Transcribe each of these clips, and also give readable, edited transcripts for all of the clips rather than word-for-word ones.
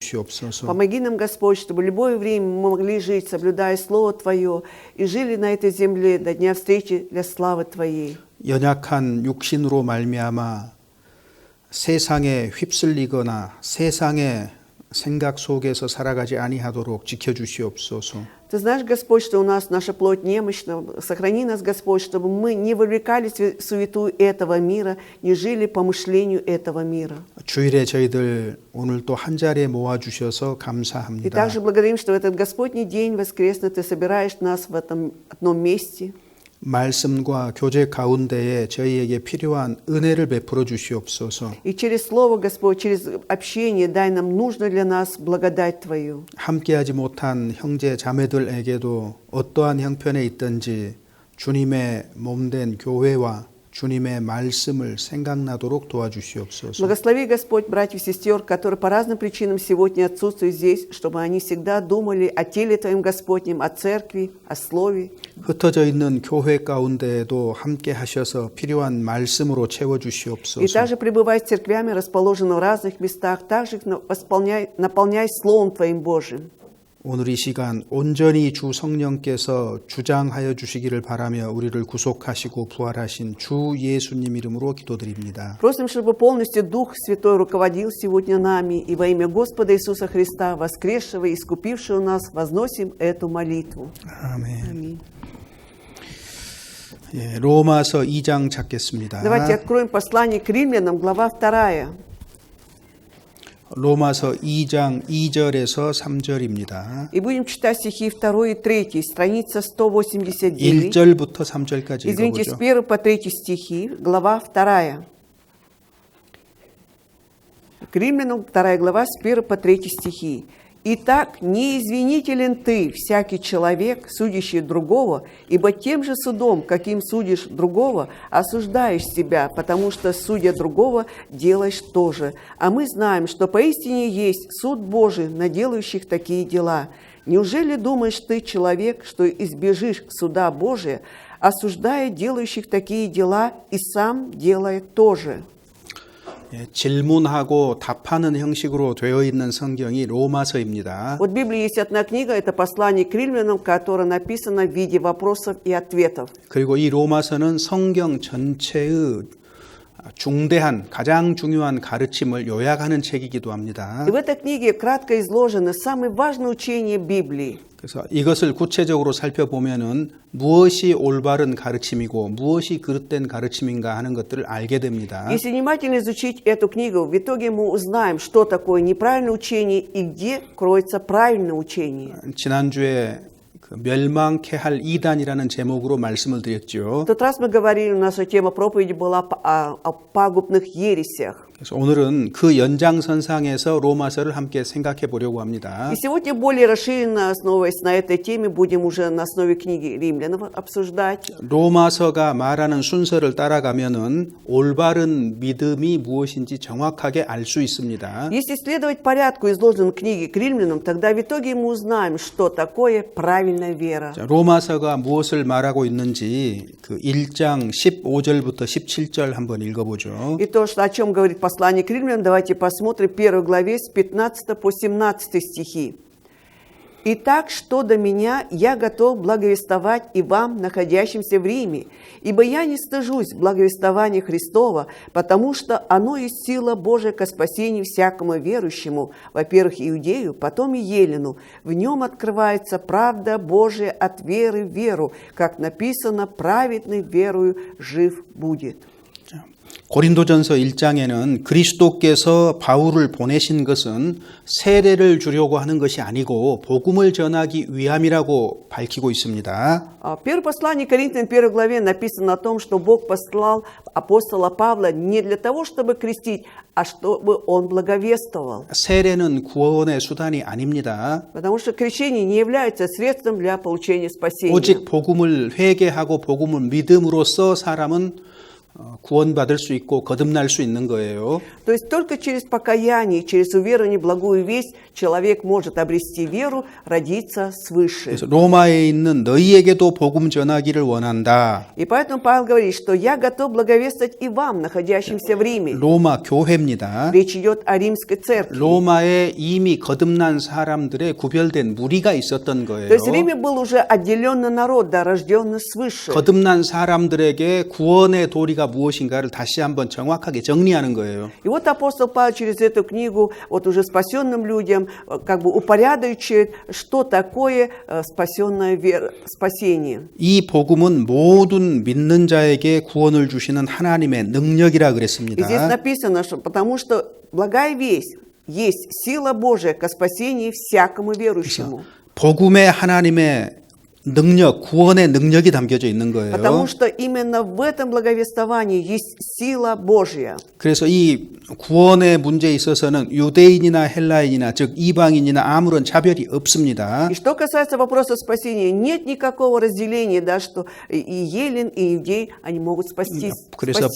주시옵소서. Помоги нам, Господь, чтобы в любое время мы могли жить, соблюдая Слово Твое, и жили на этой земле до дня встречи для славы Твоей. 연약한 육신으로 말미암아 세상에 휩쓸리거나 세상의 생각 속에서 살아가지 아니하도록 지켜주시옵소서. Ты знаешь, Господь, что у нас наша плоть немощна. Сохрани нас, Господь, чтобы мы не вовлекались в суету этого мира, не жили по мышлению этого мира. 주일에 저희들 오늘 또 한 자리에 모아주셔서 И 감사합니다. также благодарим, что в этот Господний день воскресный Ты собираешь нас в этом одном месте. 말씀과 교제 가운데에 저희에게 필요한 은혜를 베풀어 주시옵소서. И через Слово, Господь, через общение дай нам нужно для нас благодать Твою. 함께하지 못한 형제 자매들에게도 어떠한 형편에 있든지 주님의 몸된 교회와 주님의 말씀을 생각나도록 도와주시옵소서. Благослови, Господь, братьев и сестер, которые по разным причинам сегодня отсутствуют здесь, чтобы они всегда думали о теле Твоем Господнем, о церкви, о Слове. 흩어져 있는 교회 가운데에도 함께 하셔서 필요한 말씀으로 채워 И 주시옵소서. также пребывай с церквями, расположенными в разных местах, также их наполняй Словом Твоим Божьим. 오늘 이 시간 온전히 주 성령께서 주장하여 주시기를 바라며 우리를 구속하시고 부활하신 주 예수님 이름으로 기도드립니다. Просим, чтобы полностью Дух Святой руководил сегодня нами, и во имя Господа Иисуса Христа, воскресшего и искупившего нас, возносим эту молитву. 아멘. Аминь. 예, 로마서 2장 찾겠습니다. Давайте откроем послание к римлянам, глава 2. 로마서 2장 2절에서 3절입니다. И будем читать стихи 2 и 3, страница 189. 1절부터 3절까지 Извините, с 읽어보죠. 1 по 3 стихи, глава 2. К римлянам 2 глава с 1 по 3 стихи. «Итак, не извинителен ты, всякий человек, судящий другого, ибо тем же судом, каким судишь другого, осуждаешь себя, потому что, судя другого, делаешь то же. А мы знаем, что поистине есть суд Божий на делающих такие дела. Неужели думаешь ты, человек, что избежишь суда Божия, осуждая делающих такие дела, и сам делая то же?» 예, 질문하고 답하는 형식으로 되어 있는 성경이 로마서입니다. Вот в Библии есть одна книга, это послание к римлянам, которое написано в виде вопросов и ответов. 그리고 이 로마서는 성경 전체의 중대한 가장 중요한 가르침을 요약하는 책이기도 합니다. И в этой книге кратко изложены самые важные учения Библии. 그래서 이것을 구체적으로 살펴보면은 무엇이 올바른 가르침이고 무엇이 그릇된 가르침인가 하는 것들을 알게 됩니다. Если внимательно изучить эту книгу, в итоге мы узнаем, что такое неправильное учение и где кроется правильное учение. 지난주에 멸망케 할 이단이라는 제목으로 말씀을 드렸죠. В тот раз мы говорили, наша тема проповеди была о пагубных ересях. 그래서 오늘은 그 연장선상에서 로마서를 함께 생각해 보려고 합니다. И сегодня более расширенно, основываясь на этой теме, будем уже на основе книги Римлянов обсуждать. 로마서가 말하는 순서를 따라가면은 올바른 믿음이 무엇인지 정확하게 알 수 있습니다. Если следовать порядку, изложенному в книге к Римлянам, тогда в итоге мы узнаем, что такое правильная вера. 자, 로마서가 무엇을 말하고 있는지 그 1장 15절부터 17절 한번 읽어보죠. И то, что, о чем говорит послание к Римлянам, давайте посмотрим в 1 главе с 15 по 17 стихи. «Итак, что до меня, я готов благовествовать и вам, находящимся в Риме, ибо я не стыжусь благовествования Христова, потому что оно есть сила Божия ко спасению всякому верующему, во-первых, иудею, потом и елену. В нем открывается правда Божия от веры в веру, как написано, праведный верою жив будет». 고린도전서 1장에는 그리스도께서 바울을 보내신 것은 세례를 주려고 하는 것이 아니고 복음을 전하기 위함이라고 밝히고 있습니다. В первом послании к Коринфянам, 1 главе написано о том, что Бог послал апостола Павла не для того, чтобы крестить, а чтобы он благовествовал. 세례는 구원의 수단이 아닙니다. Потому что крещение не является средством для получения спасения. 오직 복음을 회개하고 복음을 믿음으로써 사람은 구원받을 수 있고 거듭날 수 있는 거예요. То есть только через покаяние, через уверование в благую весть человек может обрести веру, родиться свыше. 그래서 로마에 있는 너희에게도 복음 전하기를 원한다. И поэтому Павел говорит, что я готов благовествовать и вам, находящимся в Риме. 로마 교회입니다. Речь идет о римской церкви. 로마에 이미 거듭난 사람들의 구별된 무리가 있었던 То 거예요. есть в Риме был уже отделенный народ, да, рожденный свыше. 거듭난 사람들에게 구원의 도리가 무엇인가를 다시 한번 정확하게 정리하는 거예요. И вот апостол Павел через эту книгу вот уже спасенным людям как бы упорядочивает, что такое спасенное спасение. 이 복음은 모든 믿는 자에게 구원을 주시는 하나님의 능력이라 И здесь 그랬습니다. написано, что потому что благая весть есть сила Божия ко спасению всякому верующему. 복음에 하나님의 능력, 구원의 능력이 담겨져 있는 거예요. Потому что именно в этом благовествовании есть сила Божья. 그래서 이 구원의 문제에 있어서는 유대인이나 헬라인이나 즉 이방인이나 아무런 차별이 없습니다. И что касается вопроса спасения, нет никакого разделения, да, что и еллин, и иудей, они могут спастись. 그래서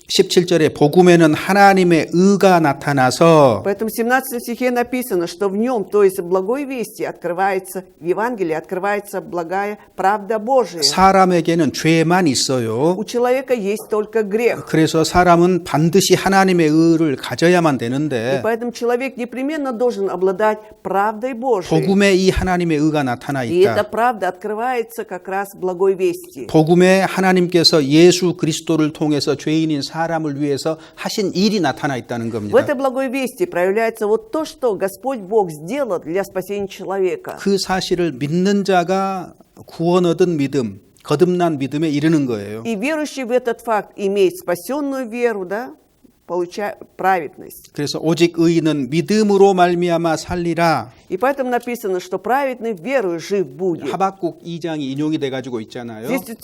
17절에 복음에는 하나님의 의가 나타나서 Поэтому в 17 стихе написано, что в нем, то есть в благой вести, открывается, в Евангелии открывается благая правда Божия. 사람에게는 죄만 있어요. У человека есть только грех. 그래서 사람은 반드시 하나님의 의를 가져야만 И 되는데 поэтому человек непременно должен обладать правдой Божией. 복음에 이 하나님의 의가 나타나 И эта 있다. правда открывается как раз в благой вести. 복음에 하나님께서 예수 그리스도를 통해서 죄인인 사람을 위해서 하신 일이 나타나 있다는 В 겁니다. этой благой вести проявляется вот то, что Господь Бог сделал для спасения человека. 그 사실을 믿는 자가 구원 얻은 믿음, 거듭난 믿음에 이르는 거예요. И верующий в этот факт имеет спасенную веру, да, получая праведность. 그래서 오직 의인은 믿음으로 말미암아 살리라. И поэтому написано, что праведный верою жив будет. 하박국 2장이 인용이 돼 가지고 있잖아요. Здесь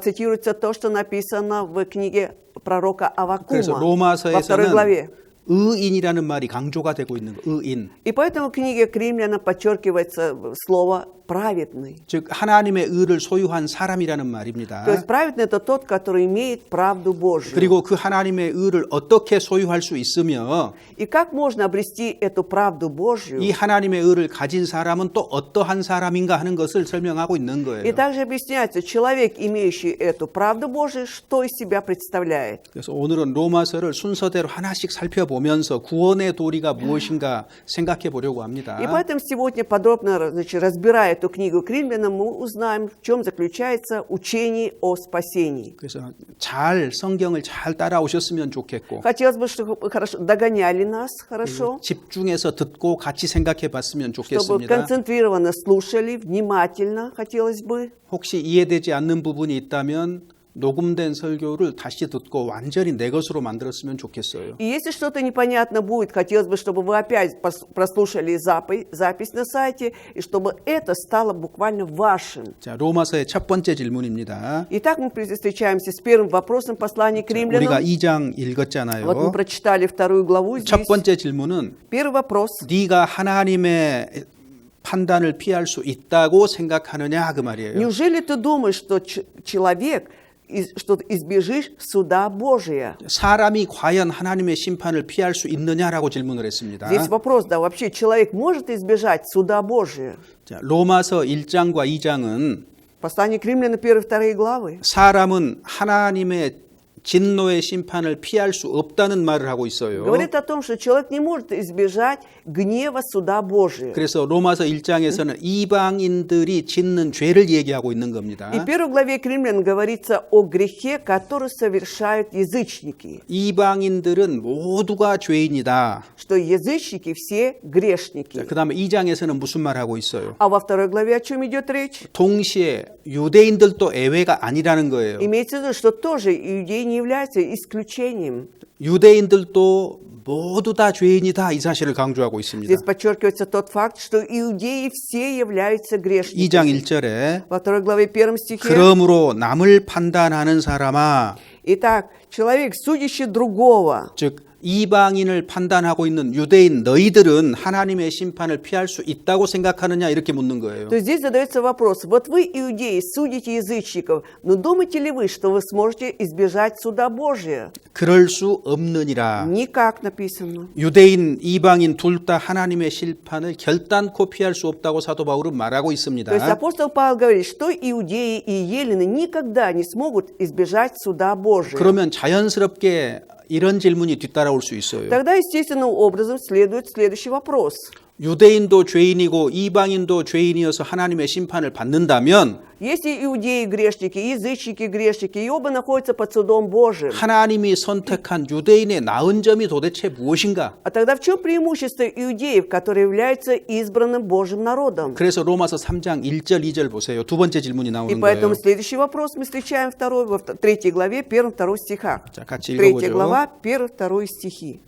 цитируется то, что написано в книге пророка 그래서 Аввакума во второй главе. 로마서에서는 의인이라는 말이 강조가 되고 있는 거예요. 의인. И поэтому в книге к римлянам подчеркивается слово праведный. 즉 하나님의 의를 소유한 사람이라는 То 말입니다. есть праведный это тот, который имеет правду Божью. 그리고 그 하나님의 의를 어떻게 소유할 수 있으며 И как можно обрести эту правду Божью? 이 하나님의 의를 가진 사람은 또 어떠한 사람인가 하는 것을 설명하고 있는 И 거예요. также объясняется, человек, имеющий эту правду Божию, что из себя представляет. 그래서 오늘은 로마서를 순서대로 하나씩 살펴보면서 구원의 도리가 무엇인가 생각해 보려고 합니다. И поэтому сегодня подробно, значит, разбирая эту книгу к римлянам, мы узнаем, в чем заключается учение о спасении. 그래서 잘 성경을 잘 따라오셨으면 좋겠고 Хотелось бы, чтобы вы хорошо догоняли нас, хорошо, 집중해서 듣고 같이 생각해 봤으면 чтобы 좋겠습니다. концентрированно слушали, внимательно, хотелось бы. 혹시 이해되지 않는 부분이 있다면 녹음된 설교를 다시 듣고 완전히 내 것으로 만들었으면 좋겠어요. И если что-то непонятно будет, хотелось бы, чтобы вы опять прослушали запись на сайте, и чтобы это стало буквально вашим. 자, 로마서의 첫 번째 질문입니다. Итак, мы встречаемся с первым вопросом послания к 우리가 римлянам. 2장 Вот мы 읽었잖아요. прочитали вторую главу 첫 здесь. 번째 질문은 Первый вопрос. 네가 하나님의 판단을 피할 수 있다고 생각하느냐 그 말이에요. Неужели ты думаешь, что человек, что избежишь суда Божия? 사람이 과연 하나님의 심판을 피할 수 있느냐라고 질문을 했습니다. Здесь вопрос, да, вообще человек может избежать суда Божия? 자, 로마서 1장과 2장은 Послание к римлянам 1-2 главы. 사람은 하나님의 진노의 심판을 피할 수 없다는 말을 하고 있어요. Говорит о том, что человек не может избежать гнева суда Божия. 그래서 로마서 1장에서는 이방인들이 짓는 죄를 얘기하고 있는 겁니다. И в первой главе к римлянам говорится о грехе, который совершают язычники. 이방인들은 모두가 죄인이다. Что язычники все грешники. 그 다음에 2장에서는 무슨 말 하고 있어요? А во второй главе о чем идет речь? 동시에 유대인들도 예외가 아니라는 거예요. Имеется в виду, что тоже иудеи не являются исключением. 유대인들도 모두 다 죄인이다 이 사실을 강조하고 있습니다. Здесь подчеркивается тот факт, что иудеи все являются 2장 грешниками. 1절에 Во второй главе 1 стихе. 그러므로 남을 판단하는 사람아 Итак, человек, судящий другого, 즉 이방인을 판단하고 있는 유대인 너희들은 하나님의 심판을 피할 수 있다고 생각하느냐 이렇게 묻는 거예요. То есть здесь задается вопрос. Вот вы, иудеи, судите язычников, но думаете ли вы, что вы сможете избежать суда Божия? 그럴 수 없느니라. Никак написано. 유대인, 이방인 둘 다 하나님의 심판을 결단코 피할 수 없다고 사도 바울은 말하고 То есть 있습니다. апостол Павел говорит, что иудеи и елены никогда не смогут избежать суда Божия. 그러면 자연스럽게 이런 질문이 뒤따라올 수 있어요. Тогда естественным образом следует следующий вопрос. 유대인도 죄인이고 이방인도 죄인이어서 하나님의 심판을 받는다면 Если иудеи грешники, язычники грешники, и оба находятся под судом Божиим, 하나님이 선택한 유대인의 나은 점이 도대체 무엇인가? а тогда в чем преимущество иудеев, которые являются избранным Божьим народом? 그래서 로마서 3장 1절 2절 보세요. 두 번째 질문이 И 나오는 поэтому 거예요. следующий вопрос мы встречаем во 3 главе, 1-2 стихах. 자, 같이 3 읽어보죠. глава, 1-2 стихи.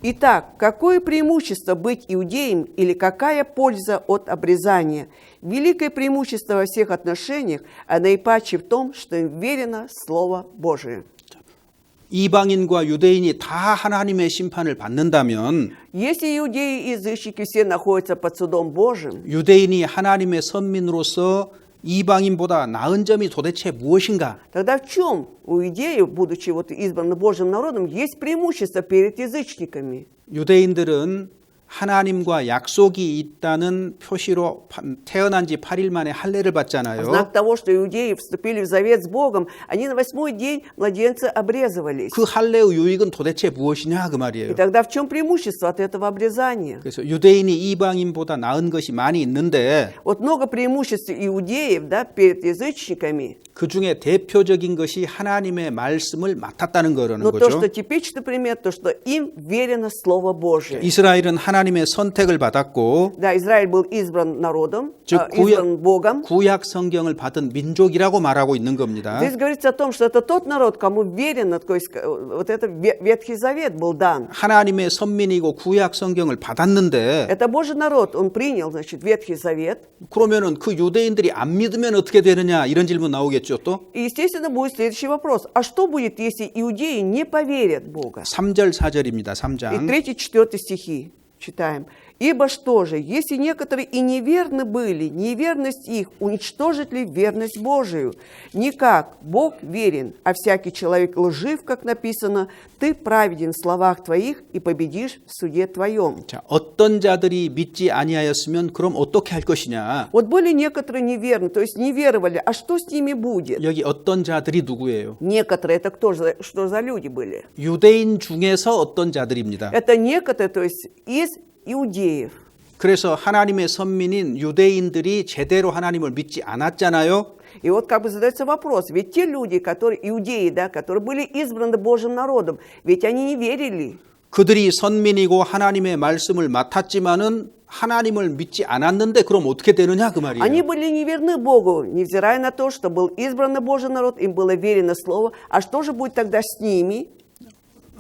Итак, какое преимущество быть иудеем или какая польза от обрезания? Великое преимущество во всех отношениях, а наипаче в том, что им верено Слово Божие. 이방인과 유대인이 다 하나님의 심판을 받는다면 Если иудеи и язычники все находятся под судом Божьим, 유대인이 하나님의 선민으로서 이방인보다 나은 점이 도대체 무엇인가? тогда в чем у иудеев, будучи вот избранным Божьим народом, есть преимущество перед язычниками? 유대인들은 하나님과 약속이 있다는 표시로 태어난 지 8일 만에 할례를 В 받잖아요. знак того, что иудеи вступили в завет с Богом, они на 8-й день младенцы обрезывались. 그 할례의 유익은 도대체 무엇이냐 그 И 말이에요. тогда в чем преимущество от этого обрезания? 그래서 유대인이 이방인보다 나은 것이 많이 있는데 Вот много преимуществ иудеев, да, перед язычниками, 그 중에 대표적인 것이 하나님의 말씀을 맡았다는 거라는 но то, 거죠. что типичный пример, то, что им верено Слово Божие. 이스라엘은 하나님의 선택을 받았고 Да, Израиль был избран народом, 즉 избран Богом. 구약 성경을 받은 민족이라고 말하고 있는 겁니다. Здесь говорится о том, что это тот народ, кому верено, то есть вот это Ветхий Завет был дан. 하나님의 선민이고 구약 성경을 받았는데 Это Божий народ, он принял, значит, Ветхий Завет. 그러면은 그 유대인들이 안 믿으면 어떻게 되느냐 이런 질문 나오겠죠 또. И, естественно, будет следующий вопрос. А что будет, если иудеи не поверят в Бога? 3절 4절입니다. И 3장. 3-4 стихи читаем. «Ибо что же, если некоторые и неверны были, неверность их уничтожит ли верность Божию? Никак, Бог верен, а всякий человек лжив, как написано, ты праведен в словах твоих и победишь в суде твоем». 자, 어떤 자들이 믿지 아니하였으면 그럼 어떻게 할 것이냐? Вот были некоторые неверны, то есть не веровали, а что с ними будет? 여기 어떤 자들이 누구예요? Некоторые, это что за люди были? 유대인 중에서 어떤 자들입니다. Это некоторые, то есть из иудеев. 그래서 하나님의 선민인 유대인들이 제대로 하나님을 믿지 않았잖아요. И вот как бы задается вопрос, ведь те люди, которые, иудеи, да, которые были избраны Божьим народом, ведь они не верили. 그들이 선민이고 하나님의 말씀을 맡았지만은 하나님을 믿지 않았는데 그럼 어떻게 되느냐 그 말이에요. Они были неверны Богу, невзирая на то, что был избранный Божий народ, им было верено слово. А что же будет тогда с ними?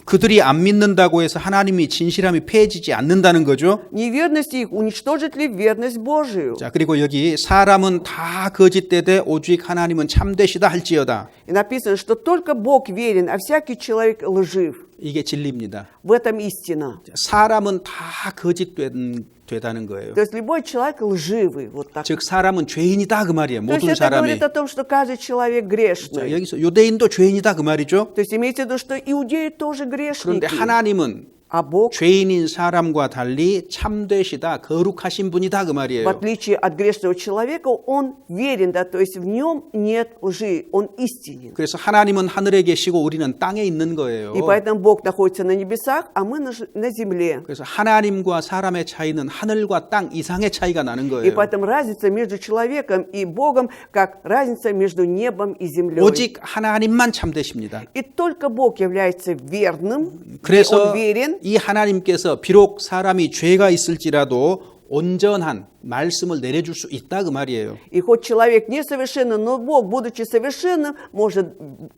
그들이 안 믿는다고 해서 하나님이 진실함이 패해지지 않는다는 거죠. Неверность их уничтожит ли верность Божию? 자, 그리고 여기 사람은 다 거짓되되 오직 하나님은 참되시다 할지어다. И написано, что только Бог верен, а всякий человек лжив. 이게 진리입니다. В этом истина. 사람은 다 거짓되다는 거예요. То есть любой человек лживый. Вот так. 즉 사람은 죄인이다 그 말이에요. То есть 모든 это 사람이. говорит о том, что каждый человек 자, грешный. 여기서 유대인도 죄인이다 그 말이죠. То есть имеется в виду, что иудеи тоже грешники. 그런데 하나님은 А Бог, 죄인인 사람과 달리 참되시다, 거룩하신 분이다 그 в 말이에요. отличие от грешного человека, он верен, да, то есть в нем нет лжи, он истинен. 그래서 하나님은 하늘에 계시고 우리는 땅에 있는 거예요. И поэтому Бог находится на небесах, а мы на земле. 그래서 하나님과 사람의 차이는 하늘과 땅 이상의 차이가 나는 И 거예요. поэтому разница между человеком и Богом, как разница между небом и землей. 오직 하나님만 참되십니다. И только Бог является верным, и 그래서 Он верен. 이 하나님께서 비록 사람이 죄가 있을지라도 온전한 말씀을 내려줄 수 있다 그 말이에요. И хоть человек несовершенный, но Бог, будучи совершенным,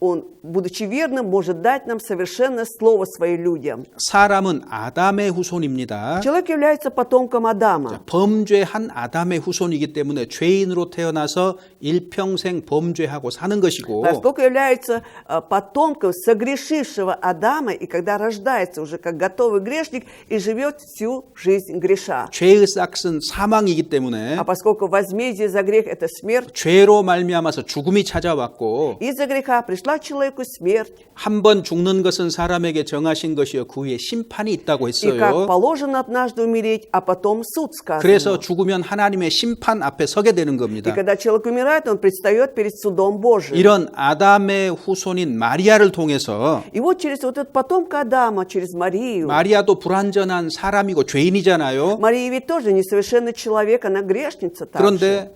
Он, будучи верным, может дать нам совершенное слово своим людям. 사람은 아담의 후손입니다. Человек является потомком Адама. 범죄한 아담의 후손이기 때문에 죄인으로 태어나서 일평생 범죄하고 사는 것이고, Поскольку является потомком согрешившего Адама, и когда рождается уже как готовый грешник и живет всю жизнь греша. 죄의 싹은 사망이기 때문에 А поскольку возмездие за грех – это смерть, 죄로 말미암아서 죽음이 찾아왔고, из-за греха пришла человеку смерть. 한 번 죽는 것은 사람에게 정하신 것이요 그 후에 심판이 있다고 И как 했어요. положено однажды умереть, а потом суд сказано. 그래서 죽으면 하나님의 심판 앞에 서게 되는 И 겁니다. когда человек умирает, он предстает перед судом Божиим. 이런 아담의 후손인 마리아를 통해서, И вот через вот этот потомка Адама, через Марию. 마리아도 불완전한 사람이고 죄인이잖아요. Мария ведь тоже несовершенный человек, она грешница также. 그런데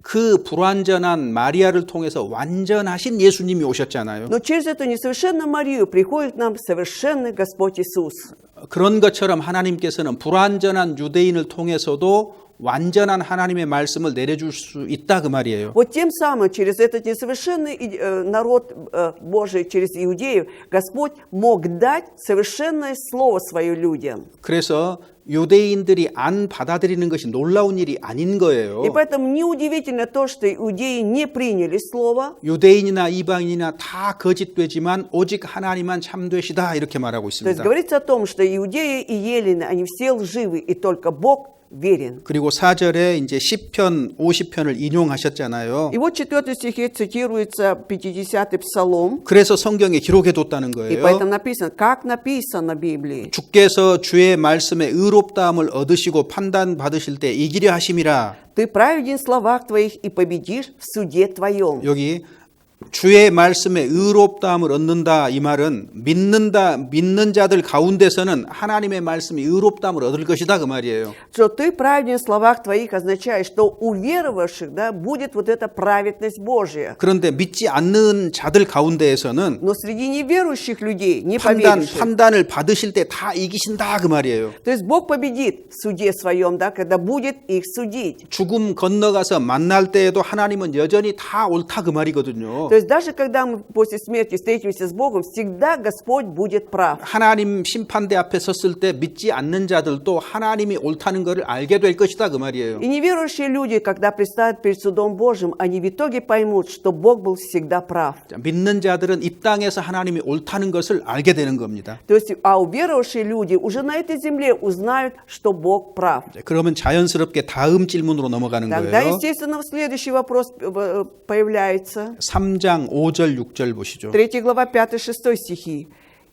그 불완전한 마리아를 통해서 완전하신 예수님이 오셨잖아요. Но через эту несовершенную Марию приходит нам совершенный Господь Иисус. 그런 것처럼 하나님께서는 불완전한 유대인을 통해서도 완전한 하나님의 말씀을 내려줄 수 있다 그 말이에요. Вот тем самым, через этот несовершенный народ Божий, через иудеев, Господь мог дать совершенное слово свое людям. 그래서 유대인들이 안 받아들이는 것이 놀라운 일이 아닌 거예요. И поэтому неудивительно то, что иудеи не приняли слово. 유대인이나 이방인이나 다 거짓되지만 오직 하나님만 참되시다 이렇게 말하고 То есть 있습니다. говорится о том, что иудеи и елены, они все лживы, и только Бог верен. 그리고 4절에 이제 시편 50편을 인용하셨잖아요. И вот в 4 стихе цитируется 50-й псалом. 그래서 성경에 기록해뒀다는 И 거예요. поэтому написано, как написано в Библии. 주께서 주의 말씀에 의롭다함을 얻으시고 판단 받으실 때 이기려 하심이라. Ты праведен в словах твоих и победишь в суде твоем. 여기 주의 말씀에 의롭다함을 얻는다 이 말은 믿는 자들 가운데서는 하나님의 말씀이 의롭다함을 얻을 것이다 그 말이에요. Что ты праведен в словах твоих означает, что у веровавших, да, будет вот эта праведность Божья. 그런데 믿지 않는 자들 가운데에서는 Но среди неверующих людей, не поверивших, 판단을 받으실 때 다 이기신다 그 말이에요. то есть Бог победит в суде своем, да, когда будет их судить. 죽음 건너가서 만날 때에도 하나님은 여전히 다 옳다 그 말이거든요. То есть даже когда мы после смерти встретимся с Богом, всегда Господь будет прав. 하나님 심판대 앞에 섰을 때 믿지 않는 자들도 하나님이 옳다는 것을 알게 될 것이다 그 말이에요. И неверующие люди, когда предстанут перед судом Божьим, они в итоге поймут, что Бог был всегда прав. 믿는 자들은 이 땅에서 하나님이 옳다는 것을 알게 되는 겁니다. То есть, а уверовавшие люди уже на этой земле узнают, что Бог прав. 그러면 자연스럽게 다음 질문으로 넘어가는 Тогда, 거예요. естественно, следующий вопрос появляется. 3장 5절 6절 보시죠. 3 глава 5-6 стихи.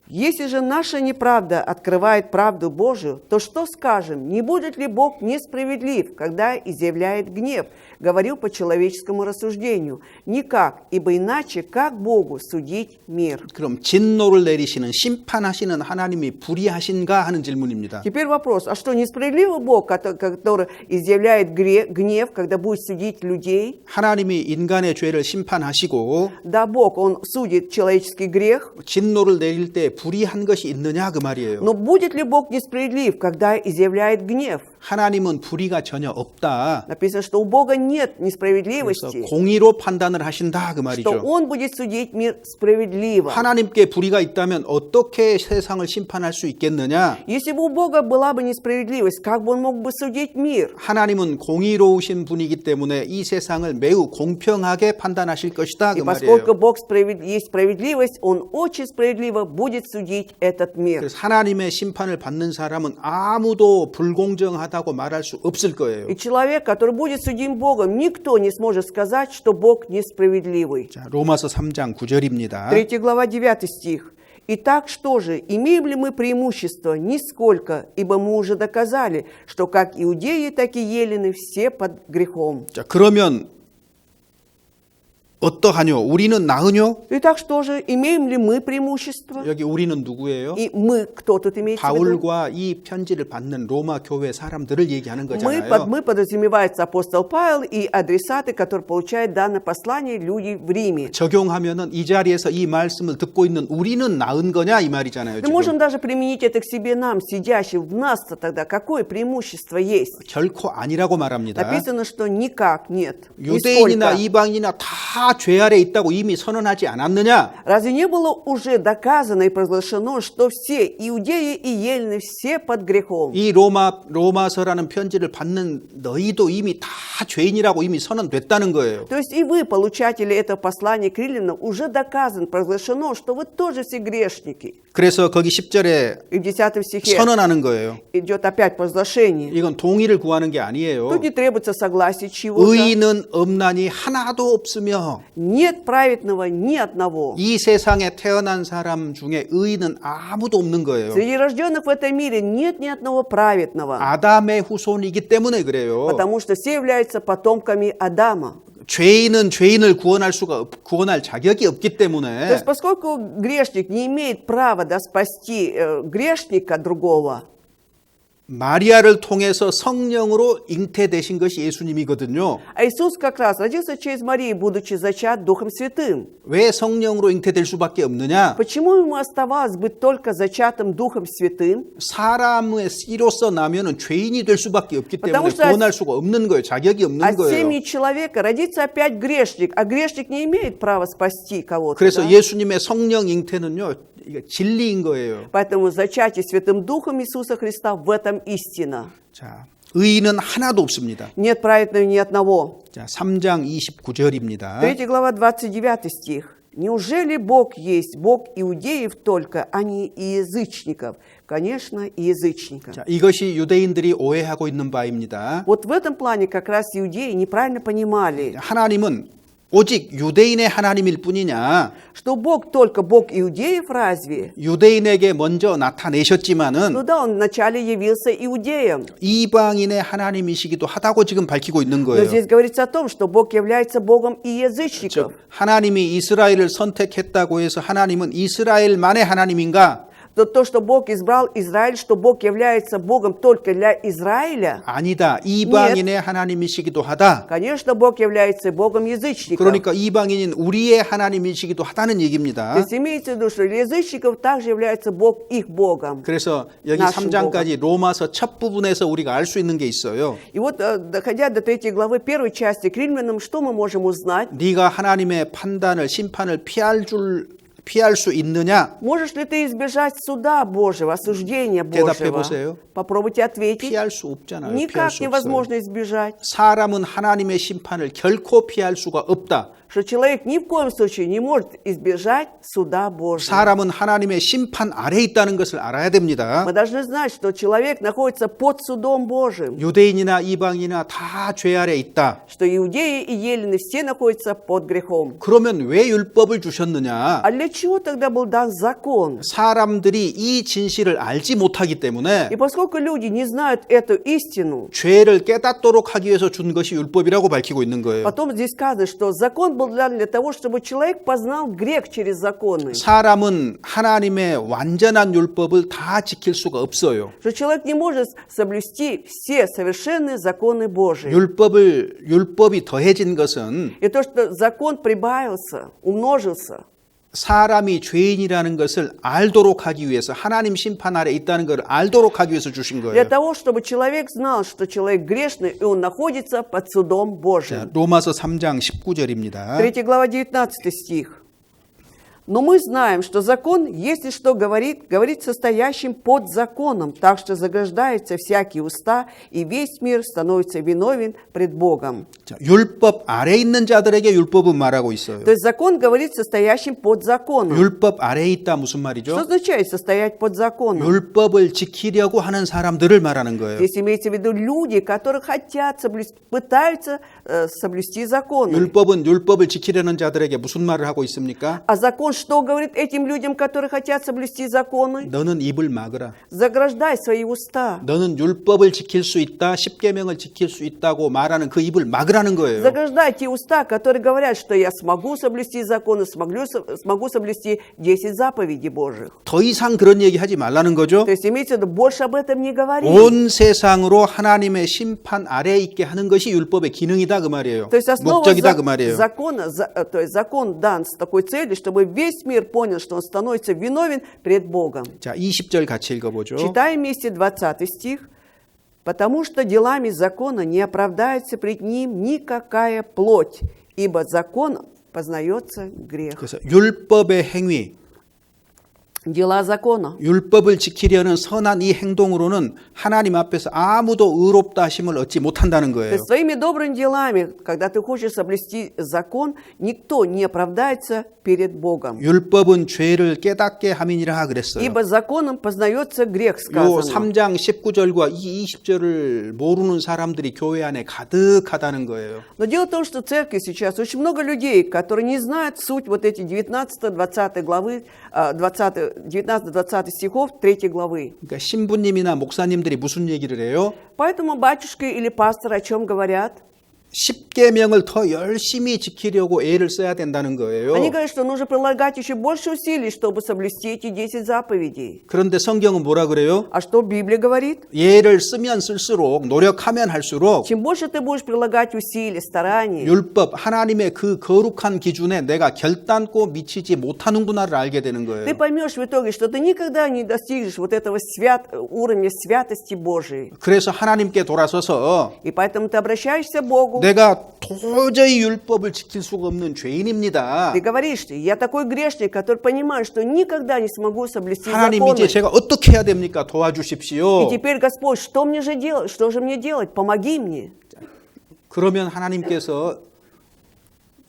Если же наша неправда открывает правду Божию, то что скажем? Не будет ли Бог несправедлив, когда изъявляет гнев? Говорил по человеческому рассуждению. Никак, ибо иначе как Богу судить мир? 그럼 진노를 내리시는 심판하시는 하나님이 불의하신가 하는 질문입니다. Теперь вопрос, а что, несправедливый Бог, который изъявляет гнев, когда будет судить людей? 하나님이 인간의 죄를 심판하시고 Да, Бог, Он судит человеческий грех, 진노를 내릴 때 불의한 것이 있느냐 그 말이에요. но будет ли Бог несправедлив, когда изъявляет гнев? 하나님은 불의가 전혀 없다. Написано, что у Бога нет 그래서 несправедливости, 공의로 판단을 하신다 그 что 말이죠. Он будет судить мир справедливо. 하나님께 불의가 있다면 어떻게 세상을 심판할 수 있겠느냐? Если бы у Бога была бы несправедливость, как бы Он мог бы судить мир? 하나님은 공의로우신 분이기 때문에 이 세상을 매우 공평하게 판단하실 것이다 그 И 말이에요. поскольку Бог есть справедливость, Он очень справедливо будет судить этот мир. 그래서 하나님의 심판을 받는 사람은 아무도 불공정하다고 말할 수 없을 거예요. И человек, который будет судим Богом, никто не сможет сказать, что Бог несправедливый. 자, 로마서 3장 9절입니다. 3 глава 9 стих. Итак, что же, имеем ли мы преимущество? Нисколько, ибо мы уже доказали, что как иудеи, так и елены все под грехом. 자, 그러면 어떠하뇨? 우리는 나으뇨? Итак, что же, имеем ли мы преимущество? 여기 우리는 누구예요? И мы, кто тут имеется в виду? 바울과 이 편지를 받는 로마 교회 사람들을 얘기하는 Мы, 거잖아요. мы подразумевается апостол Павел и адресаты, которые получают данное послание, люди в Риме. 적용하면은 이 자리에서 이 말씀을 듣고 있는 우리는 나은 거냐 이 말이잖아요. Мы 지금. можем даже применить это к себе нам, сидящим. В нас-то тогда какое преимущество есть? 결코 아니라고 말합니다. Написано, что никак нет. 유대인이나 Нисколько. 이방인이나 다 죄 아래 있다고 이미 선언하지 않았느냐? Разве не было уже доказано и провозглашено, что все иудеи и елены все под грехом? 이 로마서라는 편지를 받는 너희도 이미 다 죄인이라고 이미 선언됐다는 거예요. То есть и вы, получатели этого послания к римлянам, уже доказано, провозглашено, что вы тоже все грешники. 그래서 거기 10절에 И в 10 стихе 선언하는 거예요. идет опять провозглашение. 이건 동의를 구하는 게 아니에요. Тут не требуется согласия чего-то. 의인은 없나니 하나도 없으며 Нет праведного ни одного. 이 세상에 태어난 사람 중에 의인은 아무도 없는 거예요. Среди рожденных в этом мире нет ни одного праведного, 아담의 후손이기 때문에 그래요. потому что все являются потомками Адама. 죄인은 죄인을 구원할 자격이 없기 То 때문에 есть поскольку грешник не имеет права спасти грешника другого, 마리아를 통해서 성령으로 잉태되신 것이 예수님이거든요. а Иисус как раз родился через Марию, будучи зачат Духом Святым. 왜 성령으로 잉태될 수밖에 없느냐? Почему ему оставалось быть только зачатым Духом Святым? 사람의 씨로서 나면은 죄인이 될 수밖에 없기 Потому 때문에 что 구원할 수가 없는 거예요. 자격이 없는 От 거예요. семьи человека родится опять грешник, а грешник не имеет права спасти кого-то. 그래서 да? 예수님의 성령 잉태는요, 이게 진리인 거예요. Поэтому зачатие Святым Духом Иисуса Христа в этом истина. 자, 의인은 하나도 없습니다. Нет праведного ни одного. 자, 3장 29절입니다. 3 глава, 29 стих. «Неужели Бог есть Бог иудеев только, а не и язычников?» Конечно, и язычников. 자, 이것이 유대인들이 오해하고 있는 바입니다. Вот в этом плане как раз иудеи неправильно понимали, 하나님은 오직 유대인의 하나님일 뿐이냐? что Бог только Бог иудеев разве? 유대인에게 먼저 나타내셨지만은 Ну да, Он вначале явился иудеям. 이방인의 하나님이시기도 하다고 지금 밝히고 있는 Но 거예요. здесь говорится о том, что Бог является Богом и язычников. 즉 하나님이 이스라엘을 선택했다고 해서 하나님은 이스라엘만의 하나님인가? То, что Бог избрал Израиль, что Бог является Богом только для Израиля, 아니다. 이방인의 하나님이시기도 하다. конечно, Бог является Богом язычников. 그러니까 이방인인 우리의 하나님이시기도 하다는 То 얘기입니다. есть имеется в виду, что для язычников также является Бог их Богом. 그래서 여기 нашим 3장까지 로마서 첫 부분에서 우리가 알 수 있는 게 있어요. И вот, доходя до 3 главы, первой части к римлянам, что мы можем узнать? 네가 하나님의 판단을 심판을 피할 수 있느냐? Можешь ли ты избежать суда Божьего, осуждения 대답해 Божьего? 보세요. Попробуйте ответить. 피할 수 없잖아요. 피할 Никак 수 없어요. невозможно избежать. 사람은 하나님의 심판을 결코 피할 수가 없다. Что человек ни в коем случае не может избежать суда Божьего. 사람은 하나님의 심판 아래 있다는 것을 알아야 됩니다. Мы должны знать, что человек находится под судом Божьим, 유대인이나 이방인이나 다 죄 아래 있다. что иудеи и елены все находятся под грехом. 그러면 왜 율법을 주셨느냐? А для чего тогда был дан закон? 사람들이 이 진실을 알지 못하기 때문에 И поскольку люди не знают эту истину, 죄를 깨닫도록 하기 위해서 준 것이 율법이라고 밝히고 있는 거예요. потом здесь сказано, что закон был дан для того, чтобы человек познал грех через законы. 사람은 하나님의 완전한 율법을 다 지킬 수가 없어요. Что человек не может соблюсти все совершенные законы Божьи. 율법이 더해진 것은 И то, что закон прибавился, умножился, 사람이 죄인이라는 것을 알도록 하기 위해서 하나님 심판 아래 있다는 것을 알도록 하기 위해서 주신 для 거예요. того, чтобы человек знал, что человек грешный, и он находится под судом 자, Божьим. 로마서 3장 19절입니다. 3 глава, 19 стих. Но мы знаем, что закон, если что говорит состоящим под законом, так что заграждаются всякие уста, и весь мир становится виновен пред Богом. 자, 율법 아래 있는 자들에게 율법은 말하고 있어요. То есть закон говорит состоящим под законом. 율법 아래 있다 무슨 Что 말이죠? означает состоять под законом? 율법을 지키려고 하는 사람들을 말하는 거예요. Здесь имеется в виду люди, которые хотят соблюсти, пытаются соблюсти законы. 율법은 율법을 지키려는 자들에게 무슨 말을 하고 있습니까? А закон что говорит этим людям, которые хотят соблюсти законы? 너는 입을 막으라. Заграждай свои уста. 너는 율법을 지킬 수 있다, 십계명을 지킬 수 있다고 말하는 그 입을 막으라는 거예요. Заграждай те уста, которые говорят, что я смогу соблюсти законы, смогу соблюсти 10 заповедей Божьих. 더 이상 그런 얘기 하지 말라는 거죠. То есть имеется в виду, больше об этом не говори. 온 세상으로 하나님의 심판 아래에 있게 하는 것이 율법의 기능이다 그 말이에요. То есть основа 목적이다 그 말이에요. закона, то есть закон дан с такой целью, чтобы весь мир понял, что он становится виновен пред Богом. 자, 20절 같이 읽어보죠. Читаем вместе 20 стих. «Потому что делами закона не оправдается пред ним никакая плоть, ибо законом познается грех». 그래서 율법의 행위, Дела закона. 율법을 지키려는 선한 이 행동으로는 하나님 앞에서 아무도 의롭다 하심을 얻지 못한다는 То 거예요. есть своими добрыми делами, когда ты хочешь соблюсти закон, никто не оправдается перед Богом. 율법은 죄를 깨닫게 함이니라 그랬어요. Ибо законом познается грех, 요 сказано. 3장 19절과 이 20절을 모르는 사람들이 교회 안에 가득하다는 거예요. Но дело в том, что в церкви сейчас очень много людей, которые не знают суть вот эти 19-20 главы, 19-20 стихов 3 главы. 그러니까 신부님이나 목사님들이 무슨 얘기를 해요? Поэтому батюшка или пастор о чем говорят? 10계명을 더 열심히 지키려고 애를 써야 된다는 거예요. Они говорят, что нужно прилагать еще больше усилий, чтобы соблюсти эти 10 заповедей. 그런데 성경은 뭐라 그래요? А что Библия говорит? 애를 쓰면 쓸수록 노력하면 할수록 Чем больше ты будешь прилагать усилий, стараний, 율법 하나님의 그 거룩한 기준에 내가 결단코 미치지 못하는구나를 알게 되는 ты 거예요. поймешь в итоге, что ты никогда не достигнешь вот этого уровня святости Божией. 그래서 하나님께 돌아서서 И поэтому ты обращаешься к Богу. 내가 도저히 율법을 지킬 수가 없는 죄인입니다. Ты говоришь, я такой грешник, который понимает, что никогда не смогу соблюсти 하나님 законы. 이제 제가 어떻게 해야 됩니까? И 도와주십시오. теперь, Господь, что мне же делать? Что же мне делать? Помоги мне. 그러면 하나님께서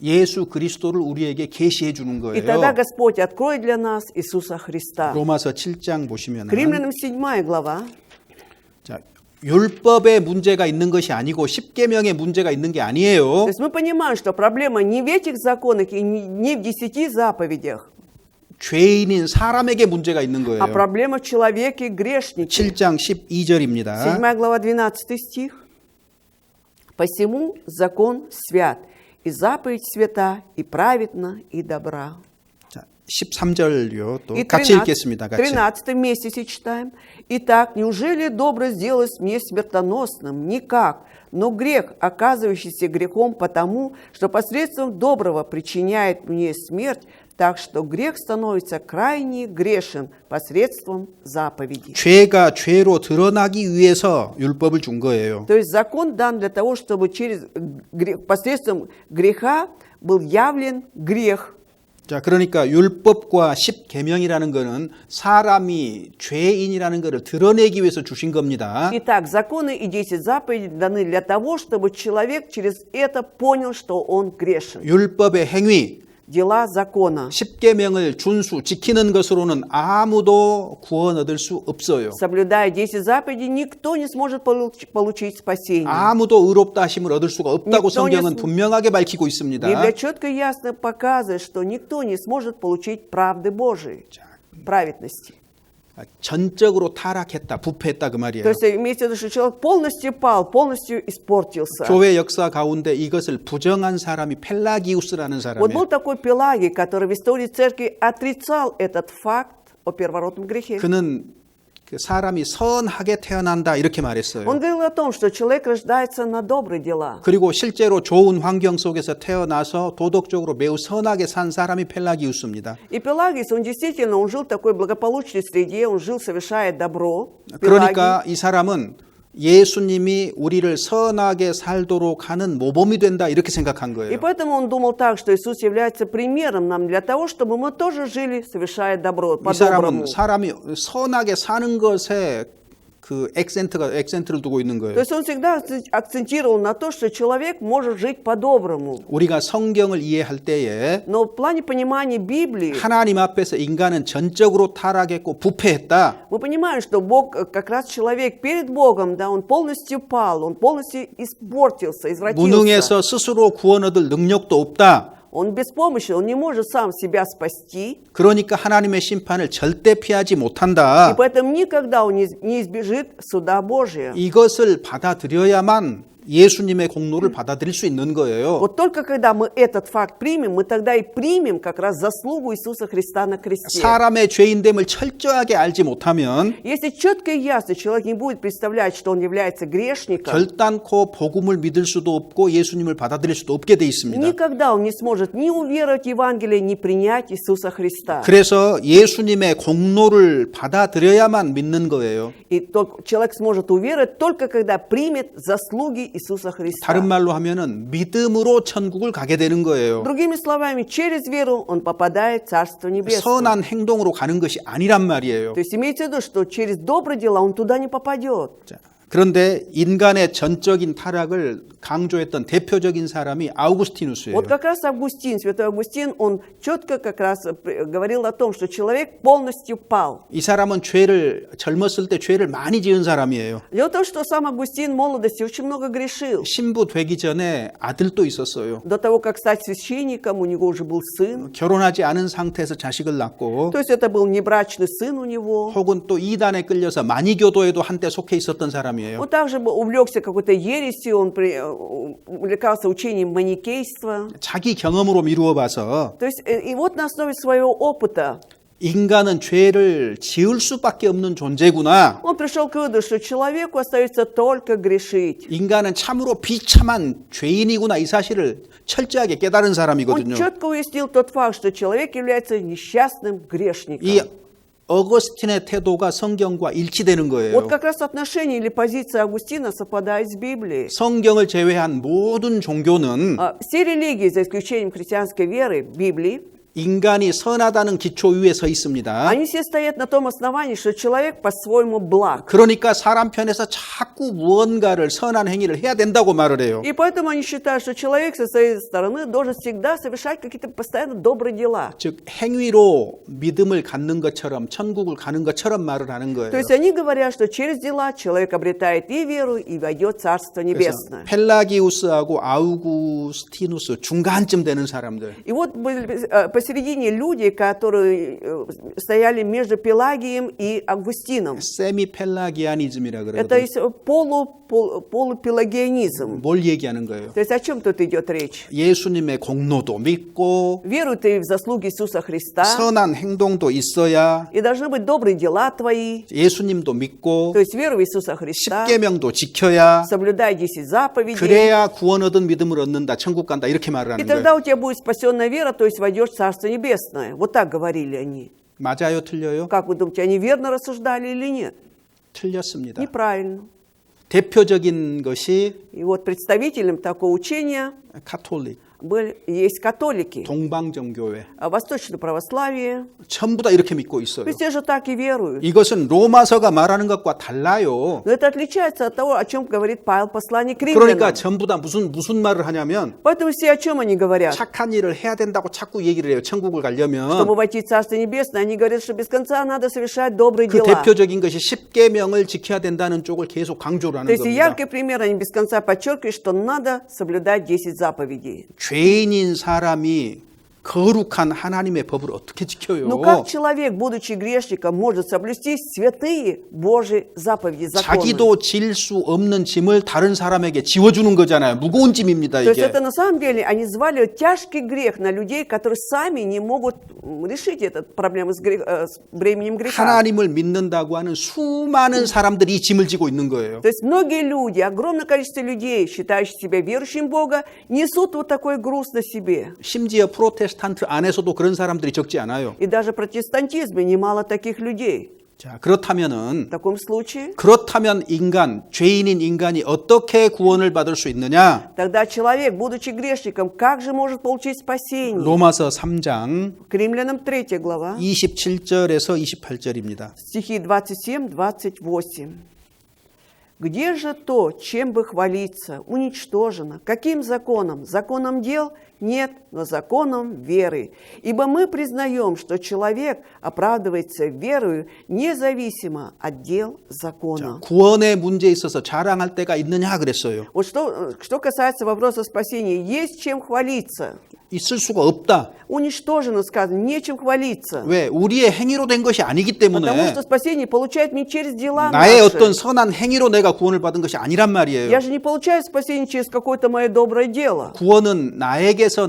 예수 그리스도를 우리에게 계시해 주는 И тогда 거예요. Господь откроет для нас Иисуса Христа. 로마서 7장 보시면 К Римлянам 7 глава. 자, 율법에 문제가 있는 것이 아니고 십계명에 문제가 있는 게 То 아니에요. есть мы понимаем, что проблема не в этих законах и не в 10 заповедях, 죄인인 사람에게 문제가 있는 а 거예요. проблема в человеке грешнике. 7장 12절입니다. 7 глава 12 стих. «Посему закон свят, и заповедь свята, и праведна, и добра». 자, 13절요. 또 И 같이 읽겠습니다. 같이. 13 вместе все читаем. «Итак, неужели добро сделалось мне смертоносным? Никак. Но грех, оказывающийся грехом потому, что посредством доброго причиняет мне смерть, так что грех становится крайне грешен посредством заповеди». 죄가 죄로 드러나기 위해서 율법을 준 거예요. То есть закон дан для того, чтобы посредством греха был явлен грех. 자, 그러니까 율법과 십계명이라는 거는 사람이 죄인이라는 것을 드러내기 위해서 주신 겁니다. Итак, законы и 10 заповедей даны для того, чтобы человек через это понял, что он грешен. 율법의 행위, Дела закона. 십계명을 준수 지키는 것으로는 아무도 구원 얻을 수 없어요. Соблюдая 10 заповедей, никто не сможет получить спасение. 아무도 의롭다 하심을 얻을 수가 없다고 никто не 성경은 분명하게 밝히고 있습니다. Библия четко и ясно показывает, что никто не сможет получить правды Божией, праведности. 전적으로 타락했다, 부패했다 그 말이에요. То есть имеется в виду, что человек полностью пал, полностью испортился. 교회 역사 가운데 이것을 부정한 사람이 펠라기우스라는 Вот 사람이에요. был такой Пелагий, который в истории церкви отрицал этот факт о первородном грехе. 그는 그 사람이 선하게 태어난다 이렇게 말했어요. Он говорил о том, что человек рождается на добрые дела. 그리고 실제로 좋은 환경 속에서 태어나서 도덕적으로 매우 선하게 산 사람이 펠라기우스입니다. И Пелагий, он действительно, он жил в такой благополучной среде, он жил, совершая добро. 그러니까 이 사람은 예수님이 우리를 선하게 살도록 하는 모범이 된다 이렇게 생각한 И 거예요. поэтому он думал так, что Иисус является примером нам для того, чтобы мы тоже жили, совершая добро, 이 사람은 по-доброму. 사람이 선하게 사는 것에 그 액센트를 두고 있는 То 거예요. есть он всегда акцентировал на то, что человек может жить по-доброму. 우리가 성경을 이해할 때에 Но в плане понимания Библии 하나님 앞에서 인간은 전적으로 타락했고 부패했다. мы понимаем, что Бог, как раз человек перед Богом, да, он полностью пал, он полностью испортился, извратился. 무능해서 스스로 구원 얻을 능력도 없다. Он беспомощен, он не может сам себя спасти, 그러니까 하나님의 심판을 절대 피하지 и 못한다. поэтому никогда он не избежит суда Божия. 이것을 받아들여야만 예수님의 공로를 받아들일 수 있는 거예요. Вот только когда мы этот факт примем, мы тогда и примем как раз заслугу Иисуса Христа на кресте. 사람의 죄인됨을 철저하게 알지 못하면 Если четко и ясно человек не будет представлять, что он является грешником, 결단코 복음을 믿을 수도 없고 예수님을 받아들일 수도 없게 돼 있습니다. никогда он не сможет ни уверовать в Евангелие, ни принять Иисуса Христа. 그래서 예수님의 공로를 받아들여야만 믿는 거예요. И только человек сможет уверовать только когда примет заслуги Иисуса Христа. 다른 말로 하면은 믿음으로 천국을 가게 되는 거예요. Другими словами, через веру он попадает в Царство Небесное. 선한 행동으로 가는 것이 아니란 말이에요. То есть имеется в виду, что через добрые дела он туда не попадет. 자, 그런데 인간의 전적인 타락을 강조했던 대표적인 사람이 아우구스티누스예요. Вот как раз Августин, святой Августин, он четко как раз говорил о том, что человек полностью пал. 이 사람은 젊었을 때 죄를 많이 지은 사람이에요. Дело в том, что сам Августин в молодости очень много грешил. 신부 되기 전에 아들도 있었어요. До того, как стать священником, у него уже был сын. 결혼하지 않은 상태에서 자식을 낳고 То есть это был небрачный сын у него. 혹은 또 이단에 끌려서 마니교도에도 한때 속해 있었던 사람이에요. Он также увлекся какой-то ересью, он увлекался учением маникейства. 자기 경험으로 미루어 봐서 То есть, и вот на основе своего опыта 인간은 죄를 지을 수밖에 없는 존재구나. он пришел к выводу, что человеку остается только грешить. 인간은 참으로 비참한 죄인이구나 이 사실을 철저하게 깨달은 Он 사람이거든요. четко уяснил тот факт, что человек является несчастным грешником. 이 어거스틴의 태도가 성경과 일치되는 거예요. Вот как раз отношение или позиция Августина совпадает с Библией. 성경을 제외한 모든 종교는 Все религии, за исключением христианской веры, Библии, 인간이 선하다는 기초 위에 서 있습니다. они все стоят на том основании, что человек по-своему благ. 그러니까 사람 편에서 자꾸 무언가를 선한 행위를 해야 된다고 말을 해요. И поэтому они считают, что человек со своей стороны должен всегда совершать какие-то постоянно добрые дела. 즉 행위로 믿음을 갖는 것처럼 천국을 가는 것처럼 말을 하는 거예요. То есть они говорят, что через дела человек обретает и веру, и войдет в Царство 그래서 Небесное. 펠라기우스하고 아우구스티누스 중간쯤 되는 사람들. И вот посередине люди, которые стояли между Пелагием и Августином. 세미펠라기아니즘이라 Это 그러거든요. есть полупелагианизм. 뭘 얘기하는 거예요? То есть о чем тут идет речь? 예수님의 공로도 믿고 Веруй ты в заслуги Иисуса Христа, 선한 행동도 있어야 и должны быть добрые дела твои. 예수님도 믿고 То есть веруй в Иисуса Христа, 십계명도 지켜야 соблюдай 10 заповедей. 그래야 구원 얻은 믿음을 얻는다, 천국 간다 이렇게 말을 И 하는 тогда 거예요. у тебя будет спасенная вера, то есть войдешь в Царство Небесное. Вот так говорили они. 맞아요, 틀려요? Как вы думаете, они верно рассуждали или нет? 틀렸습니다. Неправильно. 대표적인 것이 И вот представителем такого учения 카톨릭, есть католики, 동방정교회 восточное православие. 전부 다 이렇게 믿고 있어요. Все же так и веруют. 이것은 로마서가 말하는 것과 달라요. Но это отличается от того, о чем говорит Павел в послании к 그러니까 римлянам. 전부 다 무슨 말을 하냐면 Поэтому все о чем они говорят? 착한 일을 해야 된다고 자꾸 얘기를 해요. 천국을 가려면. Чтобы войти в Царство Небесное, они говорят, что без конца надо совершать добрые 그 дела. 대표적인 것이 십계명을 지켜야 된다는 쪽을 계속 강조를 То 하는 есть 겁니다. яркий пример, они без конца подчеркивают, что надо соблюдать 10 заповедей. 죄인인 사람이 거룩한 하나님의 법을 어떻게 지켜요? Но как человек, будучи грешником, может соблюсти святые Божьи заповеди, законы? 자기도 질 수 없는 짐을 다른 사람에게 지워주는 거잖아요. 무거운 짐입니다, То есть 이게. это на самом деле они взваливают тяжкий грех на людей, которые сами не могут решить эту проблему с бременем греха. 하나님을 믿는다고 하는 수많은 사람들이 이 짐을 지고 있는 거예요. То есть многие люди, огромное количество людей, считающих себя верующим в Бога, несут вот такой груз на себе. 심지어 프로테스탄트 안에서도 그런 사람들이 적지 않아요. И даже в протестантизме немало таких людей. 자, В 그렇다면 죄인인 인간이 어떻게 구원을 받을 수 있느냐? тогда человек, будучи грешником, как же может получить спасение? 로마서 3장 К римлянам 3 глава, 27절에서 28절입니다. стихи 27-28. Где же то, чем бы хвалиться, уничтожено? Каким законом? Законом дел? Нет, но законом веры. Ибо мы признаем, что человек оправдывается верою независимо от дел закона. 구원의 문제에 있어서 자랑할 때가 있느냐 그랬어요. Вот что касается вопроса спасения, есть чем хвалиться. 있을 수가 없다. уничтожено, сказано, нечем хвалиться. 왜? 우리의 행위로 된 것이 아니기 Потому 때문에 что спасение получает не через дела 나의 наши. 어떤 선한 행위로 내가 구원을 받은 것이 아니란 말이에요. Я же не получаю спасение через какое-то мое доброе дело. 구원은 나에게서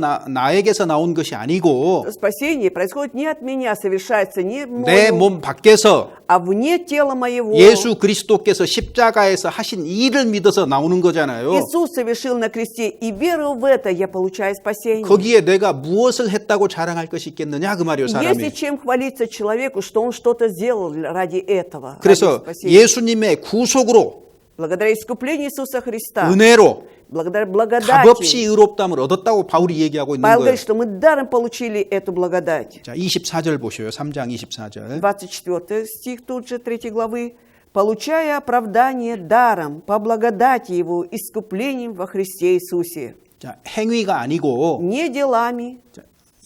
나온 것이 아니고 Спасение происходит не от меня, совершается не 내 мною, 몸 밖에서 а вне тела моего. 예수 그리스도께서 십자가에서 하신 일을 믿어서 나오는 거잖아요. Иисус совершил на кресте, и веру в это я получаю спасение. 거기에 내가 무엇을 했다고 자랑할 것이 있겠느냐 그 말이에요, Если 사람이. чем хвалиться человеку, что он что-то сделал ради этого, ради 그래서 спасения. 예수님의 구속으로 Благодаря искуплению Иисуса Христа, 은혜로 благодаря 값없이 благодати, 의롭다함을 얻었다고 바울이 얘기하고 있는 Павел 거예요. говорит, что мы даром получили эту благодать. 자, 24절 보셔요. 3장 24절. 24 стих тут же 3 главы. «Получая оправдание даром, по благодати Его, искуплением во Христе Иисусе, 자, 행위가 아니고 не делами,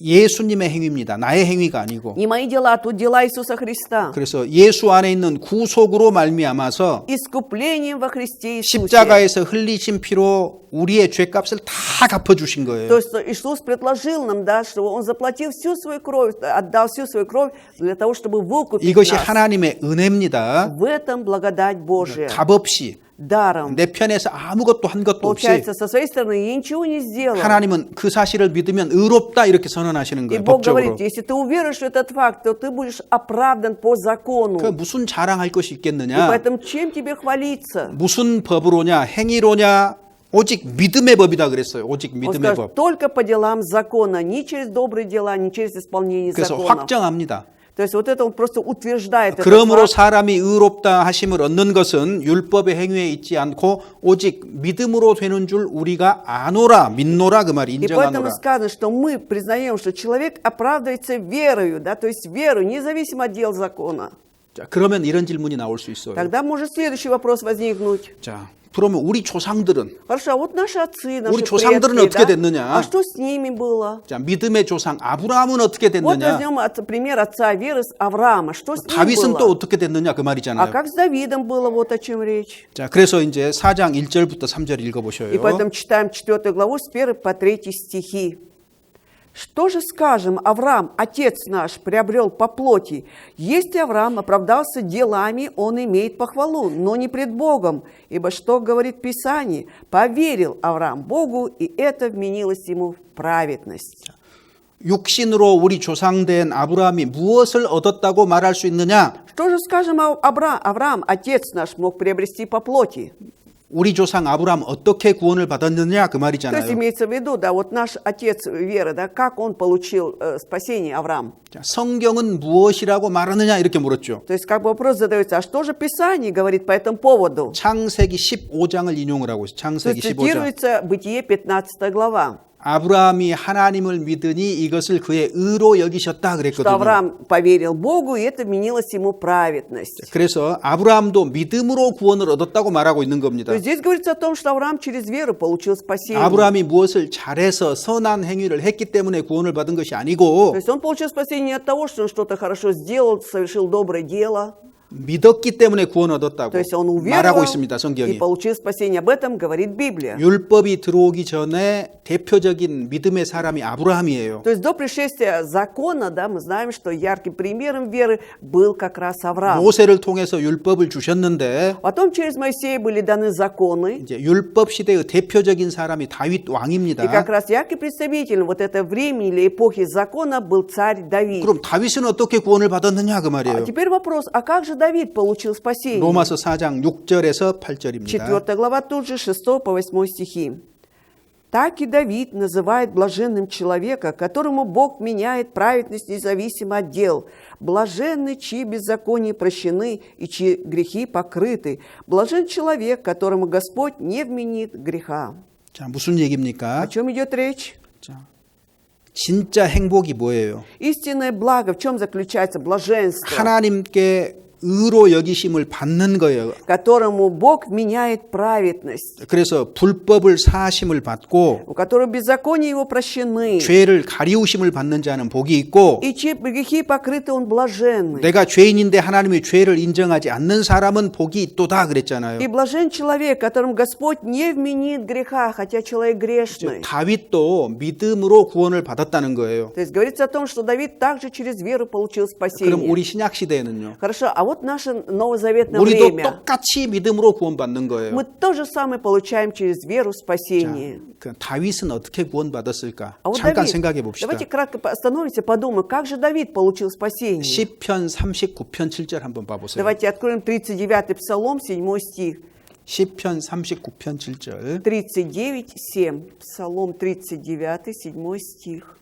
예수님의 행위입니다. 나의 행위가 아니고. не мои дела, а тут дела Иисуса Христа, 그래서 예수 안에 있는 구속으로 말미암아서 искуплением во Христе Иисусе». 십자가에서 흘리신 피로 우리의 죄값을 다 갚아주신 거예요. То есть Иисус предложил нам, да, что Он заплатил всю свою кровь, отдал всю свою кровь для того, чтобы выкупить 이것이 нас. 하나님의 은혜입니다. В этом благодать Божия. 값없이 Даром. 내 편에서 아무것도 한 것도 없이 Получается, со своей стороны я ничего не сделал. 하나님은 그 사실을 믿으면 의롭다 이렇게 선언하시는 И 거예요. Бог 법적으로. говорит, если ты уверуешь в этот факт, то ты будешь оправдан по закону. 그 무슨 자랑할 것이 И 있겠느냐? поэтому чем тебе хвалиться? 무슨 법으로냐? 행위로냐? 오직 믿음의 법이다 그랬어요. 오직 Он 믿음의 скажет, 법. только по делам закона, не через добрые дела, не через исполнение 그래서 закона. 확정합니다. То есть вот это он просто утверждает этот 그러므로 факт. 사람이 의롭다 하심을 얻는 것은 율법의 행위에 있지 않고 오직 믿음으로 되는 줄 우리가 아노라 믿노라 그 말이 И поэтому 인정하노라. сказано, что мы признаем, что человек оправдывается верою, да, то есть верою, независимо от дел закона. 자, 그러면 이런 질문이 나올 수 있어요. Тогда может следующий вопрос возникнуть. 자, 그러면 우리 조상들은 Хорошо, а вот наши отцы, наши 우리 조상들은 предки, 어떻게 да? 됐느냐? А что с ними было? 자, 믿음의 조상 아브라함은 어떻게 Вот 됐느냐? возьмем пример отца веры с Авраама. Что с ним 다윗은 또 было? 어떻게 됐느냐 그 А 말이잖아요. как с Давидом было? Вот о чем речь. 자, 그래서 이제 4장 1절부터 3절 읽어보셔요. И поэтому читаем 4 главу с 1 по 3 стихи. Что же скажем, Авраам, отец наш, приобрел по плоти? Если Авраам оправдался делами, он имеет похвалу, но не пред Богом. Ибо что говорит Писание? Поверил Авраам Богу, и это вменилось ему в праведность. 육신으로 우리 조상된 아브라함이 무엇을 얻었다고 말할 수 있느냐? Что же скажем, Авраам, отец наш, мог приобрести по плоти? 우리 조상 아브라함 어떻게 구원을 받았느냐 그 То есть 말이잖아요. имеется в виду, да, вот наш отец веры, да, как он получил спасение, Авраам? 자, 성경은 무엇이라고 말하느냐 이렇게 물었죠. То есть как бы вопрос задается, а что же Писание говорит по этому поводу? 창세기 15장을 인용을 하고 있어요. То 창세기 есть 15장. цитируется Бытие 15 глава, 아브라함이 하나님을 믿으니 이것을 그의 의로 여기셨다 что 그랬거든요. Авраам поверил Богу, и это вменилось ему праведность. 그래서 아브라함도 믿음으로 구원을 얻었다고 말하고 있는 겁니다. То есть здесь говорится о том, что Авраам через веру получил спасение. 아브라함이 무엇을 잘해서 선한 행위를 했기 때문에 구원을 받은 것이 То 아니고 есть он получил спасение не от того, что он что-то хорошо сделал, совершил доброе дело. 믿었기 때문에 구원 얻었다고 То есть он 말하고 уверовал 있습니다. и 성경이. получил спасение. Об этом говорит Библия. 율법이 들어오기 전에 대표적인 믿음의 사람이 아브라함이에요. То есть до пришествия закона, да, мы знаем, что ярким примером веры был как раз Авраам. 모세를 통해서 율법을 주셨는데 Потом через Моисея были даны законы, 이제 율법 시대의 대표적인 사람이 다윗 и 왕입니다. как раз яркий представитель вот этого времени или эпохи закона был царь Давид. 그럼 다윗은 어떻게 구원을 받았느냐 그 А 말이에요. теперь вопрос, а как же Давид получил спасение? 로마서 4장 6절에서 8절입니다. 4 глава тут же 6 по 8 стихи. Так и Давид называет блаженным человека, которому Бог меняет праведность независимо от дел. Блаженны, чьи беззакония прощены и чьи грехи покрыты. Блажен человек, которому Господь не вменит греха. 자, 무슨 얘기입니까? О чем идет речь? 자, 진짜 행복이 뭐예요? Истинное благо, в чем заключается блаженство? 하나님께 의로 여기심을 받는 거예요. которому Бог меняет праведность, 그래서 불법을 사하심을 받고 у которого беззакония его прощены, 죄를 가리우심을 받는 자는 복이 있고 и чьи грехи покрыты, он блаженный. 내가 죄인인데 하나님의 죄를 인정하지 않는 사람은 복이 있도다 그랬잖아요. И блажен человек, которому Господь не вменит греха, хотя человек грешный. 다윗도 믿음으로 구원을 받았다는 거예요. То есть говорится о том, что Давид также через веру получил 그럼 спасение. 우리 신약 시대에는요. Хорошо, а вот наше новозаветное 우리도 время. 똑같이 믿음으로 구원받는 거예요. Мы то же самое получаем через веру 자, спасение. 그 다윗은 어떻게 구원받았을까? А вот 잠깐 Давид, 생각해 봅시다. давайте кратко остановимся, подумаем, как же Давид получил спасение. 시편 39편 7절 한번 봐보세요. Давайте откроем 39-й Псалом, 7 стих. 시편 39편 7절. 39, 7. Псалом 39, 7 стих.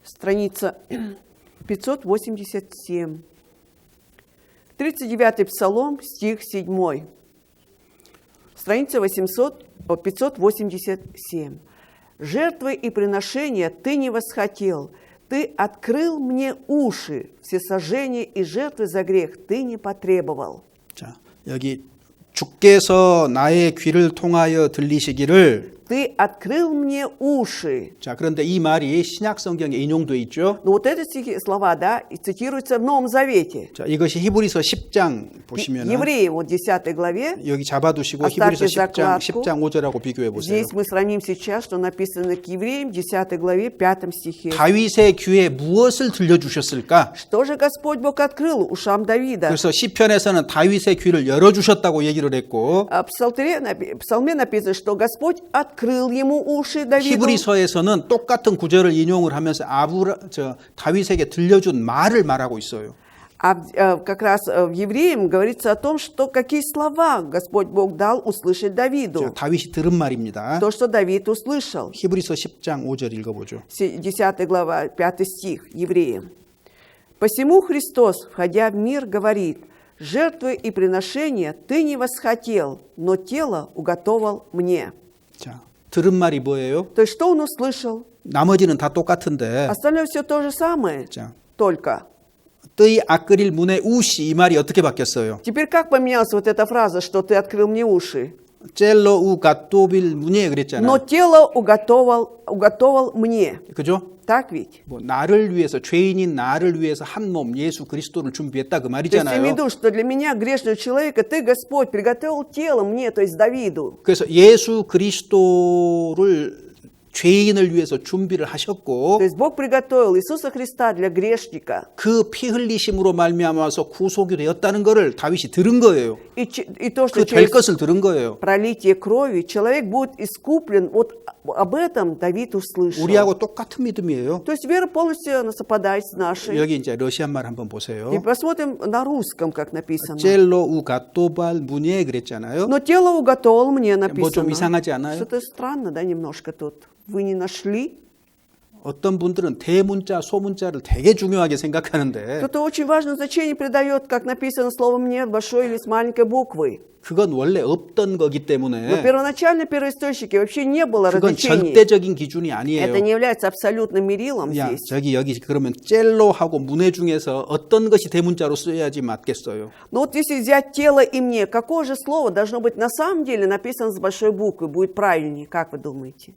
Страница 587. 39-й Псалом, стих 7. Страница 587. «Жертвы и приношения ты не восхотел, ты открыл мне уши, всесожжения и жертвы за грех ты не потребовал». 자, 여기 주께서 나의 귀를 통하여 들리시기를. «Ты открыл мне уши». 자, 그런데 이 말이 신약 성경에 인용돼 있죠. Но вот эти слова, да, и цитируются в Новом Завете. 자, 이것이 히브리서 10장 보시면은 Евреи, вот 10 главе, 여기 잡아두시고 Оставьте 히브리서 10장 закладку. 10장 5절하고 비교해 보세요. здесь мы сравним сейчас, что написано к Евреям, 10 главе, 5 стихе. 다윗의 귀에 무엇을 들려주셨을까? Что же Господь Бог открыл ушам Давида? 그래서 시편에서는 다윗의 귀를 열어주셨다고 얘기를 했고 А в Псалме написано, что Господь открыл ему уши Давиду. 히브리서에서는 똑같은 구절을 인용을 하면서 다윗에게 들려준 말을 말하고 있어요. А как раз в Евреям говорится о том, что какие слова Господь Бог дал услышать 자, Давиду. 다윗이 들은 말입니다. То, что Давид услышал. 히브리서 10장 5절 읽어보죠. 10 глава, 5 стих, Евреям. «Посему Христос, входя в мир, говорит, жертвы и приношения ты не восхотел, но тело уготовал мне». 자, 들은 말이 뭐예요? То есть, что он услышал? 나머지는 다 똑같은데. Остальное все то же самое, 자, только. 뜨이 아끄릴 문의 우시 이 말이 어떻게 바뀌었어요? Теперь как поменялась вот эта фраза, что ты открыл мне уши? 젤로 우 갓도빌 문예 Но 그랬잖아요. тело уготовал мне. 그죠? Так ведь? 뭐 나를 위해서 죄인인 나를 위해서 한 몸 예수 그리스도를 준비했다 그 То есть, 말이잖아요. имею в виду, что для меня, грешного человека, ты, Господь, приготовил тело мне, то есть Давиду. 그래서 예수 그리스도를 죄인을 위해서 준비를 하셨고 То есть Бог приготовил Иисуса Христа для грешника. 그 피 흘리심으로 말미암아서 구속이 되었다는 것을 다윗이 들은 거예요. И то, что 그 될 через 것을 들은 거예요. пролитие крови человек будет искуплен, вот об этом Давид услышал. 우리하고 똑같은 믿음이에요. То есть вера полностью совпадает с нашей. 여기 이제 러시안 말 한번 보세요. И посмотрим на русском, как написано. 젤로 우 갓도발 문예 그랬잖아요. Но тело уготовил мне, 뭐 좀 написано. 이상하지 않아요? Что-то странно, да, немножко тут. Вы не нашли? 어떤 분들은 대문자, 소문자를 되게 중요하게 생각하는데 Кто-то очень важное значение придает, как написано слово «мне» большой или с маленькой буквы. 그건 원래 없던 거기 Но 때문에 первоначально в первоисточнике вообще не было 그건 различений. 절대적인 기준이 아니에요. Это не является абсолютным мерилом 야, здесь. 여기 그러면 젤로하고 문해 중에서 어떤 것이 대문자로 쓰여야지 맞겠어요? Но вот если взять тело и мне, какое же слово должно быть на самом деле написано с большой буквы, будет правильнее, как вы думаете?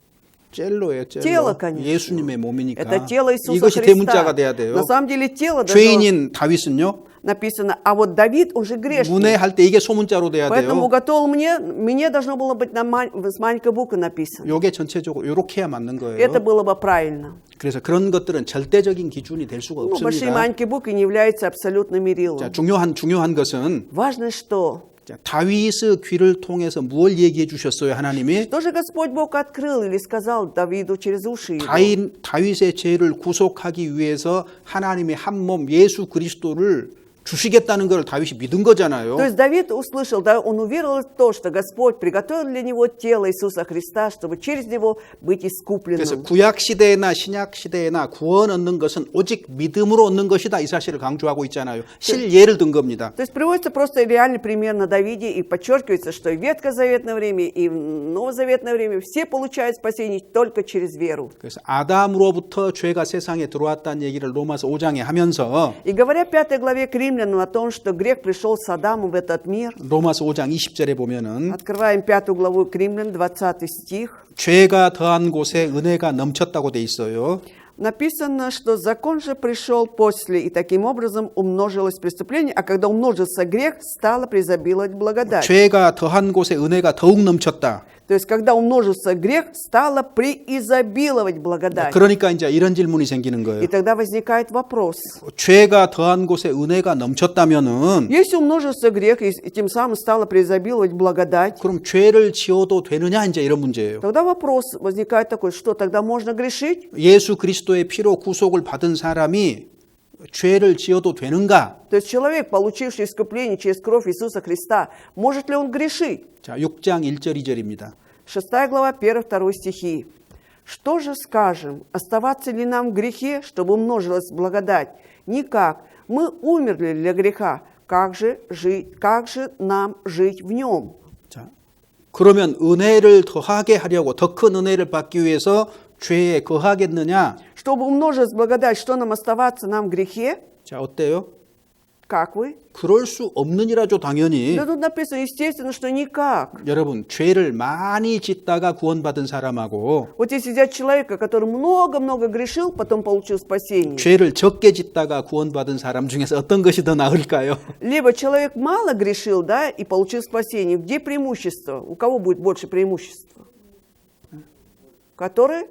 젤로예요, 젤로. тело, конечно. 예수님의 몸이니까. Это тело Иисуса 이것이 Христа. 대문자가 돼야 돼요. На самом деле тело должно 죄인인 다윗은요? написано, а вот Давид, он же грешник. 문해할 때 이게 소문자로 돼야 Поэтому 돼요. уготовил мне должно было быть с маленькой буквы написано. 요게 전체적으로 이렇게 해야 맞는 거예요. Это было бы правильно. 그래서 그런 것들은 절대적인 기준이 될 수가 Ну, большие и 없습니다. маленькие буквы не являются абсолютным мерилом. 자, 중요한 것은 Важно что? 자, 다윗의 귀를 통해서 무엇을 얘기해 주셨어요, 하나님이? Что же Господь Бог открыл или сказал Давиду через уши его? 다윗의 죄를 구속하기 위해서 하나님의 한 몸 예수 그리스도를 주시겠다는 걸 다윗이 믿은 거잖아요. То есть Давид услышал, да, он уверовал в то, что Господь приготовил для него тело Иисуса Христа, чтобы через него быть 그래서 искупленным. 구약 시대나 신약 시대나 구원 얻는 것은 오직 믿음으로 얻는 것이다 이 사실을 강조하고 있잖아요. 실예를 든 겁니다. То есть приводится просто реальный пример на Давиде и подчеркивается, что и в ветхозаветное время, и в новозаветное время все получают спасение только через веру. 그래서 아담으로부터 죄가 세상에 들어왔다는 얘기를 로마서 5장에 하면서 И говоря в 5 главе к римлянам о том, что грех пришел с Адамом в этот мир, 로마서 5장 20절에 보면은 открываем 5 главу к римлянам, 20 стих, 죄가 더한 곳에 은혜가 넘쳤다고 돼 있어요. написано, что закон же пришел после, и таким образом умножилось преступление, а когда умножился грех, стало преизобиловать благодать. 죄가 더한 곳에 은혜가 더욱 넘쳤다. То есть, когда умножился грех, стало преизобиловать благодать. 그러니까 이제 이런 질문이 생기는 거예요. И тогда возникает вопрос. 죄가 더한 곳에 은혜가 넘쳤다면은 Если умножился грех, и тем самым стало преизобиловать благодать, 그럼 죄를 지어도 되느냐 이제 이런 문제예요. тогда вопрос возникает такой, что тогда можно грешить? 예수 그리스도의 피로 구속을 받은 사람이 죄를 지어도 되는가? То есть человек, получивший искупление через кровь Иисуса Христа, может ли он грешить? 자, 6장 1절 2절입니다. 6 глава, 1-2 стихи. «Что же скажем? Оставаться ли нам в грехе, чтобы умножилась благодать? Никак. Мы умерли для греха. Как же нам жить в нем?» 자, 그러면 은혜를 더하게 하려고 더 큰 은혜를 받기 위해서 죄에 거하겠느냐? Чтобы умножилась благодать, что нам оставаться нам в грехе? 자, 어때요? Как вы? 그럴 수 없느니라죠, 당연히. Да тут написано, естественно, что никак. 여러분, 죄를 많이 짓다가 구원받은 사람하고 Вот если взять человека, который много-много грешил, потом получил спасение, 죄를 적게 짓다가 구원받은 사람 중에서 어떤 것이 더 나을까요? либо человек мало грешил, да, и получил спасение, где преимущество? У кого будет больше преимущества? Который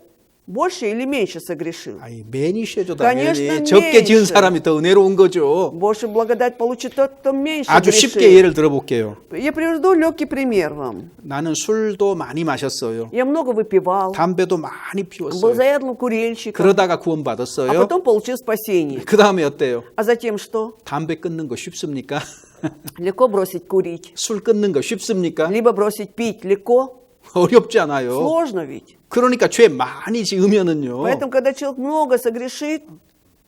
больше или меньше согрешил? 아이, 매니셔죠, Конечно, 당연히. 적게 지은 меньше. 사람이 더 은혜로운 거죠. Больше благодать получит тот, кто меньше 아주 쉽게 грешил. 예를 들어볼게요. Я приведу легкий пример вам. 나는 술도 많이 마셨어요. Я много выпивал, 담배도 많이 был 피웠어요. заядлым курильщиком, 그러다가 а 구원받았어요. потом получил спасение. 그 다음에 어때요? А затем что? 담배 끊는 거 쉽습니까? Легко бросить курить. 술 끊는 거 쉽습니까? Либо бросить пить легко. 어렵지 않아요. Сложно ведь. 그러니까 죄 많이 지으면은요. Поэтому, когда человек много согрешит,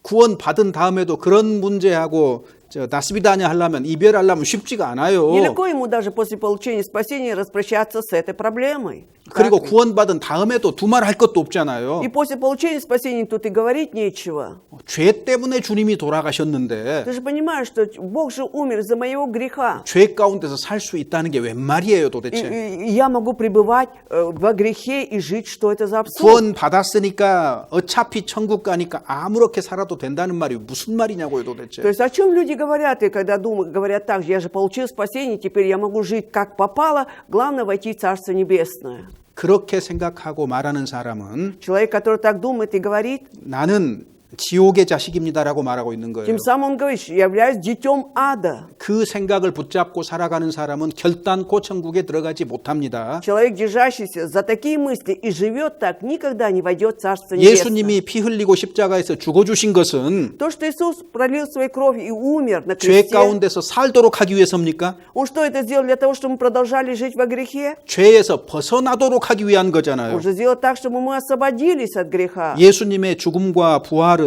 구원 받은 다음에도 그런 문제하고 나스비다냐 하려면 이별하려면 쉽지가 않아요. нелегко ему даже после получения спасения распрощаться с этой проблемой. 그리고 Так ведь? 구원받은 다음에도 두말할 것도 없잖아요. И после получения спасения тут и говорить нечего. 죄 때문에 주님이 돌아가셨는데 Ты же понимаешь, что Бог же умер из-за моего греха. 죄 가운데서 살 수 있다는 게 웬 말이에요 И 도대체. я могу пребывать во грехе и жить, что это за абсурд? 구원 받았으니까 어차피 천국 가니까 아무렇게 살아도 된다는 말이 무슨 말이냐고요 То 도대체. есть о чем люди говорят, и когда говорят так, я же получил спасение, теперь я могу жить как попало, главное войти в Царство Небесное. 그렇게 생각하고 말하는 사람은 Человек, который так думает и говорит, 나는 지옥의 자식입니다라고 말하고 있는 거예요. тем самым он говорит, я являюсь детем ада. 그 생각을 붙잡고 살아가는 사람은 결단코 천국에 들어가지 못합니다. Человек, держащийся за такие мысли и живет так, никогда не войдет в Царство Небесное. 예수님이 피 흘리고 십자가에서 죽어주신 것은 То, что Иисус пролил свою кровь и умер на 죄 кресте, 가운데서 살도록 하기 위해서입니까? Он что это сделал для того, чтобы мы продолжали жить во грехе? 죄에서 벗어나도록 하기 위한 Он 거잖아요. же сделал так, чтобы мы освободились от греха. 예수님의 죽음과 부활은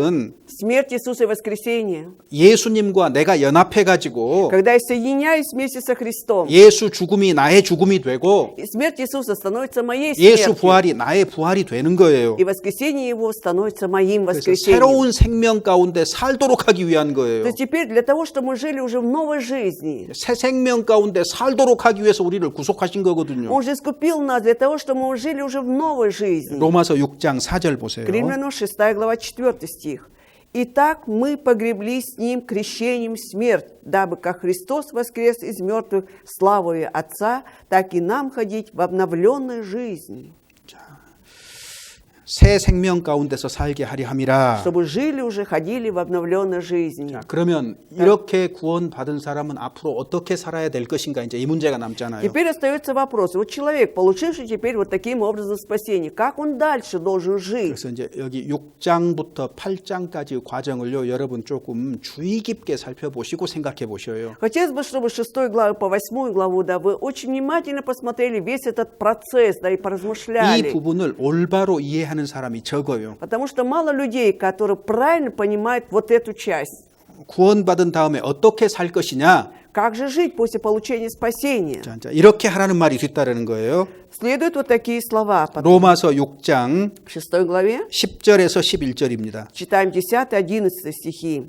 Смерть Иисуса и воскресение. 예수님과 내가 연합해가지고 Когда я соединяюсь вместе со Христом, 예수 죽음이 나의 죽음이 되고 и смерть Иисуса становится моей 예수 смертью, 부활이 나의 부활이 되는 거예요. и воскресение Его становится моим 그래서 воскресением. 새로운 생명 가운데 살도록 하기 위한 거예요. То есть теперь для того, чтобы мы жили уже в новой жизни, 새 생명 가운데 살도록 하기 위해서 우리를 구속하신 거거든요. Он же искупил нас для того, чтобы мы жили уже в новой жизни. 로마서 6장 4절 보세요. К Римлянам 6 глава 4 стих. «Итак, мы погребли с Ним крещением в смерть, дабы как Христос воскрес из мертвых славою Отца, так и нам ходить в обновленной жизни». 새 생명 가운데서 살게 하려 함이라. чтобы жили уже, ходили в обновленной жизни. 자, 그러면 이렇게 구원받은 사람은 앞으로 어떻게 살아야 될 것인가 이제 이 문제가 남잖아요. Теперь остается вопрос. Вот человек, получивший теперь вот таким образом спасение, как он дальше должен жить? 그래서 이제 여기 6장부터 8장까지 과정을요, 여러분 조금 주의 깊게 살펴보시고 생각해 보셔요. Хотелось бы, чтобы с 6 главы по 8 главу, да, вы очень внимательно посмотрели весь этот процесс, да, и 이 поразмышляли. 부분을 올바로 이해하는 사람이 적어요. Потому что мало людей, которые правильно понимают вот эту часть. 구원받은 다음에 어떻게 살 것이냐? Как же жить после получения спасения? 자, 이렇게 하라는 말이 뒤따르는 거예요. Следуют вот такие слова. Потом, 로마서 6장 в 6 главе 10절에서 11절입니다. читаем 10-11 стихи.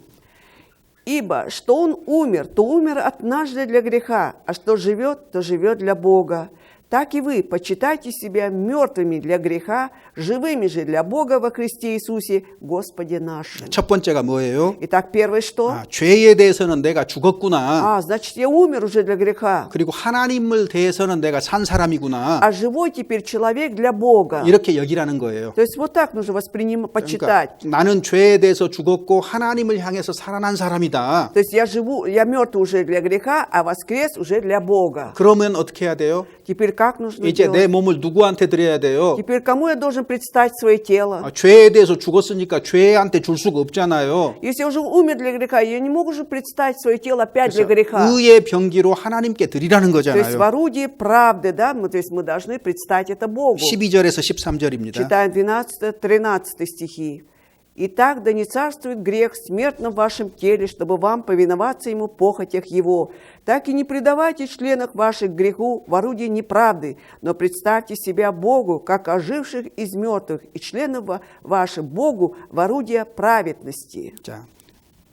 «Ибо что он умер, то умер однажды для греха, а что живет, то живет для Бога. Так и вы почитайте себя мертвыми для греха, живыми же для Бога во Христе Иисусе, Господе нашим». 첫 번째가 뭐예요? Итак, первое что? 죄에 대해서는 내가 죽었구나. Значит, я умер уже для греха, 그리고 하나님을 대해서는 내가 산 사람이구나. а живой теперь человек для Бога. 이렇게 여기라는 거예요. То есть вот так нужно воспринимать, почитать. 그러니까 나는 죄에 대해서 죽었고 하나님을 향해서 살아난 사람이다. То есть я живу, я мертв уже для греха, а воскрес уже для Бога. 그러면 어떻게 해야 돼요? Теперь как нужно 이제 내 делать? 몸을 누구한테 드려야 돼요? Теперь кому я должен представить свое тело? 죄에 대해서 죽었으니까 죄한테 줄 수가 없잖아요. Если я уже умер для греха, я не могу же представить свое тело опять для греха. 의의 병기로 하나님께 드리라는 То есть в 거잖아요. орудии правды, да, то есть мы должны представить это Богу. 12절에서 13절입니다. Читаем 12-13 стихи. «Итак, да не царствует грех в смертном вашем теле, чтобы вам повиноваться ему в похотях его. Так и не предавайте членов ваших греху в орудие неправды, но представьте себя Богу, как оживших из мертвых, и членов ваших Богу в орудие праведности». 자,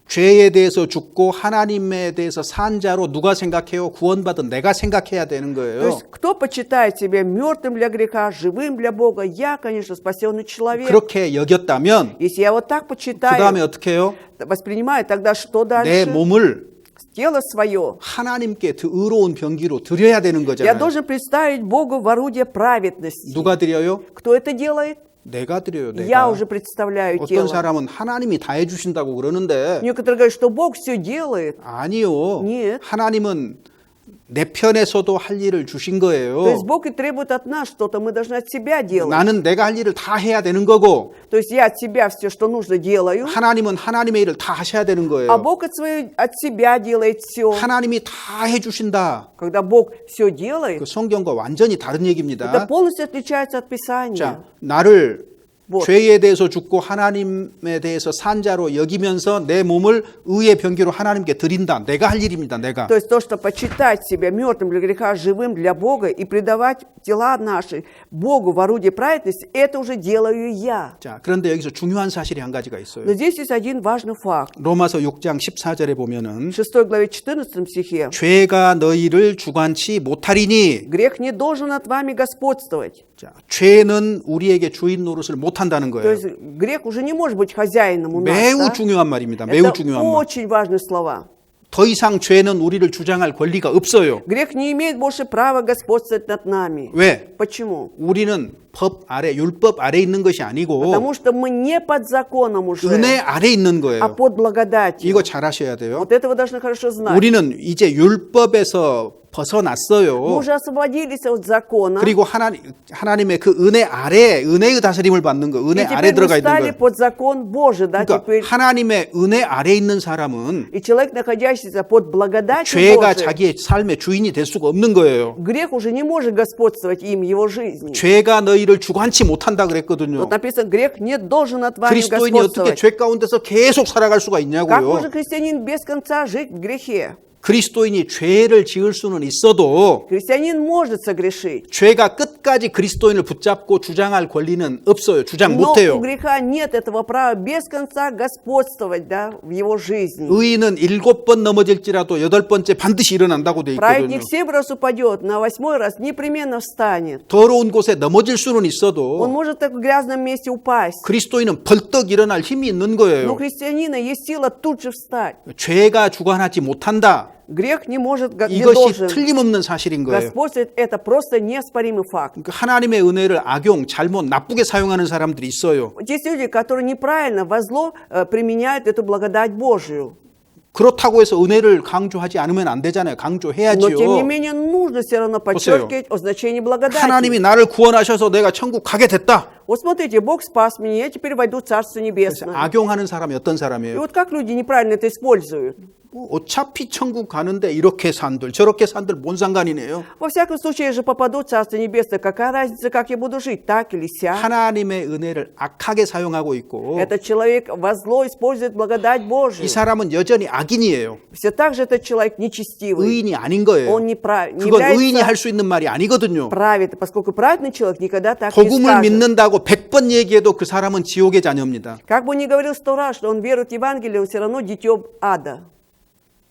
죄에 대해서 죽고 하나님에 대해서 산 자로 누가 생각해요? 구원받은 내가 생각해야 되는 То 거예요. есть кто почитает себя мертвым для греха, живым для Бога? Я, конечно, спасенный человек. 그렇게 여겼다면 Если я вот так 그 почитаю, 다음에 어떻게 해요? воспринимаю, тогда что 내 дальше? 몸을 Тело свое 하나님께 의로운 병기로 드려야 되는 я 거잖아요. должен представить Богу в орудие праведности. 누가 드려요? Кто это делает? 내가 드려요. Я 내가. уже представляю 어떤 тело. 사람은 하나님이 다 해주신다고 그러는데 Некоторые говорят, что Бог все делает. 아니요. Нет. 하나님은 내 편에서도 할 일을 주신 То есть 거예요. Бог и требует от нас что-то, мы должны от себя делать. 나는 내가 할 일을 다 해야 되는 거고 То есть я от себя все, что нужно, делаю, 하나님은 하나님의 일을 다 하셔야 되는 а 거예요. Бог от себя делает все. 하나님이 다 해주신다. Когда Бог все делает, 그 성경과 완전히 다른 это 얘기입니다. полностью отличается от Писания. 자, 나를 뭐. 죄에 대해서 죽고 하나님에 대해서 산 자로 여기면서 내 몸을 의의 병기로 하나님께 드린다. 내가 할 일입니다. 내가. То есть то, что почитать себя мертвым для греха, живым для Бога и предавать тела наши Богу в орудие праведности, это уже делаю я. 자, 그런데 여기서 중요한 사실이 한 가지가 있어요. Но здесь есть один важный факт. 로마서 6장 14절에 보면은 В 6 главе 14 стихе. 죄가 너희를 주관치 못하리니 Грех не должен над вами господствовать. 자, 죄는 우리에게 주인 노릇을 못한다는 То 거예요. есть грех уже не может быть хозяином у нас. 매우 да? 중요한 말입니다. 매우 Это 중요한 말. очень важные слова. 더 이상 죄는 우리를 주장할 권리가 없어요. Грех не имеет больше права господствовать над нами. 왜? Почему? 우리는 법 아래, 율법 아래 있는 것이 아니고 Потому что мы не под законом уже, 은혜 아래 있는 а 거예요. под благодатью. 이거 잘 하셔야 돼요. Вот это вы должны хорошо знать. 우리는 이제 율법에서 Мы 벗어났어요. уже освободились от закона. 그리고 하나님의 그 은혜 아래, 은혜의 다스림을 받는 거, 은혜 И 아래 теперь мы 들어가 있는 стали 거예요. под закон Божий, да, 그러니까 теперь. 하나님의 은혜 아래 있는 사람은 И человек, находящийся под благодатью 죄가 Божией, 자기의 삶의 주인이 될 수가 없는 거예요. грех уже не может господствовать им, его жизни. 죄가 너희를 주관치 못한다 그랬거든요. Вот написано, грех не должен над вами 그리스도인이 어떻게 господствовать. 죄 가운데서 계속 살아갈 수가 Как 있냐고요. может христианин без конца жить в грехе? 그리스도인이 죄를 지을 수는 있어도 Христианин может согрешить, 죄가 끝까지 그리스도인을 붙잡고 주장할 권리는 없어요. 주장 но у 못해요. греха нет этого права без конца господствовать, да, в его жизни. 의인은 7번 넘어질지라도 8번째 반드시 일어난다고 돼 있거든요. Праведник 7 раз упадет, на 8 раз непременно встанет. 더러운 곳에 넘어질 수는 Он 있어도 может так в грязном месте упасть, 그리스도인은 벌떡 일어날 힘이 있는 но у 거예요. христианина есть сила тут же встать. 죄가 주관하지 못한다. Грех не может, не 이것이 должен 틀림없는 사실인 거예요. господствовать. Это просто неоспоримый факт. 그러니까 하나님의 은혜를 악용, 잘못, 나쁘게 사용하는 사람들이 있어요. Есть люди, которые неправильно во зло применяют эту благодать Божию. 그렇다고 해서 은혜를 강조하지 않으면 안 되잖아요. Но 강조해야지요. тем не менее нужно все равно подчеркивать о значении благодати. 하나님이 나를 구원하셔서 내가 천국 가게 됐다. Вот смотрите, Бог спас меня, я теперь войду в Царство 그래서 Небесное. 악용하는 사람이 어떤 И 사람이에요? вот как люди неправильно это используют. 어차피 천국 가는데 이렇게 산들 저렇게 산들 뭔 상관이네요. Во всяком случае, я же попаду в Царство Небесное. Какая разница, как я буду жить, так или сяк? 하나님의 은혜를 악하게 사용하고 있고 Этот человек во зло использует благодать Божию. 이 사람은 여전히 악인이에요. Все так же этот человек нечестивый. 의인이 아닌 거예요. Он не 그건 의인이 является 할 수 있는 말이 아니거든요. праведным, поскольку праведный человек никогда так не 복음을 скажет. 믿는다고 100번 얘기해도 그 사람은 지옥의 자녀입니다. Как бы ни говорил 100 раз, что он верует в Евангелие, он все равно дитё ада.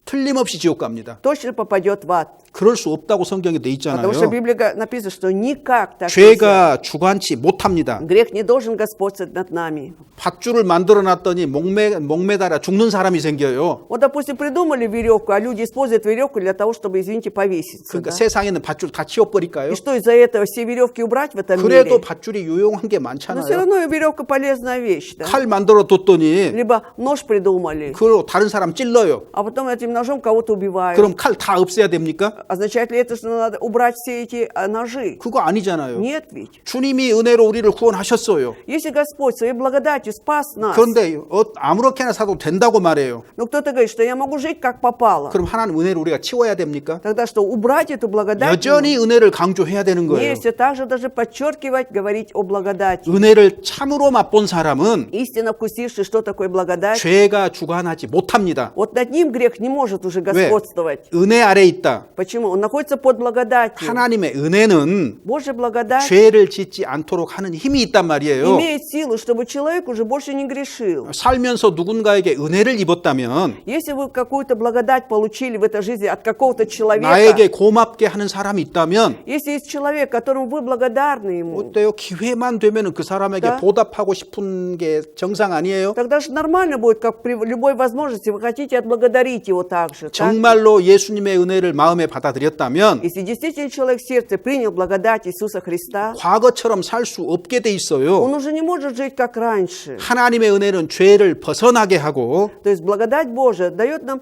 틀림없이 지옥 갑니다. Точно попадет в ад. 그럴 수 없다고 성경에 돼 있잖아요. Потому что в Библии написано, что никак так нельзя. 죄가 주관치 못합니다. Грех не должен господствовать над нами. 밧줄을 만들어 놨더니 목매달아 죽는 사람이 생겨요. Вот, допустим, придумали веревку, а люди используют веревку для того, чтобы, извините, повеситься. 그러니까 Да? 세상에는 밧줄 다 치워버릴까요? И что, из-за этого все веревки убрать в этом 그래도 мире? 밧줄이 유용한 게 Но все 많잖아요. равно веревка полезная вещь. Да? 칼 만들어 뒀더니 Либо нож придумали, 그걸 다른 사람 찔러요. а потом этим ножом кого-то убивают. 그럼 칼 다 없애야 됩니까? Означает ли это, что надо убрать все эти ножи? 그거 아니잖아요. Нет ведь. 주님이 은혜로 우리를 구원하셨어요. Если Господь своей благодатью спас нас, 그런데 아무렇게나 사도 된다고 말해요. но кто-то говорит, что я могу жить как попало, 그럼 하나님 은혜를 우리가 치워야 됩니까? тогда что, убрать эту благодать? 여전히 은혜를 강조해야 되는 거예요. Нет, все так же даже подчеркивать, говорить о благодати. 은혜를 참으로 맛본 사람은 Истинно вкусивший, что такое благодать, 죄가 주관하지 못합니다. вот над ним грех не может уже 왜? господствовать. 은혜 아래 있다. Почему? Он находится под благодатью. 하나님의 은혜는 Божья благодать 죄를 짓지 않도록 하는 힘이 있단 말이에요. имеет силу, чтобы человек уже больше не грешил. 살면서 누군가에게 은혜를 입었다면 Если вы какую-то благодать получили в этой жизни от какого-то человека, 나에게 고맙게 하는 사람이 있다면 если есть человек, которому вы благодарны ему, 어때요? 기회만 되면 그 사람에게 Да. 보답하고 싶은 게 정상 아니에요? тогда же нормально будет, как при любой возможности вы хотите отблагодарить его также. Так? 정말로 예수님의 은혜를 마음에 받아들였다면 Если действительно человек в сердце принял благодать Иисуса Христа, 과거처럼 살 수 없게 돼 있어요. он уже не может жить как раньше. 하나님의 은혜는 죄를 벗어나게 하고 То есть благодать Божия дает нам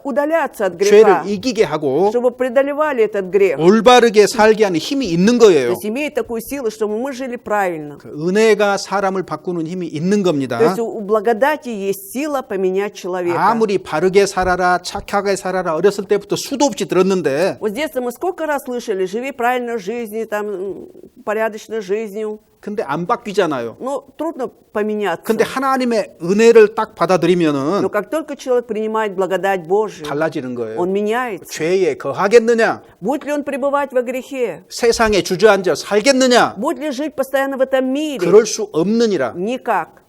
удаляться от 죄를 греха, 이기게 하고 чтобы преодолевали этот грех. 올바르게 살게 하는 힘이 있는 То 거예요. есть имеет такую силу, чтобы мы жили правильно. 그 은혜가 사람을 바꾸는 힘이 있는 겁니다. То есть у благодати есть сила поменять человека. 아무리 바르게 살아라, 착하게 살아라 어렸을 때부터 수도 없이 들었는데 Вот с детства мы сколько раз слышали, живи правильной жизнью, там, порядочной жизнью. 근데 안 바뀌잖아요. Но трудно поменяться. 근데 하나님의 은혜를 딱 Но 받아들이면은 как только человек принимает благодать Божию, 달라지는 거예요. он меняется. 죄에 거하겠느냐? Будет ли он пребывать во грехе? 세상에 주저앉아 살겠느냐? Будет ли жить постоянно в этом мире? 그럴 수 없느니라. Никак.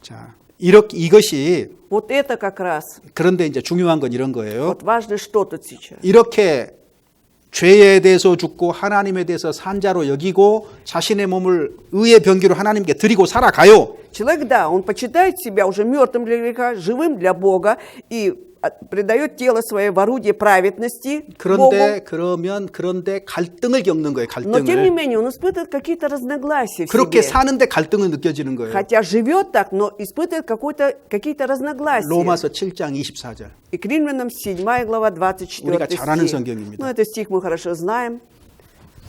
자, 이것이 Вот это как раз. 그런데 이제 중요한 건 이런 거예요. Вот важно, что тут сейчас. 이렇게 죄에 대해서 죽고 하나님에 대해서 산자로 여기고 자신의 몸을 의의 병기로 하나님께 드리고 살아가요. Человек, да, он почитает себя уже мертвым для греха, живым для Бога и предает тело свое в орудие праведности Богу. 그런데 갈등을 겪는 거예요. Но тем не 갈등을. менее он испытывает какие-то разногласия в 그렇게 себе. 사는데 갈등을 느껴지는 거예요. Хотя живет так, но испытывает какие-то разногласия. 로마서 7장 24절. И к Римлянам 7 глава 24 우리가 잘 아는 стих. 성경입니다. Ну, этот стих мы хорошо знаем.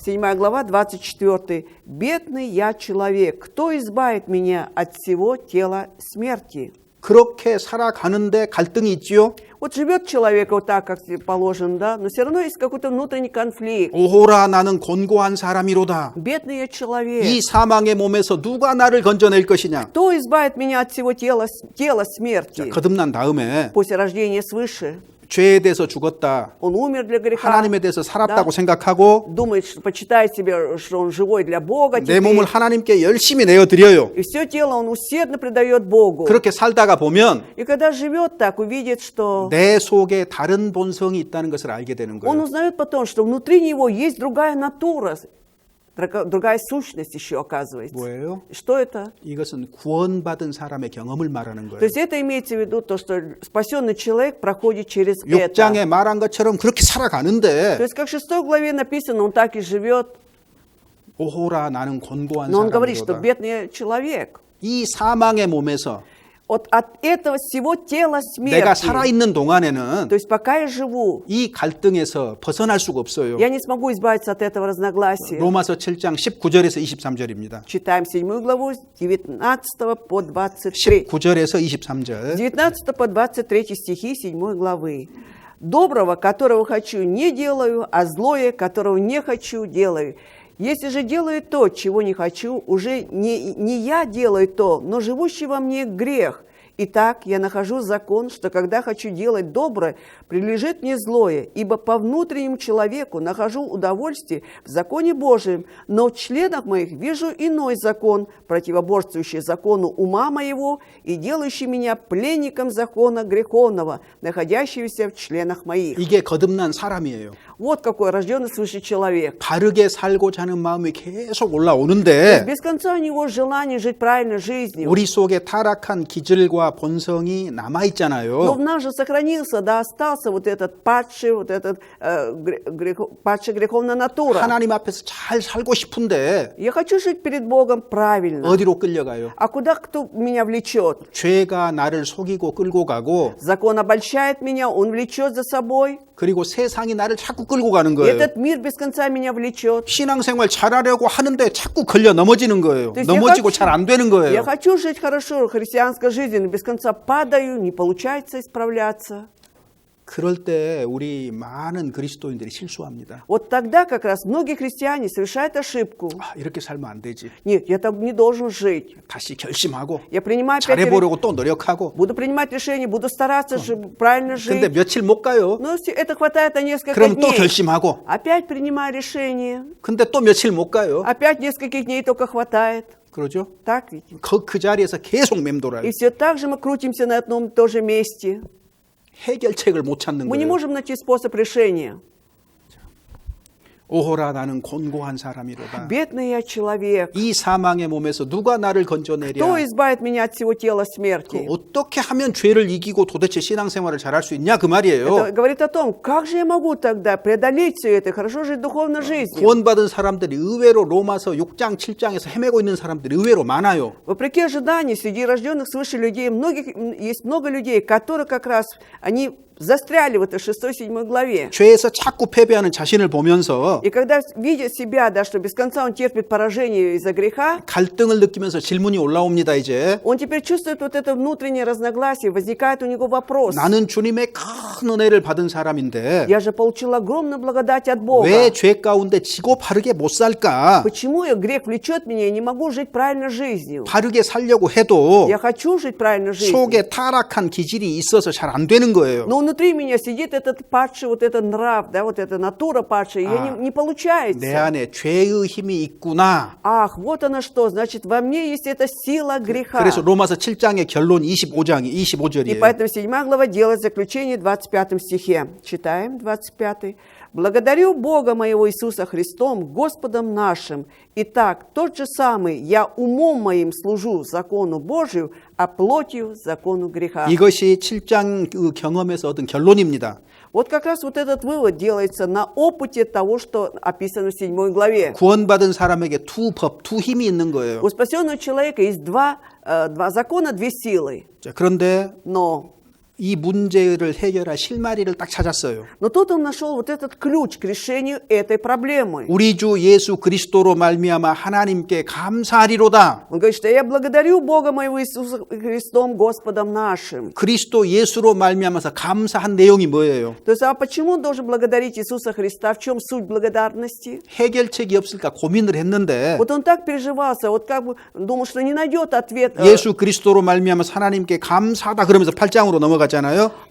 7 глава 24. «Бедный я человек, кто избавит меня от всего тела смерти?» 그렇게 살아가는데 갈등이 있지요. Вот живет человек вот так, как положено, да, но все равно есть какой-то внутренний конфликт. 오호라 나는 곤고한 사람이로다. Бедный я человек. 이 사망의 몸에서 누가 나를 건져낼 것이냐. Кто избавит меня от всего тела смерти? 거듭난 다음에 После рождения свыше. 죄에 대해서 죽었다. Он умер для греха. 하나님에 대해서 살았다고 Да. 생각하고 Думает, почитает себя, что он живой для Бога. 내 теперь. 몸을 하나님께 열심히 내어드려요. И все тело он усердно предает Богу. 그렇게 살다가 보면 И когда живет так, увидит, что 내 속에 다른 본성이 있다는 것을 알게 되는 он 거예요. узнает потом, что внутри него есть другая натура. другая сущность еще оказывается. 뭐예요? Что это? 이것은 구원받은 사람의 경험을 말하는 То 거예요. есть это имеется в виду то, что спасенный человек проходит через это. 6장에 말한 것처럼 그렇게 То 살아가는데 есть как в 6 главе написано, он так и живет, 오호라 나는 곤고한 но он говорит, что 사람이로다. бедный человек. 이 사망의 몸에서 Вот от этого всего тела 내가 смерти, 살아있는 동안에는 то есть пока я живу, 이 갈등에서 벗어날 수가 없어요. я не смогу избавиться от этого разногласия. 로마서 7장 19절에서 23절입니다. Читаем 7 главу с 19 по 23. 19절에서 С 23절. 19 по 23 стихи 7 главы. «Доброго, которого хочу, не делаю, а злое, которого не хочу, делаю. Если же делаю то, чего не хочу, уже не я делаю то, но живущий во мне грех. Итак, я нахожу закон, что когда хочу делать доброе, прилежит мне злое, ибо по внутреннему человеку нахожу удовольствие в законе Божьем, но в членах моих вижу иной закон, противоборствующий закону ума моего и делающий меня пленником закона греховного, находящегося в членах моих». 이게 거듭난 사람이에요. Вот какой рожденный свыше человек. 바르게 살고자 하는 마음이 계속 То есть 올라오는데 без конца у него желание жить правильной жизнью. 우리 속에 타락한 기질과 본성이 남아 Но 있잖아요. в нас же сохранился, да, остался вот этот падший, вот этот падшая греховная натура. 하나님 앞에서 잘 살고 싶은데 Я хочу жить перед Богом правильно. 어디로 끌려가요? А куда кто меня влечет? 죄가 나를 속이고 끌고 가고 Закон обольщает меня, он влечет за собой. 그리고 세상이 나를 자꾸 끌고 가는 И 거예요. этот мир без конца меня влечет. 신앙생활 잘하려고 하는데 자꾸 걸려 넘어지는 거예요. То есть 넘어지고 잘 안 되는 Я 거예요. хочу жить хорошо, христианской жизнью, но без конца падаю, не получается исправляться. 그럴 때 우리 많은 그리스도인들이 실수합니다. Вот тогда как раз многие христиане совершают ошибку. 아, 이렇게 살면 안 되지. Нет, я так не должен жить. 다시 결심하고 Я принимаю опять 잘해보려고 또 노력하고 буду принимать решения, буду стараться правильно 근데 жить. 며칠 못 가요. Но это хватает на несколько 그럼 또 дней. 결심하고 Опять принимаю решение. 근데 또 며칠 못 가요. Опять нескольких дней только хватает. 그러죠? Так ведь? 그 자리에서 계속 맴돌아요. И все так же мы крутимся на одном и том же месте. 해결책을 못 찾는 Мы не 거예요. можем найти способ решения. 오호라 나는 곤고한 사람이로다. Бедный я человек. 이 사망의 몸에서 누가 나를 건져내랴. Кто избавит меня от всего тела смерти? 어떻게 하면 죄를 이기고 도대체 신앙생활을 잘할 수 있냐 그 Это 말이에요. говорит о том, как же я могу тогда преодолеть все это, хорошо жить духовной жизнью. 구원받은 사람들이 의외로 로마서 6장 7장에서 헤매고 있는 사람들이 의외로 많아요. Вопреки ожиданию, среди рожденных свыше людей есть много людей, которые как раз, они застряли в этой 6-7 главе. 죄에서 자꾸 패배하는 자신을 보면서 И когда видят себя, да, что без конца он терпит поражение из-за греха, 갈등을 느끼면서 질문이 올라옵니다. 이제 он теперь чувствует вот это внутреннее разногласие, возникает у него вопрос. 나는 주님의 큰 은혜를 받은 사람인데 Я же получил огромную благодать от Бога. 왜 죄 가운데 지고 바르게 못 살까? Почему грех влечет меня и не могу жить правильной жизнью? 바르게 살려고 해도 Я хочу жить правильной жизнью. 속에 타락한 기질이 있어서 잘 안 되는 거예요. Но внутри меня сидит этот падший, вот этот нрав, да, вот эта натура падшая, и не 내 получается. 안에 죄의 힘이 있구나. Ах, вот оно что, значит, во мне есть эта сила греха. 그래서 로마서 7장의 결론 25장이 И 25절이에요. поэтому 7 глава делает заключение в 25 стихе. Читаем 25. «Благодарю Бога моего Иисуса Христом, Господом нашим. Итак, тот же самый, я умом моим служу закону Божию, а плотью закону греха». 이것이 7장 그 경험에서 얻은 결론입니다. Вот как раз вот этот вывод делается на опыте того, что описано в 7 главе. 구원받은 사람에게 두 법, 두 힘이 있는 거예요. У спасенного человека есть два закона, две силы. 자, 그런데 Но 이 문제를 해결할 실마리를 딱 찾았어요. тут он нашел вот этот ключ к решению этой проблемы. 우리 주 예수 그리스도로 말미암아 하나님께 감사하리로다. Он говорит, что я благодарю Бога моего Иисуса Христом, Господом нашим. 그리스도 예수로 말미암아서 감사한 내용이 뭐예요? То есть, а почему он должен благодарить Иисуса Христа? В чем суть благодарности? 해결책이 없을까 고민을 했는데 Вот он так переживался, вот как бы думал, что не найдет 예수 그리스도로 말미암아서 하나님께 감사하다 그러면서 8장으로 넘어갔잖아요.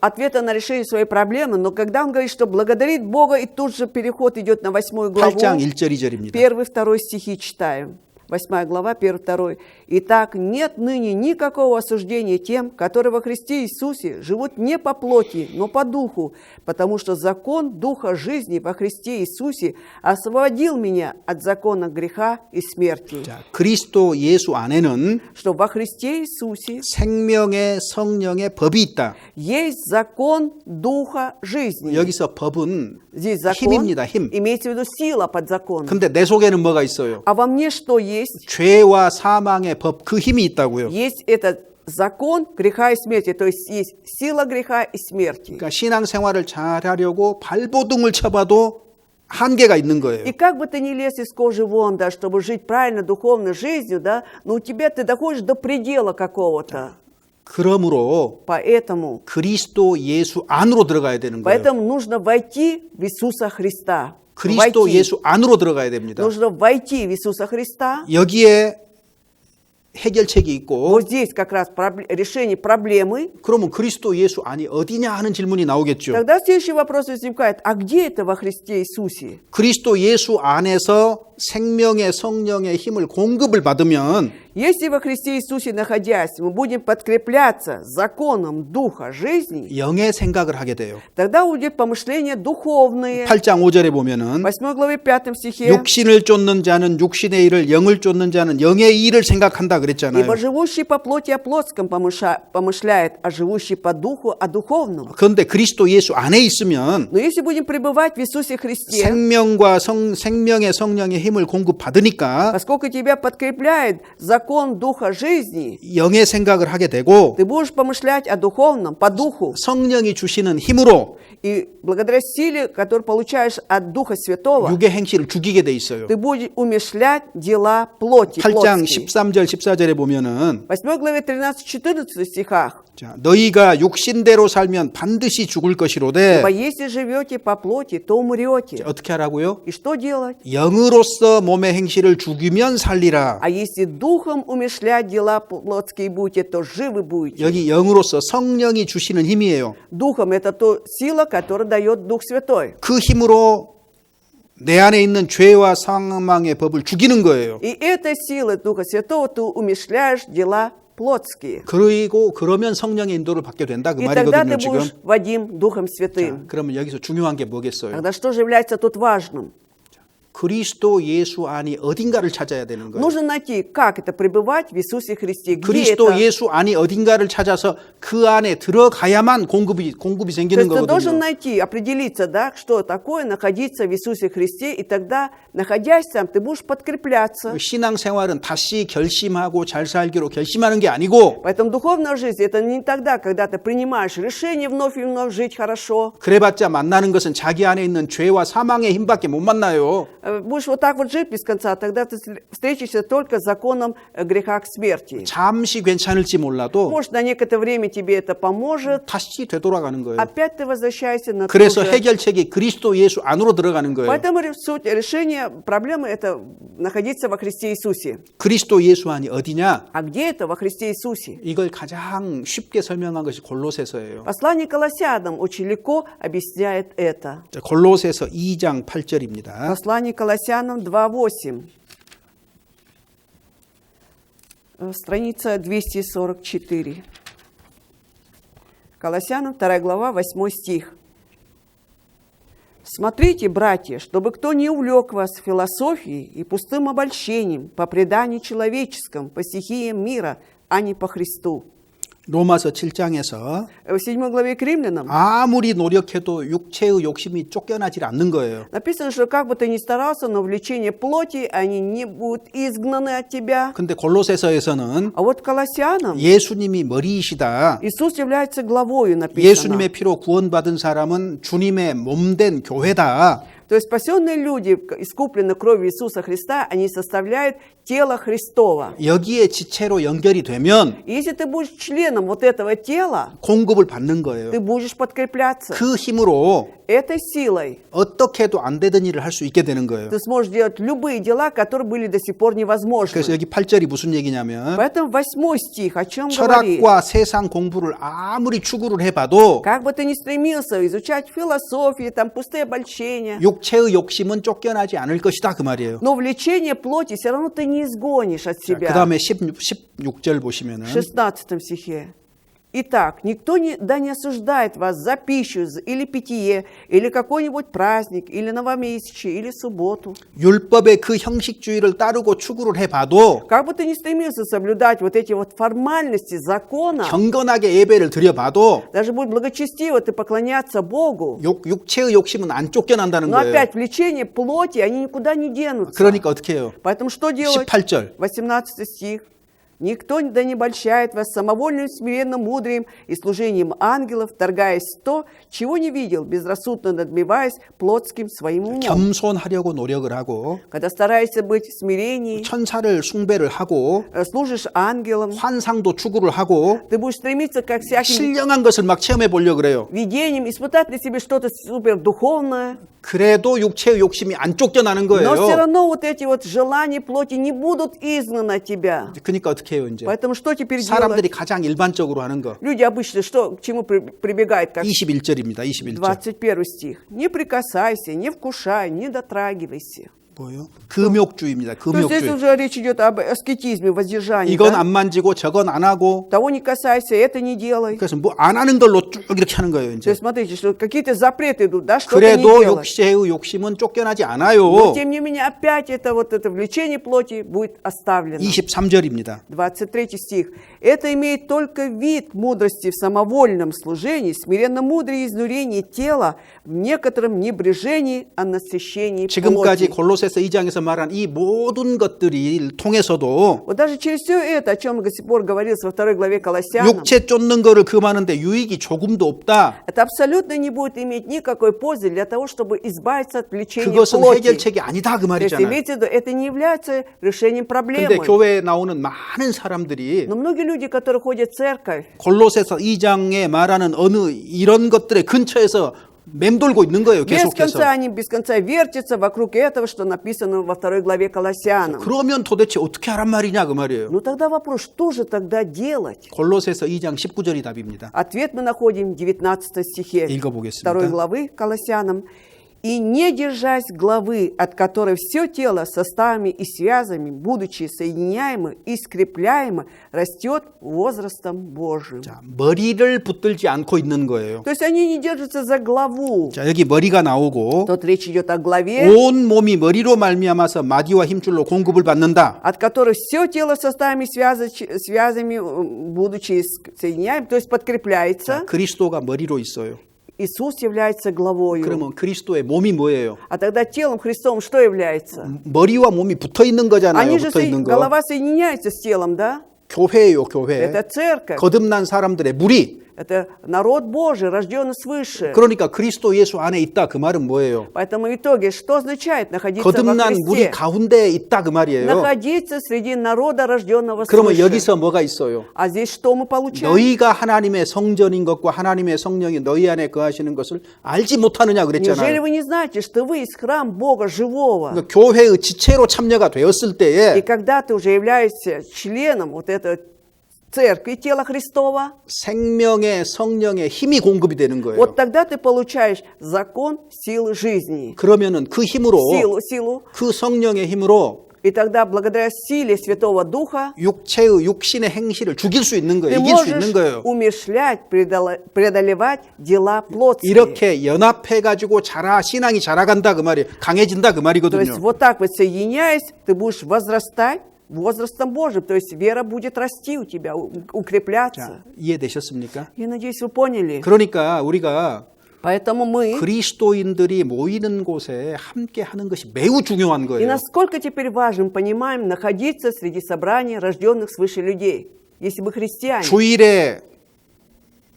ответа на решение своей проблемы. Но когда он говорит, что благодарит Бога, и тут же переход идет на 8 главу, 8장 1절 2절입니다. 1-2 стихи читаем. 8 глава, 1-2. «Итак, нет ныне никакого осуждения тем, которые во Христе Иисусе живут не по плоти, но по духу, потому что закон Духа жизни во Христе Иисусе освободил меня от закона греха и смерти». 자, 그리스도 예수 안에는 Что во Христе Иисусе 생명의 성령의 법이 있다. есть закон Духа жизни. 여기서 법은 Здесь закон, 힘입니다. 힘. имеется в виду сила под законом. 근데 내 속에는 뭐가 있어요? А во мне что есть? 죄와 사망의 법, 그 힘이 있다고요. Есть этот закон греха и смерти, то есть сила греха и смерти. 그러니까 신앙생활을 잘하려고 발버둥을 쳐봐도 한계가 있는 거예요. И как бы ты ни лез из кожи вон, да, чтобы жить правильно духовной жизнью, да, но у тебя ты доходишь до предела какого-то. 그러므로 Поэтому, 그리스도 예수 안으로 들어가야 되는 거예요. поэтому нужно войти в Иисуса Христа. 그리스도 Войти. 예수 안으로 들어가야 됩니다. Нужно войти в Иисуса Христа. 여기에 해결책이 있고 Вот здесь как раз решение проблемы. 그러면 그리스도 예수 안이 어디냐 하는 질문이 나오겠죠. Тогда следующий вопрос возникает, а где это во Христе Иисусе? 그리스도 예수 안에서 생명의 성령의 힘을 공급을 받으면 Если во Христе Иисусе находясь, мы будем подкрепляться законом Духа жизни, 영의 생각을 하게 돼요. тогда уйдет помышления духовные. 8장 5절에 보면은 8 главе 5 стихе. 육신을 쫓는 자는 육신의 일을, 영을 쫓는 자는 영의 일을 생각한다 그랬잖아요. Ибо живущий по плоти о плотском помышляет, а живущий по духу о духовном. 그런데 그리스도 예수 안에 있으면 Но если будем пребывать в Иисусе Христе, 생명과 생명의 성령의 힘을 공급받으니까 поскольку тебя подкрепляет закон Духа жизни, 영의 생각을 하게 되고 ты будешь помышлять о духовном, по духу. 성령이 주시는 힘으로 И благодаря силе, которую получаешь от Духа Святого, 육의 행실을 죽이게 돼 있어요. ты будешь умершлять дела плоти. 8장 плотские. 13절 14절에 보면은 8 главе 13-14 стихах. 자, 너희가 육신대로 살면 반드시 죽을 것이로되 «Ибо если живете по плоти, то умрете». 어떻게 하라고요? И что делать? 영으로서 몸의 행실을 죽이면 살리라. А если духом умершлять дела плотские будете, то живы будете. 여기 영으로서 성령이 주시는 힘이에요. Духом это то сила, которую дает Дух Святой. 그 힘으로 내 안에 있는 죄와 사망의 법을 죽이는 거예요. И этой силой Духа Святого ты умершляешь дела плотские. 그리고 그러면 성령의 인도를 받게 된다 그 И тогда 말이거든요 ты 지금. будешь Вадим Духом 자, Святым. 그러면 여기서 중요한 게 뭐겠어요? Тогда что же является тут важным? 그리스도 예수 안이 어딘가를 찾아야 되는 거예요. Нужно найти, как это пребывать в Иисусе Христе. Где 그리스도 это? 예수 안이 어딘가를 찾아서 그 안에 들어가야만 공급이 То 생기는 есть ты должен 거거든요. найти, определиться, да, что такое находиться в Иисусе Христе, и тогда, находясь там, ты будешь подкрепляться. 신앙생활은 다시 결심하고 잘 살기로 결심하는 게 아니고 Поэтому духовная жизнь – это не тогда, когда ты принимаешь решение вновь и вновь жить хорошо. 그래봤자 만나는 것은 자기 안에 있는 죄와 사망의 힘밖에 못 만나요. Будешь вот так вот жить без конца, тогда ты встретишься только с законом греха к смерти. 잠시 괜찮을지 몰라도 Может, на некоторое время тебе это поможет. 다시 되돌아가는 거예요. Опять ты возвращаешься на то 그래서 же. 해결책이 그리스도 예수 안으로 들어가는 거예요. Поэтому суть решения проблемы – это находиться во Христе Иисусе. 그리스도 예수 안이 어디냐? А где это во Христе Иисусе? 이걸 가장 쉽게 설명한 것이 골로새서예요. Послание Колоссянам очень легко объясняет это. 자, 골로새서 2장 8절입니다. Послание Колоссянам 2:8. Страница 244. Колоссянам 2 глава, 8 стих. «Смотрите, братья, чтобы кто не увлек вас философией и пустым обольщением по преданию человеческому, по стихиям мира, а не по Христу». 로마서 7장에서 В 7 главе к римлянам 아무리 노력해도 육체의 욕심이 쫓겨나질 않는 거예요. написано, что как бы ты ни старался, но влечения плоти, они не будут изгнаны от тебя. 근데 골로새서에서는 А вот Колоссянам 예수님이 머리이시다. Иисус является главою, написано. 예수님의 피로 구원받은 사람은 주님의 몸된 교회다. То есть спасенные люди, искупленные кровью Иисуса Христа, они составляют тело Христово. 여기에 지체로 연결이 되면 И если ты будешь членом вот этого тела, 공급을 받는 거예요. ты будешь подкрепляться. 그 힘으로 Этой силой 어떻게 해도 안 되던 일을 할 수 있게 되는 거예요. ты сможешь делать любые дела, которые были до сих пор невозможны. 그래서 여기 8절이 무슨 얘기냐면 Поэтому 8 стих о чем говорит? 철학과 세상 공부를 아무리 추구를 해봐도 Как бы ты ни стремился изучать философию, там пустые обольщения, 육체의 욕심은 쫓겨나지 않을 것이다 그 말이에요. Но влечение плоти все равно ты не изгонишь от 자, себя. 그 다음에 16절 보시면은 В 16 стихе. Итак, никто да не осуждает вас за пищу или питье, или какой-нибудь праздник, или новомесячие, или субботу. 율법의 그 형식주의를 따르고 추구를 해봐도 Как бы ты ни стремился соблюдать вот эти вот формальности закона, 경건하게 예배를 드려봐도 даже будет благочестиво ты поклоняться Богу, 육체의 욕심은 안 쫓겨난다는 но 거예요. опять влечение плоти, они никуда не денутся. 그러니까 어떻게 해요? Поэтому что делать? 18절. 18 стих. «Никто да не обольщает вас самовольным смиренным мудрием и служением ангелов, торгаясь в то, чего не видел, безрассудно надмеваясь плотским своим умом». 겸손하려고 노력을 하고 Когда стараешься быть в смирении, 천사를 숭배를 하고 служишь ангелам, 환상도 추구를 하고 ты будешь стремиться ко всяким 신령한 것을 막 체험해 보려고 그래요. видениям, испытать на себе что-то супердуховное. 그래도 육체의 욕심이 안 쫓겨나는 Но все 거예요. равно вот эти вот желания плоти не будут изгнаны от тебя. 그러니까 어떻게 해요 이제? Поэтому что теперь делать? 사람들이 가장 일반적으로 하는 거. Люди обычно что, к чему прибегают? Как 21절입니다. 21절. 21 стих. «Не прикасайся, не вкушай, не дотрагивайся». 뭐예요? 금욕주의입니다. То есть здесь 금욕주의. уже речь идет об аскетизме, воздержании. 이건 Да? 안 만지고 저건 안 하고 Того не касайся, это не делай. 그래서 뭐 안 하는 걸로 쭉 이렇게 하는 거예요 То 이제. есть смотрите, что какие-то запреты идут, да, что-то не 그래도 делать. 육체의 욕심은 쫓겨나지 Но 않아요. тем не менее опять это влечение плоти будет оставлено. 23절입니다. 23 стих. «Это имеет только вид мудрости в самовольном служении, смиренно мудрее изнурение тела, в некотором небрежении о насыщении 지금까지 плоти». 골로새서 2장에서 말한 이 모든 것들이 통해서도 Вот даже через все это, о чем до сих пор говорилось во 2 главе Колоссянам, 육체 쫓는 거를 금하는데 유익이 조금도 없다. это абсолютно не будет иметь никакой пользы для того, чтобы избавиться от влечения 그것은 плоти. 해결책이 아니다 그 То есть 말이잖아요. имейте в виду, это не является решением 근데 проблемы. 교회에 나오는 많은 사람들이 Но многие люди, которые ходят в церковь, 골로새서 2장에 말하는 어느 이런 것들의 근처에서 맴돌고 있는 거예요. без 계속해서. конца они без конца вертятся вокруг этого, что написано во 2 главе Колоссянам. 그러면 도대체 어떻게 하란 말이냐 그 말이에요. Ну тогда вопрос, что же тогда делать? 골로새서 2장 19절이 답입니다. Ответ мы находим в 19 стихе 읽어보겠습니다. 2 главы Колоссянам. «И не держась главы, от которой все тело составами и связами, будучи соединяемо и скрепляемо, растет возрастом Божьим». 자, 머리를 붙들지 않고 있는 거예요. То есть они не держатся за главу. 자, 여기 머리가 나오고 Тут речь идет о главе, 온 몸이 머리로 말미암아서 마디와 힘줄로 공급을 받는다. от которой все тело составами и связами, будучи соединяемо, то есть подкрепляется. 그리스도가 머리로 있어요. Иисус является главою. 그러면 그리스도의 몸이 뭐예요? А тогда телом Христом что является? 머리와 몸이 붙어 있는 거잖아요. Они же, 붙어 있는 거. голова соединяется с телом, да? 교회예요, 교회. Это церковь. 거듭난 사람들의 무리. Это народ Божий, рожденный свыше. 그러니까 그리스도 예수 안에 있다 그 말은 뭐예요? Поэтому в итоге, что означает находиться во 거듭난 무리 Христе? 가운데에 있다 그 말이에요. Находиться среди народа, рожденного 그러면 свыше. 여기서 뭐가 있어요? А здесь что мы получаем? 너희가 하나님의 성전인 것과 하나님의 성령이 너희 안에 거하시는 것을 알지 못하느냐 Неужели 그랬잖아요. вы не знаете, что вы из храм Бога живого? 그러니까 교회의 지체로 참여가 되었을 И 때에 когда ты уже являешься членом вот этой церкви, тела Христова, 생명의 성령의 힘이 공급이 되는 거예요. вот тогда ты получаешь закон силы жизни. 그러면은 그 힘으로 Силу. 그 성령의 힘으로 И тогда, благодаря силе Святого Духа, 육체의 육신의 행실을 죽일 수 있는 거예요. ты 이길 수 можешь 있는 거예요. умершлять, преодолевать дела плотские. 이렇게 연합해가지고 신앙이 자라간다 그 말이에요. 강해진다 그 То есть 말이거든요. вот так вот соединяясь, ты будешь возрастать возрастом Божьим. То есть вера будет расти у тебя, укрепляться. 자, 이해되셨습니까? Я надеюсь, вы поняли. 그러니까 우리가 Поэтому мы... 그리스도인들이 모이는 곳에 함께 하는 것이 매우 중요한 И 거예요. насколько теперь важным, понимаем, находиться среди собраний рожденных свыше людей. Если вы христиане. 주일에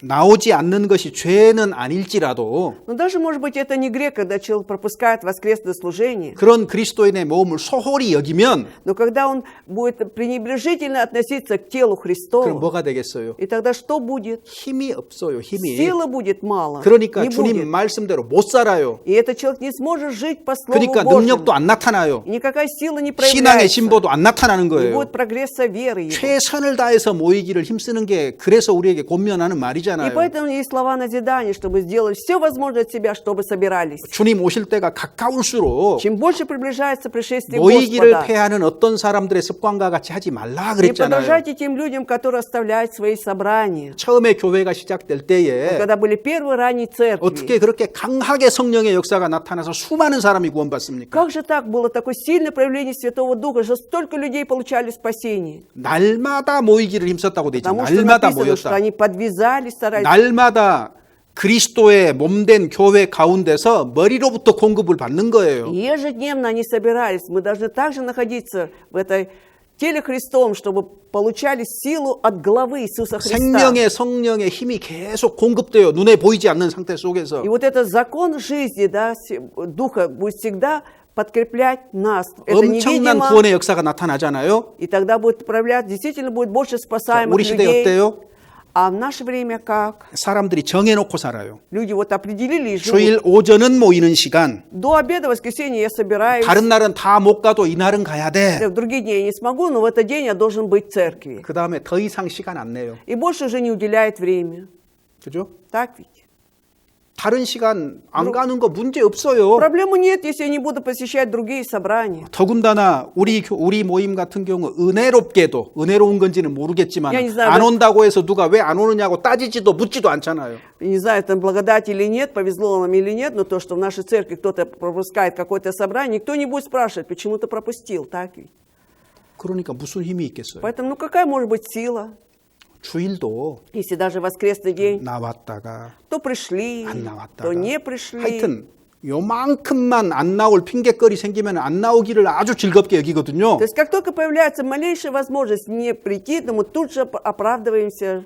나오지 않는 것이 죄는 아닐지라도 Но даже, может быть, это не грех, когда человек пропускает воскресное служение. 그런 그리스도인의 몸을 소홀히 여기면 Но когда он будет пренебрежительно относиться к телу 그럼 Христову, 뭐가 되겠어요? и тогда что будет? 힘이 없어요. 힘이. Силы будет мало. 그러니까 Не 주님 будет. 말씀대로 못 살아요. И этот человек не сможет жить по Слову 그러니까 Божьему. 능력도 안 나타나요. И никакая сила не 신앙의 проявляется. 진보도 안 나타나는 Не 거예요. будет прогресса веры его. 최선을 다해서 모이기를 힘쓰는 게 그래서 우리에게 권면하는 말이잖아요. 있잖아요. поэтому есть слова назидания, чтобы сделать все возможное от себя, чтобы собирались. 주님 오실 때가 가까울수록 Чем больше приближается пришествие 모이기를 Господа, 패하는 어떤 사람들의 습관과 같이 하지 말라 не 그랬잖아요. подражайте тем людям, которые оставляют свои собрания. 처음에 교회가 시작될 때에 Когда были первые ранние церкви, 어떻게 그렇게 강하게 성령의 역사가 나타나서 수많은 사람이 구원받습니까? как же так было такое сильное проявление Святого Духа, что столько людей получали спасение? 날마다 모이기를 힘썼다고 돼 있죠. Потому что 날마다 написано, что 모였다. они подвязались, старались. 날마다 그리스도의 몸된 교회 가운데서 머리로부터 공급을 받는 거예요. И ежедневно они собирались. Мы должны также находиться в этой теле Христовом, чтобы получали силу от главы Иисуса Христа. 생명의 성령의 힘이 계속 공급돼요. 눈에 보이지 않는 상태 속에서. И вот этот закон жизни, да, Духа будет всегда подкреплять нас. Это 엄청난 невидимо. 구원의 역사가 나타나잖아요. И тогда будет проявлять, действительно будет больше спасаемых 우리 시대 людей. 어때요? А в наше время как? 사람들이 정해놓고 살아요. Люди вот определили и живут. 주일 오전은 모이는 시간. До обеда в воскресенье я собираюсь. 다른 날은 다 못 가도 이날은 가야 돼. В другие дни я не смогу, но в этот день я должен быть в церкви. 그 다음에 더 이상 시간 안 내요. И больше уже не уделяет время. 그죠? Так ведь? 다른 시간 안 가는 거 문제 없어요. Проблемы нет, если я не буду посещать другие собрания. 더군다나 우리 모임 같은 경우 은혜롭게도 은혜로운 건지는 모르겠지만 Я не знаю, 안 온다고 해서 누가 왜 안 오느냐고 따지지도 묻지도 않잖아요. Не знаю, это благодать или нет, повезло нам или нет, но то, что в нашей церкви кто-то пропускает какое-то собрание, никто не будет спрашивать, почему ты пропустил, так ведь? 그러니까 무슨 힘이 있겠어요. Поэтому, ну какая может быть сила? 주일도 Если даже воскресный день, 나왔다가 то пришли, 안 나왔다가 то не пришли. 하여튼 요만큼만 안 나올 핑계거리 생기면 안 나오기를 아주 즐겁게 여기거든요. То есть, как только появляется малейшая возможность не прийти, то мы тут же оправдываемся,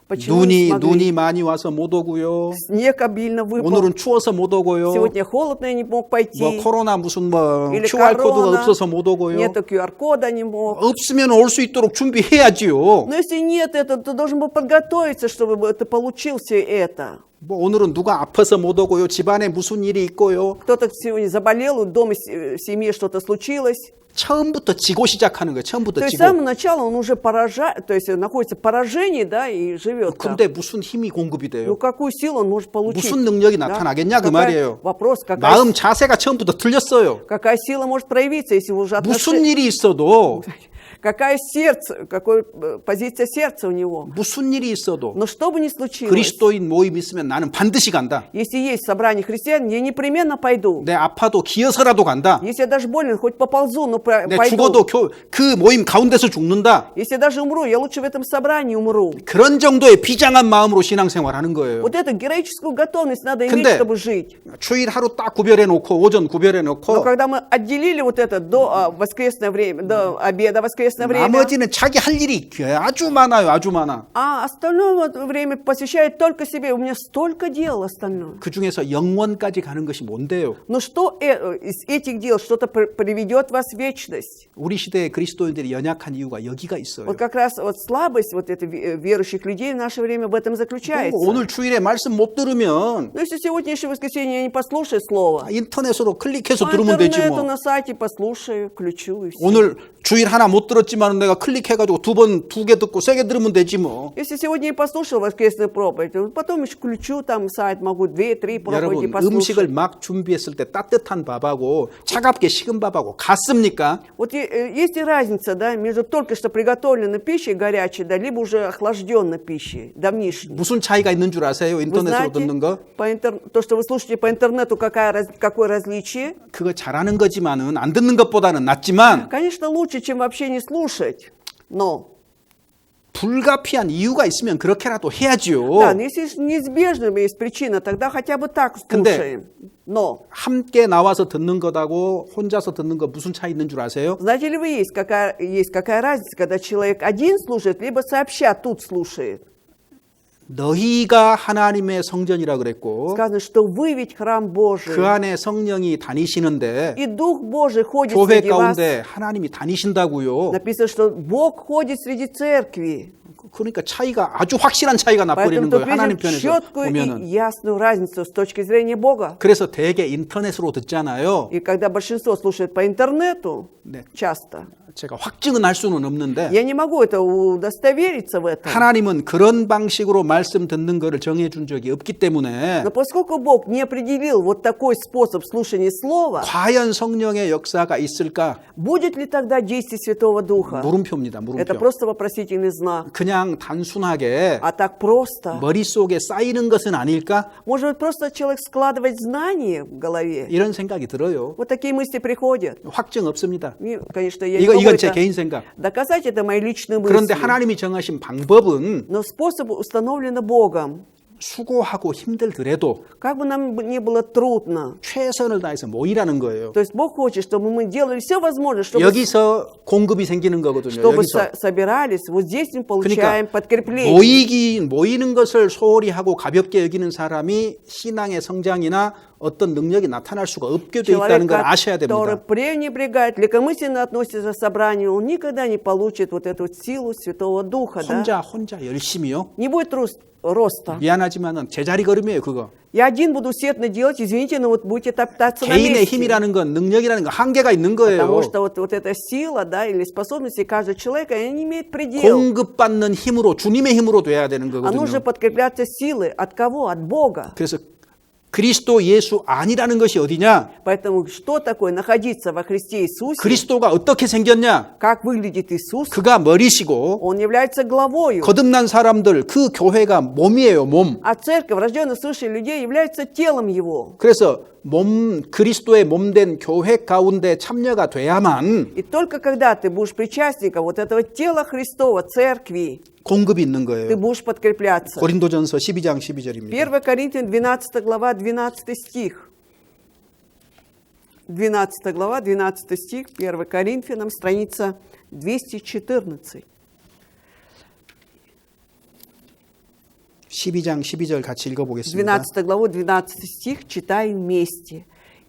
почему не смогли. 눈이 많이 와서 못 오고요. Снег обильно выпал. 오늘은 추워서 못 오고요. Сегодня холодно, я не мог пойти. 뭐 코로나 무슨 뭐 Или QR 코드가 корона, 없어서 못 오고요. нету QR-кода, не мог. 없으면 올 수 있도록 준비해야지요. Но если нет этого, то должен был подготовиться, чтобы ты получил все это. 뭐 오늘은 누가 아파서 못 오고요. 집안에 무슨 일이 있고요. Кто-то сегодня заболел, дома в семье что-то случилось. 처음부터 지고 시작하는 거예요. 처음부터 То есть с 지고. самого начала он уже поражает, то есть находится в поражении, да, и живет там. 근데 무슨 힘이 공급이 Ну 돼요? какую силу он может получить? 무슨 능력이 Да? 나타나겠냐 그 Какая- 말이에요. Вопрос, 마음 자세가 처음부터 틀렸어요. какая сила может проявиться, если уже 무슨 отношения... 일이 있어도 Какая сердце, какая позиция сердца у него. 무슨 일이 있어도 Но что бы ни случилось, 그리스도인 모임 있으면 나는 반드시 간다. если есть собрание христиан, я непременно пойду. 내 아파도 기어서라도 간다. Если я даже болен, хоть поползу, но 내 пойду. 죽어도 그 모임 가운데서 죽는다. Если я даже умру, я лучше в этом собрании умру. 그런 정도의 비장한 마음으로 신앙생활하는 거예요. Вот эту героическую готовность надо иметь, 근데 чтобы жить. 주일 하루 딱 구별해 놓고 오전 구별해 Но 놓고 когда мы отделили вот это до воскресное время, до обеда воскресное время, 나머지는 자기 할 일이 아주 많아요. 아주 많아. а остальное вот время посвящает только себе. У меня столько дел остальное. 그 중에서 영원까지 가는 것이 뭔데요? Но что из этих дел что-то приведет вас в вечность? 우리 시대의 그리스도인들이 연약한 이유가 여기가 있어요. Вот как раз вот слабость вот этой верующих людей в наше время в этом заключается. 오늘 주일에 말씀 못 들으면 Но если сегодняшнее воскресенье я не послушаю слово, 인터넷으로 클릭해서 по 들으면 되지 интернету 뭐. на сайте послушаю, включу и все. 오늘 주일 하나 못 들었지만 내가 클릭해가지고 두 개 듣고 3개 들으면 되지 뭐. Если сегодня я послушал воскресную проповедь, потом еще включу там сайт, могу 2-3 проповеди 여러분 послушать. 음식을 막 준비했을 때 따뜻한 밥하고 차갑게 식은 밥하고 같습니까? Вот есть и разница, да, между только что приготовленной пищей горячей, да, либо уже охлажденной пищей, давнишней. 무슨 차이가 있는 줄 아세요? Вы 인터넷으로 듣는 거? знаете, то, что вы слушаете по интернету, какое различие? 그거 잘하는 거지만은 안 듣는 것보다는 낫지만 Конечно, лучше, чем вообще не слушать, но... 불가피한 이유가 있으면 그렇게라도 해야지요. Да, но если неизбежно есть причина, тогда хотя бы так слушаем. Но, 함께 나와서 듣는 것하고 혼자서 듣는 거 무슨 차이 있는 줄 아세요? знаете ли вы, есть какая разница, когда человек один слушает, либо сообща тут слушает? 너희가 하나님의 성전이라 그랬고 Сказано, что вы ведь храм Божий, 그 안에 성령이 다니시는데 и Дух Божий ходит 교회 среди вас. 가운데 하나님이 다니신다고요. Написано, что Бог ходит среди церкви. 그러니까 차이가 아주 확실한 차이가 나버리는 Поэтому 거예요. тут 하나님 видим 편에서 четкую 보면은. и ясную разницу с точки зрения Бога. 그래서 대개 인터넷으로 듣잖아요. И когда большинство слушает по интернету, 네. часто, 제가 확증은 할 수는 없는데 Я не могу это удостовериться в этом. 하나님은 그런 방식으로 말씀 듣는 거를 정해준 적이 없기 때문에 Но поскольку Бог не определил вот такой способ слушания слова, 과연 성령의 역사가 있을까? будет ли тогда действие Святого Духа? 물음표입니다. Это 물음표. просто вопросительный знак. 그냥 단순하게 А так просто. 머릿속에 쌓이는 것은 아닐까? Может быть, просто человек складывает знания в голове. 이런 생각이 들어요. Вот такие мысли приходят. 확증 없습니다. И, конечно, я не могу 이건 제 это 개인 생각. доказать, это мои личные 그런데 мысли. 하나님이 정하신 방법은 Но способ установлен Богом. 수고하고 힘들더라도 Как бы нам ни было трудно. 최선을 다해서 모이라는 거예요. То есть Бог хочет, чтобы мы делали все возможное, чтобы 여기서 공급이 생기는 거거든요. 여기서. собирались. Вот здесь мы 그러니까 получаем подкрепление. 모이는 것을 소홀히 하고 가볍게 여기는 사람이 신앙의 성장이나 어떤 능력이 나타날 수가 없게 돼 있다는 걸 아셔야 который 됩니다. пренебрегает, легкомысленно относится к собранию, он никогда не получит вот эту силу Святого Духа. Да? 혼자 열심히요. Не будет роста. 미안하지만은 제자리 걸음이에요, 그거. Я один буду усердно делать, извините, но вот будете топтаться на 개인의 месте. 힘이라는 건 능력이라는 건 한계가 있는 거예요. Потому что вот эта сила, да, или способности каждого человека, они не имеют предела. 공급받는 힘으로 주님의 힘으로 돼야 되는 А нужно 거거든요. подкрепляться силой. От кого? От Бога. 그래서 그리스도 예수 아니라는 것이 어디냐? Поэтому что такое находиться во Христе Иисусе? 그리스도가 어떻게 생겼냐? Как выглядит Иисус? 그가 머리시고 Он является главою. 거듭난 사람들 그 교회가 몸이에요, 몸. А церковь, рожденная свыше людей, является телом Его. 그래서 그리스도의 몸된 교회 가운데 참여가 돼야만 И только когда ты будешь причастником вот этого тела Христова, церкви, 공급이 있는 ты 거예요. будешь подкрепляться. 고린도전서 12장 12절입니다. 1 Коринфян, 12 глава, 12 стих. 12 глава, 12 стих, 1 Коринфянам, страница 214. 12장 12절 같이 읽어보겠습니다. 12 главу, 12 стих читаем вместе.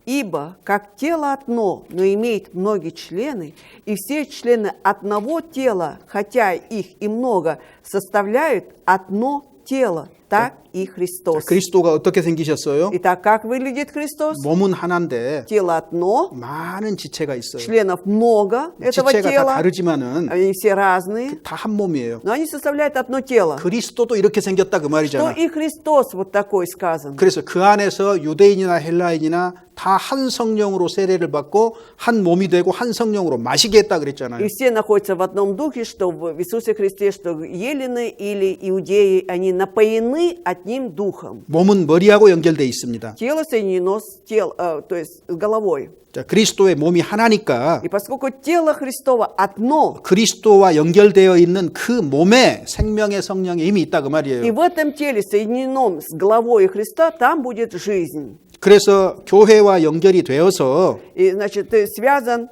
«Ибо, как тело одно, но имеет многие члены, и все члены одного тела, хотя их и много, составляют одно тело, так и Христос». 그리스도가 어떻게 생기셨어요? Итак, как выглядит Христос? 몸은 하나인데 Тело одно, 많은 지체가 있어요. членов много этого 지체가 다 тела, 다르지만은 они все разные, 다 한 몸이에요. но они составляют одно тело. 그리스도도 이렇게 생겼다 그 То 말이잖아. и Христос вот такой сказан. 그래서 그 안에서 유대인이나 헬라인이나 다 한 성령으로 세례를 받고 한 몸이 되고 한 성령으로 마시게 했다 그랬잖아요. И все находятся в одном духе, что в Иисусе Христе, что елены или иудеи, они напоены одним духом. 몸은 머리하고 연결돼 있습니다. Тело соединено с то есть с головой. 자, 그리스도의 몸이 하나니까 И поскольку тело Христово одно, 그리스도와 연결되어 있는 그 몸에 생명의 성령의 힘이 있다 그 и 말이에요. в этом теле, соединенном с головой Христа, там будет жизнь. 그래서 교회와 연결이 되어서 И, значит, ты связан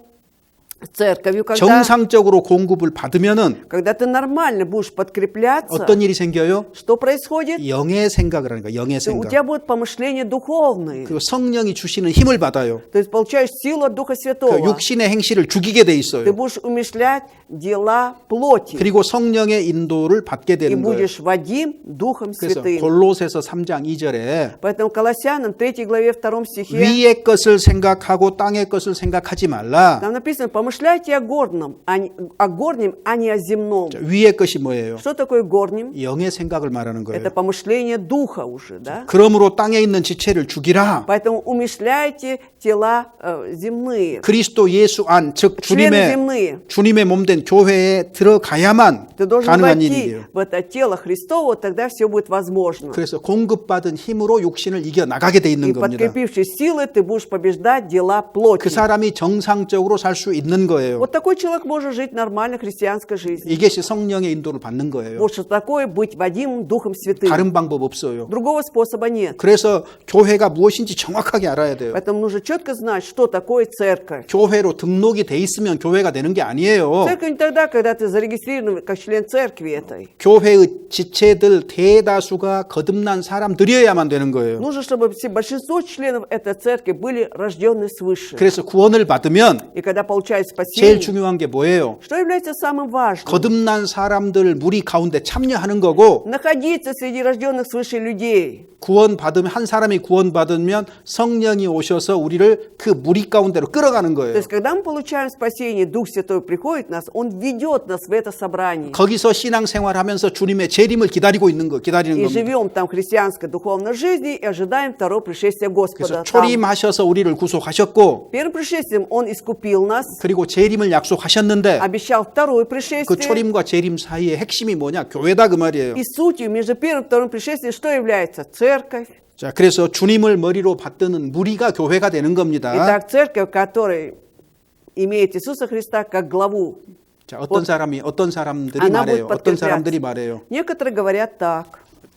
с церковью, 정상적으로 공급을 받으면은 когда ты нормально будешь подкрепляться, 어떤 일이 생겨요? что происходит? 영의 생각을 하는 거야. 영의 У 생각. тебя будут помышления духовные. 그리고 성령이 주시는 힘을 받아요. То есть получаешь силу от Духа 그 Святого. 육신의 행실을 죽이게 돼 Ты 있어요. будешь умышлять дела плоти. 그리고 성령의 인도를 받게 И 되는 거예요. будешь водим Духом 그래서 Святым. 골로새서 3장 2절에 Поэтому Колоссянам 3 главе 2 стихе 위의 것을 생각하고 땅의 것을 생각하지 말라. там написано: помышляйте о горнем, а не о земном. 위의 것이 뭐예요? Что такое горнем? 영의 생각을 말하는 거예요. Это помышление духа уже, да? 그러므로 땅에 있는 지체를 죽이라. Поэтому умышляйте тела земные, 그리스도 예수 안, 즉 члены земные. 주님의 몸된 교회에 들어가야만 Ты должен 가능한 войти 일이에요. в это тело Христово, тогда все будет возможно. 그래서 공급받은 힘으로 육신을 이겨 나가게 돼 있는 И 겁니다. подкрепившись силой, ты будешь побеждать дела плоти. 그 사람이 정상적으로 살 수 있는 거예요. Вот такой человек может жить нормально христианской жизнью. 이것이 성령의 인도를 받는 거예요. Вот что такое быть водимым Духом Святым. 다른 방법 없어요. Другого способа нет. 그래서 교회가 무엇인지 정확하게 알아야 돼요. Поэтому нужно четко знать, что такое церковь. 교회로 등록이 돼 있으면 교회가 되는 게 아니에요. Церковь не тогда, когда ты зарегистрирован как член церкви этой. 교회의 지체들 대다수가 거듭난 사람들이어야만 되는 거예요. Нужно, чтобы большинство членов этой церкви были рождены свыше. 그래서 구원을 받으면 И когда получают 제일 спасения, 중요한 게 뭐예요? что является самым важным? 거듭난 사람들 무리 가운데 참여하는 거고 Находиться среди рожденных свыше людей. 구원받으면 한 사람이 구원받으면 성령이 오셔서 우리를 그 무리 가운데로 끌어가는 То 거예요. есть, когда мы получаем спасение, Дух Святой приходит в нас, Он ведет нас в это собрание. 거기서 신앙생활하면서 주님의 재림을 기다리는 И 겁니다. живем там христианской духовной жизни и ожидаем второго пришествия 그래서 Господа. Там 초림하셔서 우리를 구속하셨고 первым пришествием Он искупил нас, 그리고 재림을 약속하셨는데 обещал второе 그 пришествие. 초림과 재림 사이의 핵심이 뭐냐? 교회다 그 말이에요. И сутью между первым и вторым пришествием что является? Церковь. 자, 그래서 주님을 머리로 받드는 무리가 교회가 되는 겁니다. Итак, церковь, которая имеет Иисуса Христа как главу. 자, 어떤 사람들이 она 말해요. будет 어떤 подкрепляться. 사람들이 말해요. Некоторые говорят так.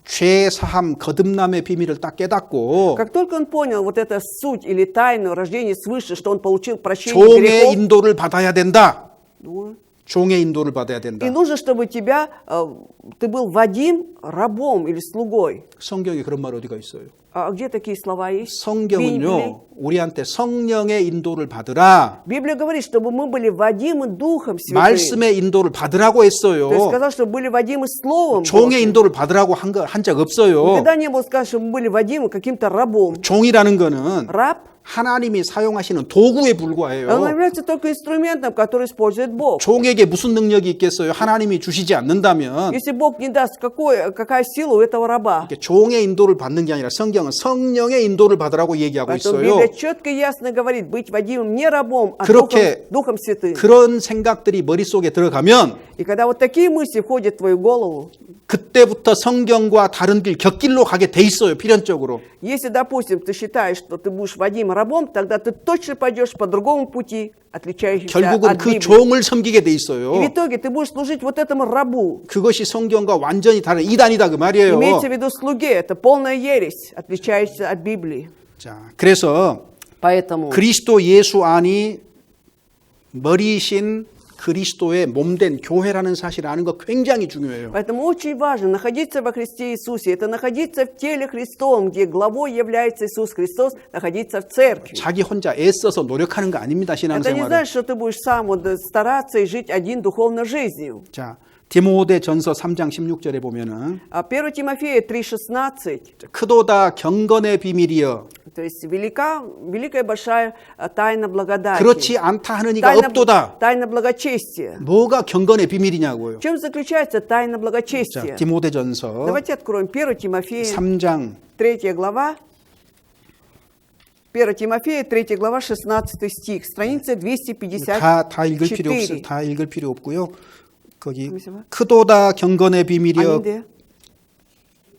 죄 사함 거듭남의 비밀을 딱 깨닫고 Как только он понял вот эту суть или тайну рождения свыше, что он получил прощение 종의 грехов, 인도를 받아야 된다. ну, 종의 인도를 받아야 된다. и нужно, чтобы ты был Вадим рабом или слугой. 성경에 그런 말 어디가 있어요? А где такие слова есть? 성경은요, 우리한테 성령의 인도를 받으라. Библия говорит, чтобы мы были водимы Духом Святым. 말씀의 인도를 받으라고 То есть 했어요. сказал, чтобы были водимы Словом 종의 Божьим. 인도를 받으라고 한 적 없어요. Никогда не было сказано, чтобы мы были водимы каким-то рабом. 종이라는 거는 Раб, 하나님이 사용하시는 도구에 он 불과해요. является только инструментом, который использует Бог. 종에게 무슨 능력이 있겠어요? 하나님이 주시지 않는다면 Если Бог не даст, какая сила у этого раба? 이렇게 종의 인도를 받는 게 아니라 성경은 성령의 인도를 받으라고 얘기하고 Поэтому 있어요. Библия четко и ясно говорит, быть водимым не рабом, а 그렇게 Духом Святым. 그런 생각들이 머릿속에 들어가면 И когда вот такие мысли входят в твою голову, 그때부터 성경과 다른 길, 곁길로 가게 돼 있어요. 필연적으로. если, допустим, ты считаешь, что ты будешь водим рабом, тогда ты точно пойдешь по другому пути, отличающемуся 결국은 от 그 Библии. 종을 섬기게 돼 И в 있어요. итоге ты будешь служить вот этому рабу. 그것이 성경과 완전히 다른 이단이다 그 말이에요. Имейте в виду слуге, это полная ересь, отличающаяся от Библии. 자, 그래서 Поэтому 그리스도 예수 안이 머리신 그리스도의 몸된 교회라는 사실을 아는 거 굉장히 중요해요. Поэтому очень важно находиться во Христе Иисусе. Это находиться в теле Христовом, где главой является Иисус Христос, находиться в церкви. 자기 혼자 애써서 노력하는 거 아닙니다. Это не 신앙생활은. значит, что ты будешь сам стараться и жить один духовной жизнью. 자, 디모데전서 3장 16절에 보면은 1 Тимофея 3,16. 크도다 경건의 비밀이여 То есть великая большая тайна благодати. 그렇지 않다 하는 이가 없도다. Тайна благочестия. 뭐가 경건의 비밀이냐고요. В чем заключается тайна 자, благочестия? 디모데전서 Давайте откроем 1 Тимофея 3장 3 глава. 1 Тимофея 3 глава 16 стих. Страница 254. 다 읽을 필요 없어요. 다 읽을 필요 없고요. 거기 크도다 경건의 비밀이여 아닌데요?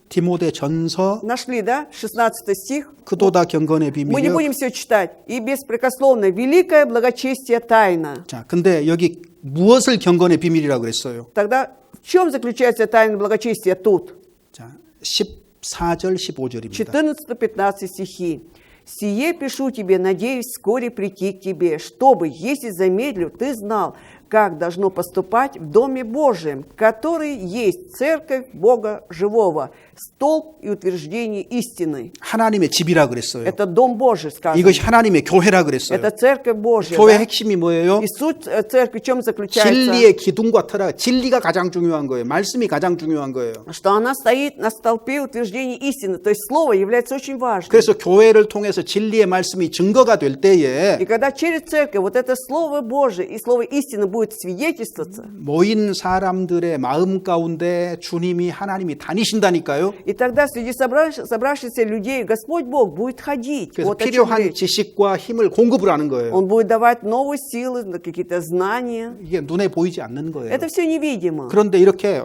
디모데전서 Нашли, да? 16 стих. 크도다 경건의 Мы не 비밀이여. будем все читать. И беспрекословно. Великое благочестие тайна. 자, 근데 여기 무엇을 경건의 비밀이라고 그랬어요? Тогда в чем заключается тайна благочестия тут? 자, 14절 15절입니다. 14-15 стихи. «Сие пишу тебе, надеюсь вскоре прийти к тебе, чтобы, если замедлю, ты знал, как должно поступать в Доме Божьем, который есть церковь Бога живого, столб и утверждение истины». 하나님의 집이라 그랬어요. Это Дом Божий, сказано. 이것이 하나님의 교회라 그랬어요. Это церковь Божья. 교회 Да? 핵심이 뭐예요? И суть церкви в чем заключается? 진리의 기둥과 터라. 진리가 가장 중요한 거예요. 말씀이 가장 중요한 거예요. Что она стоит на столпе утверждения истины. То есть слово является очень важным. 그래서 교회를 통해서 진리의 말씀이 증거가 될 때에 И когда через церковь вот это слово Божие и слово истины будет свидетельствоваться, 모인 사람들의 마음 가운데 주님이 하나님이 다니신다니까요. и тогда среди собравшихся людей Господь Бог будет ходить. 그래서 Вот о чем 필요한 речь. 지식과 힘을 공급을 하는 거예요. Он будет давать новые силы, какие-то знания. 이게 눈에 보이지 않는 거예요. Это все невидимо. 그런데 이렇게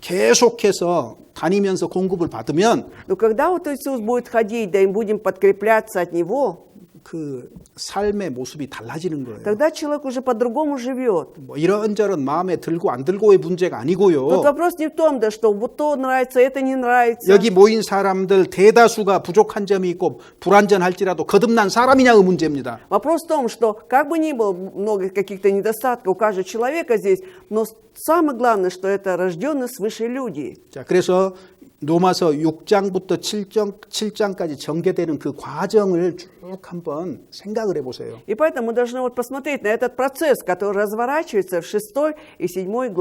계속해서 다니면서 공급을 받으면 Но когда вот Иисус будет ходить, да и будем подкрепляться от Него, 그 삶의 모습이 달라지는 거예요. тогда человек уже по-другому живет. 뭐 이런저런 마음에 들고 안 들고의 문제가 아니고요. Тут вопрос не в том, да, что вот то нравится, это не нравится. 여기 모인 사람들 대다수가 부족한 점이 있고 불완전할지라도 거듭난 사람이냐의 문제입니다. Вопрос в том, что как бы ни было много каких-то недостатков у каждого человека здесь, но самое главное, что это рожденные свыше люди. 자, 그래서 로마서 6장부터 7장까지 전개되는 그 과정을 쭉 한번 생각을 해보세요. И поэтому мы должны вот посмотреть на этот процесс, который разворачивается в 6 и 7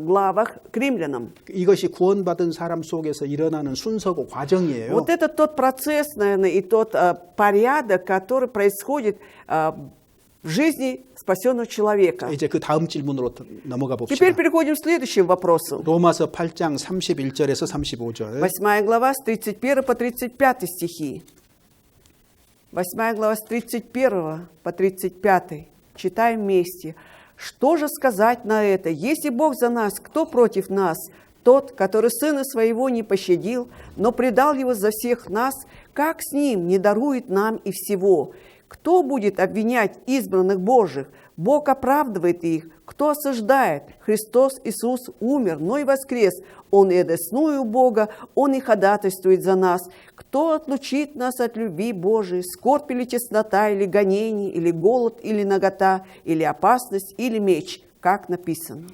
главах к римлянам. 이것이 구원받은 사람 속에서 일어나는 순서고 과정이에요. Вот это тот процесс, наверное, и тот порядок, который происходит в жизни спасенного человека. 이제 그 다음 질문으로 넘어가 봅시다. Теперь переходим к следующему вопросу. 로마서 8장 31절에서 35절. 8 глава с 31 по 35 стихи. 8 глава с 31 по 35. Читаем вместе. «Что же сказать на это? Если Бог за нас, кто против нас? Тот, который Сына Своего не пощадил, но предал Его за всех нас, как с Ним не дарует нам и всего? Кто будет обвинять избранных Божьих? Бог оправдывает их. Кто осуждает? Христос Иисус умер, но и воскрес. Он и одесную Бога, Он и ходатайствует за нас. Кто отлучит нас от любви Божией? Скорбь или теснота, или гонение, или голод, или нагота, или опасность, или меч?» Как написано.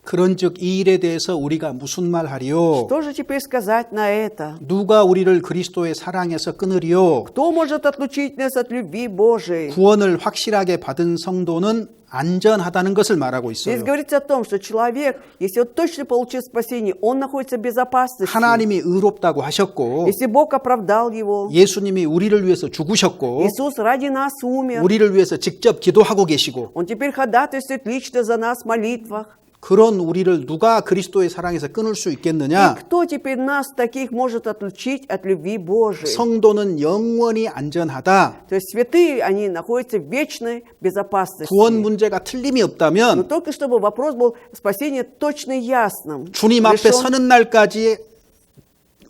그런즉 이 일에 대해서 우리가 무슨 말하리요? Что же теперь сказать на это? 누가 우리를 그리스도의 사랑에서 끊으리요? Кто может отлучить нас от любви Божией? 구원을 확실하게 받은 성도는 안전하다는 것을 말하고 Здесь 있어요. говорится о том, что человек, если он точно получил спасение, он находится в безопасности. 하나님이 의롭다고 하셨고 Если Бог оправдал его, 예수님이 우리를 위해서 죽으셨고 Иисус ради нас умер, 우리를 위해서 직접 기도하고 계시고 Он теперь ходатайствует лично за нас в молитвах. 그런 우리를 누가 그리스도의 사랑에서 끊을 수 И 있겠느냐? кто теперь нас таких может отлучить от любви Божией? 성도는 영원히 안전하다. То есть святые, они находятся в вечной безопасности. 구원 문제가 틀림이 Но 없다면 только чтобы вопрос был спасения точно и ясным. 주님 앞에 решен. 서는 날까지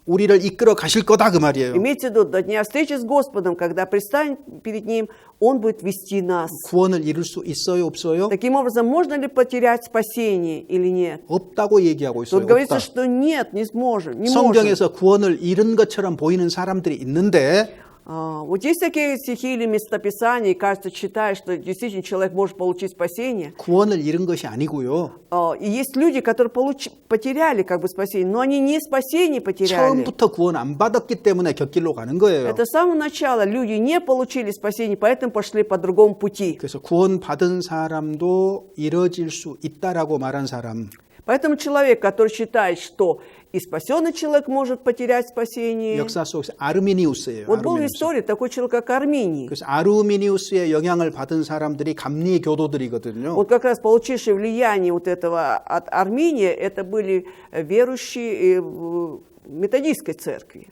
우리를 이끌어 가실 거다 그 말이에요. Имейте в виду, до дня встречи с Господом, когда предстанем перед Ним, Он будет вести нас. 구원을 이룰 수 있어요, 없어요? Таким образом, можно ли потерять спасение или нет? 없다고 얘기하고 있어요. Тут говорится, 없다. что нет, не сможем, не можем. 성경에서 구원을 잃은 것처럼 보이는 사람들이 있는데 Вот есть такие стихи или местописания, и кажется, читаешь, что действительно человек может получить спасение. 구원을 잃은 것이 아니고요. И есть люди, которые потеряли как бы спасение, но они не спасение потеряли. 처음부터 구원 안 받았기 때문에 곁길로 가는 거예요. Это с самого начала люди не получили спасение, поэтому пошли по другому пути. 그래서 구원 받은 사람도 잃어질 수 있다라고 말한 사람. Поэтому человек, который считает, что и спасенный человек может потерять спасение. 역사 속에서 아르미니우스예요. Вот был в 아르미니우스. истории такой человек, как Арминий. 그래서 아르미니우스의 영향을 받은 사람들이 감리의 교도들이거든요. Вот как раз получившие влияние вот этого от Армения, это были верующие в методистской церкви.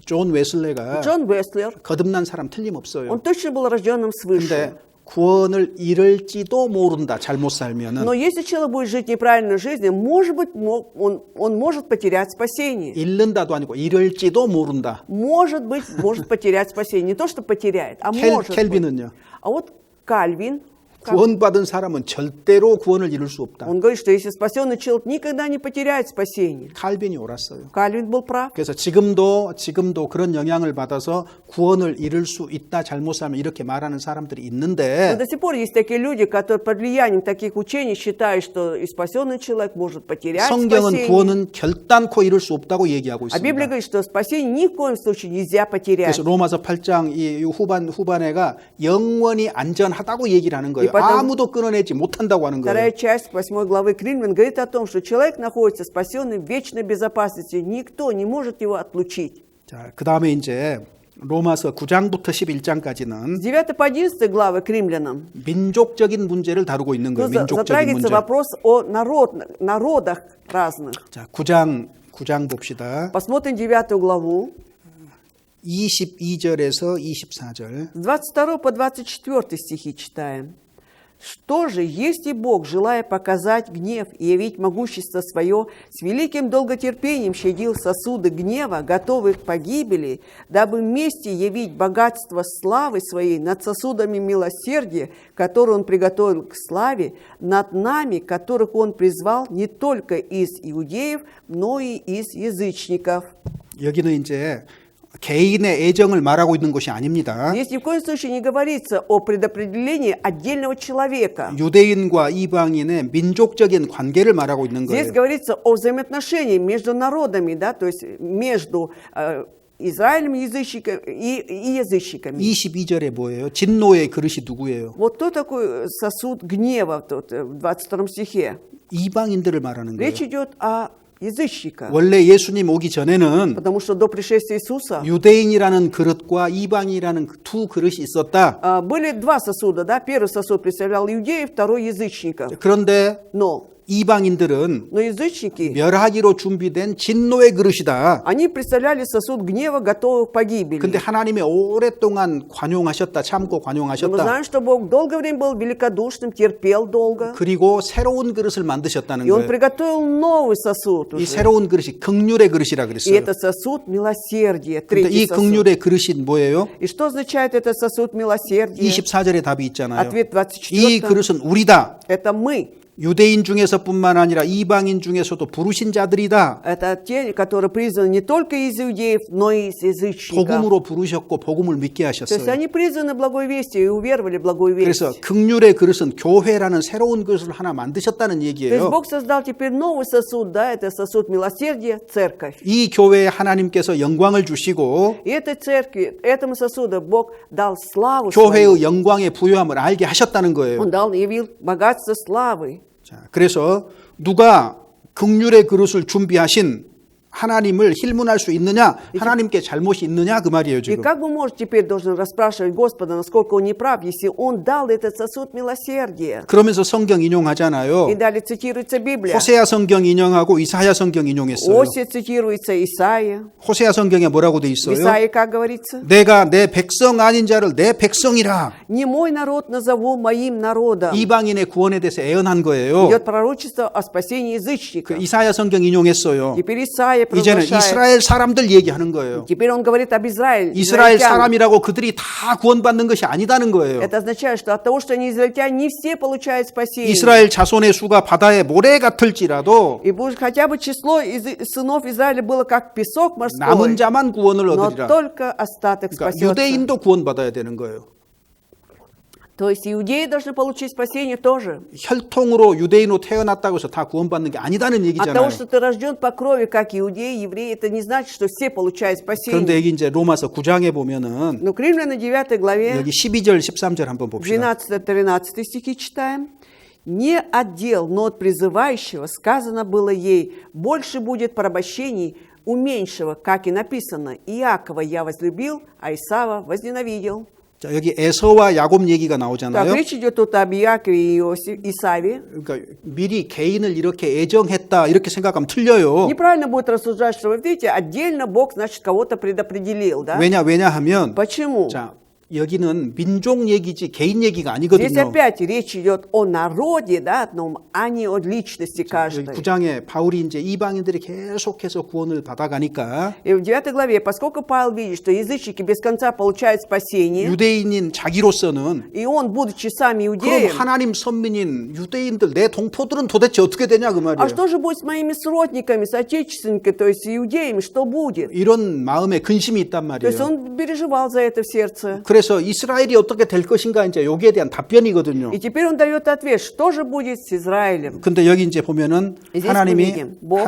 존 웨슬레가 Джон Вестлер, 거듭난 사람 틀림없어요. он точно был рожденным свыше. 근데 구원을 잃을지도 모른다. 잘못 살면은. Но если человек будет жить неправильной жизнью, может быть, он может потерять спасение. 잃는다도 아니고 잃을지도 모른다. Может быть, может потерять спасение. Не то, что потеряет, а может быть. 켈빈은요. А вот Кальвин, 구원받은 사람은 절대로 구원을 이룰 수 없다. он говорит, что если спасенный человек никогда не потеряет спасение. 칼빈이 옳았어요. Кальвин был прав. 그래서 지금도 그런 영향을 받아서 구원을 이룰 수 있다. 잘못 살면 이렇게 말하는 사람들이 Но 있는데 до сих пор есть такие люди, которые под влиянием таких учений считают, что и спасенный человек может потерять 성경은 спасение. 구원은 결단코 이룰 수 없다고 얘기하고 А Библия 있습니다. говорит, что спасение ни в коем случае нельзя потерять. 그래서 로마서 8장 이 후반에가 영원히 안전하다고 얘기를 하는 거예요. 아무도 끊어내지 못한다고 하는 거예요. Вторая часть 8 главы к Римлянам говорит о том, что человек находится спасенный в вечной безопасности. Никто не может его отлучить. 자, 그다음에 이제 로마서 9장부터 11장까지는 С 9 по 11 главы к Римлянам 민족적인 문제를 다루고 있는 거예요. 민족적인 затрагивается 문제. вопрос о народах разных. 자, 9장 봅시다. Посмотрим 9 главу 22절에서 24절. с 22 по 24 стихи читаем. «Что же, если Бог, желая показать гнев и явить могущество свое, с великим долготерпением щадил сосуды гнева, готовых к погибели, дабы вместе явить богатство славы своей над сосудами милосердия, которые Он приготовил к славе, над нами, которых Он призвал не только из иудеев, но и из язычников». 여기는 이제 개인의 애정을 말하고 있는 것이 아닙니다. Здесь ни в коем случае не говорится о предопределении отдельного человека. 유대인과 이방인의 민족적인 관계를 말하고 있는 거예요. Здесь говорится о взаимоотношении между народами, да, то есть между Израилем язычниками и язычниками. 22절에 뭐예요? 진노의 그릇이 누구예요? Вот кто такой сосуд гнева тут, в 22 стихе? 이방인들을 말하는 거예요. Речь идет о язычниках. 원래 예수님 오기 전에는 Потому что до пришествия Иисуса 유대인이라는 그릇과 이방인이라는 두 그릇이 있었다. были два сосуда, да? Первый сосуд представлял иудеев, второй язычников. 그런데 Но 이방인들은 язычники, 멸하기로 준비된 진노의 그릇이다. они представляли сосуд гнева, готовый к погибели. 근데 하나님이 오랫동안 관용하셨다, 참고 Но мы 관용하셨다. знаем, что Бог долгое время был великодушным, терпел долго. 그리고 새로운 그릇을 만드셨다는 И Он 거예요. приготовил новый сосуд 이 уже. 새로운 그릇이 긍휼의 그릇이라 И 그랬어요. это сосуд милосердия, 근데 третий 이 сосуд. 긍휼의 그릇이 뭐예요? И что означает этот сосуд милосердия? 24절에 답이 있잖아요. Ответ 이 24. 그릇은 우리다. Это мы. 유대인 중에서뿐만 아니라 이방인 중에서도 부르신 자들이다. Это те, которые призваны не только из иудеев, но и из язычников. 복음으로 부르셨고 복음을 믿게 То есть 하셨어요. они призваны благой вестью и уверовали в благую весть. 그래서 긍휼의 그릇은 교회라는 새로운 그릇을 하나 만드셨다는 То есть 얘기예요. Бог создал теперь новый сосуд, да, это сосуд милосердия, церковь. 이 교회에 하나님께서 영광을 주시고 И этой церкви, этому сосуду Бог дал славу свою. 교회의 영광의 부요함을 알게 하셨다는 거예요. Он дал, явил богатство славы. 자, 그래서 누가 긍휼의 그릇을 준비하신 하나님을 힐문할 수 있느냐? 하나님께 잘못이 있느냐? 그 말이에요, И 지금. как бы может теперь должен расспрашивать Господа, насколько он не прав, если он дал этот сосуд милосердия? 그러면서 성경 И 인용하잖아요. далее цитируется Библия. 호세아 성경 인용하고 이사야 성경 인용했어요. Осия цитируется Исаия. 호세아 성경에 뭐라고 돼 В 있어요? Исаии как говорится? 내가 내 백성 아닌 자를 내 백성이라. Не мой народ назову моим народом. 이방인의 구원에 대해서 애언한 거예요. Идет пророчество о спасении 그 язычников. 이사야 성경 인용했어요. Теперь Исаия 이제는 провозглашает. 이스라엘 사람들 얘기하는 거예요. Теперь он говорит об Израиле. 이스라엘 израильтянах. 사람이라고 그들이 다 구원받는 것이 아니다는 거예요. Это означает, что от того, что они израильтяне, не все получают спасение. 이스라엘 자손의 수가 바다의 모래 같을지라도 И будет хотя бы число сынов Израиля было как песок морской, 남은 자만 구원을 но 얻으리라. только остаток 그러니까 спасется. 유대인도 구원받아야 되는 거예요. То есть иудеи должны получить спасение тоже. 혈통으로 유대인으로 태어났다고 해서 다 구원받는 게 아니다는 От 얘기잖아요. того, что ты рожден по крови, как иудеи, евреи, это не значит, что все получают спасение. 그런데 여기 이제 로마서 9장에 보면은 Но к Римлянам 9 главе, 여기 12절 13절 한번 봅시다. 12-13 стихи читаем. «Не от дел, но от призывающего сказано было ей, больше будет порабощений у меньшего, как и написано, Иакова я возлюбил, а Исава возненавидел». 자, 여기 에서와 야곱 얘기가 Так, 나오잖아요. речь идет тут об Иакове и Исаве. 그러니까 미리 개인을 이렇게 애정했다 이렇게 생각하면 틀려요. Неправильно будет рассуждать, что, вы видите, отдельно Бог, значит, кого-то предопределил, да? 왜냐하면 Почему? 자, 여기는 민족 얘기지 개인 얘기가 Здесь 아니거든요. опять речь идет о народе, да, одном, а не о личности 여기 каждой. 9장에 바울이 이제 이방인들이 계속해서 구원을 받아가니까 И в 9 главе, поскольку Павел видит, что язычники без конца получают спасение, 유대인인 자기로서는 и он, будучи сам 그럼 иудеем, 하나님 선민인 유대인들 내 동포들은 도대체 어떻게 되냐 그 а 말이에요. что же будет с моими сродниками, соотечественниками, то есть иудеями, что будет? 이런 마음에 근심이 있단 То есть 말이에요. он переживал за это в сердце. 그래서 이스라엘이 어떻게 될 것인가 이제 여기에 대한 답변이거든요. И теперь он дает ответ, что же будет с Израилем. 근데 여기 이제 보면은 이제 하나님이 뭐?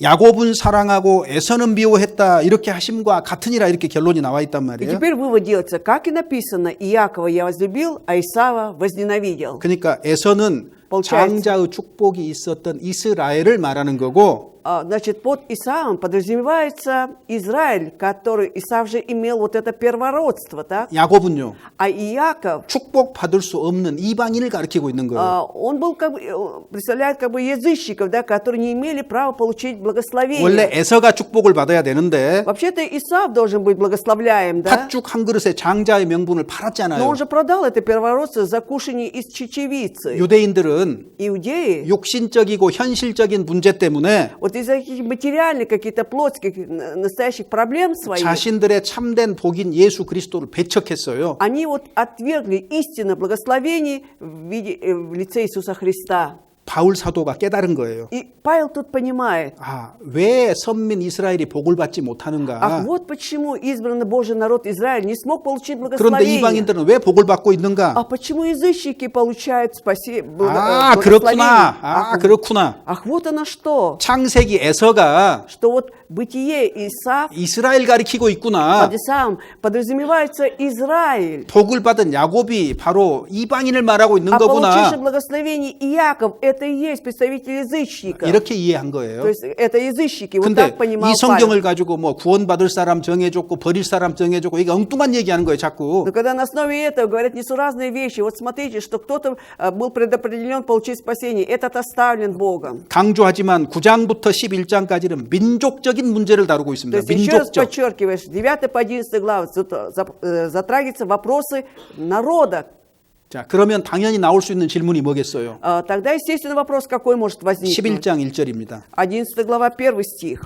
야곱은 사랑하고 에서는 미워했다 이렇게 하심과 같으니라 이렇게 결론이 나와 있단 И 말이에요. теперь вывод делается, как и написано, Иакова я возлюбил, а Исава возненавидел. 그러니까 에서는 장자의 축복이 있었던 이스라엘을 말하는 거고 Значит, под Исавом подразумевается Израиль, который Исав же имел вот это первородство, так? 야곱은요. А Иаков, 축복 받을 수 없는 이방인을 가리키고 있는 거예요. он был как бы, представляет как бы язычников, да, которые не имели права получить благословение. 원래 에서가 축복을 받아야 되는데 Вообще-то Исав должен быть благословляем, да? 팥죽 한 그릇에 장자의 명분을 Но 팔았잖아요. он же продал это первородство за кушание из чечевицы. 유대인들은 Иудеи, 육신적이고 현실적인 문제 때문에 вот из-за каких материальных, каких-то плотских, настоящих проблем своих, 자신들의 참된 복인 예수 그리스도를 배척했어요. они вот отвергли истинное благословение в лице Иисуса Христа. 바울 사도가 깨달은 거예요. И Павел тут понимает, 아, 왜 선민 이스라엘이 복을 받지 ах, 못하는가? вот почему избранный Божий народ Израиль не смог получить 그런데 благословение. 이방인들은 왜 복을 받고 있는가? А почему язычники получают 아, благословение? 그렇구나. 아, 그렇구나. Ах, вот оно что. 창세기 에서가 Что вот бытие Исав, 이스라엘 가리키고 있구나. сам подразумевается Израиль. 복을 받은 야곱이 바로 이방인을 말하고 있는 А получивший 거구나. благословение Иаков, это и есть представитель язычника. 이렇게 이해한 거예요. То есть это язычники. Вот 근데 так понимал 이 성경을 Павел. 가지고 뭐 구원받을 사람 정해줬고 버릴 사람 정해줬고 이게 엉뚱한 얘기하는 거예요, 자꾸. Но когда на основе этого говорят несуразные вещи, вот смотрите, что кто-то был предопределен получить спасение, этот оставлен Богом. 강조하지만 9장부터 11장까지는 민족적인 문제를 다루고 То 있습니다. есть еще раз 민족적. подчеркиваешь, 9 по 11 главы затрагиваются вопросы народа. 자, 그러면 당연히 나올 수 있는 질문이 뭐겠어요? Тогда, естественно, вопрос какой может возникнуть? 11장 1절입니다. 11 глава, 1 стих.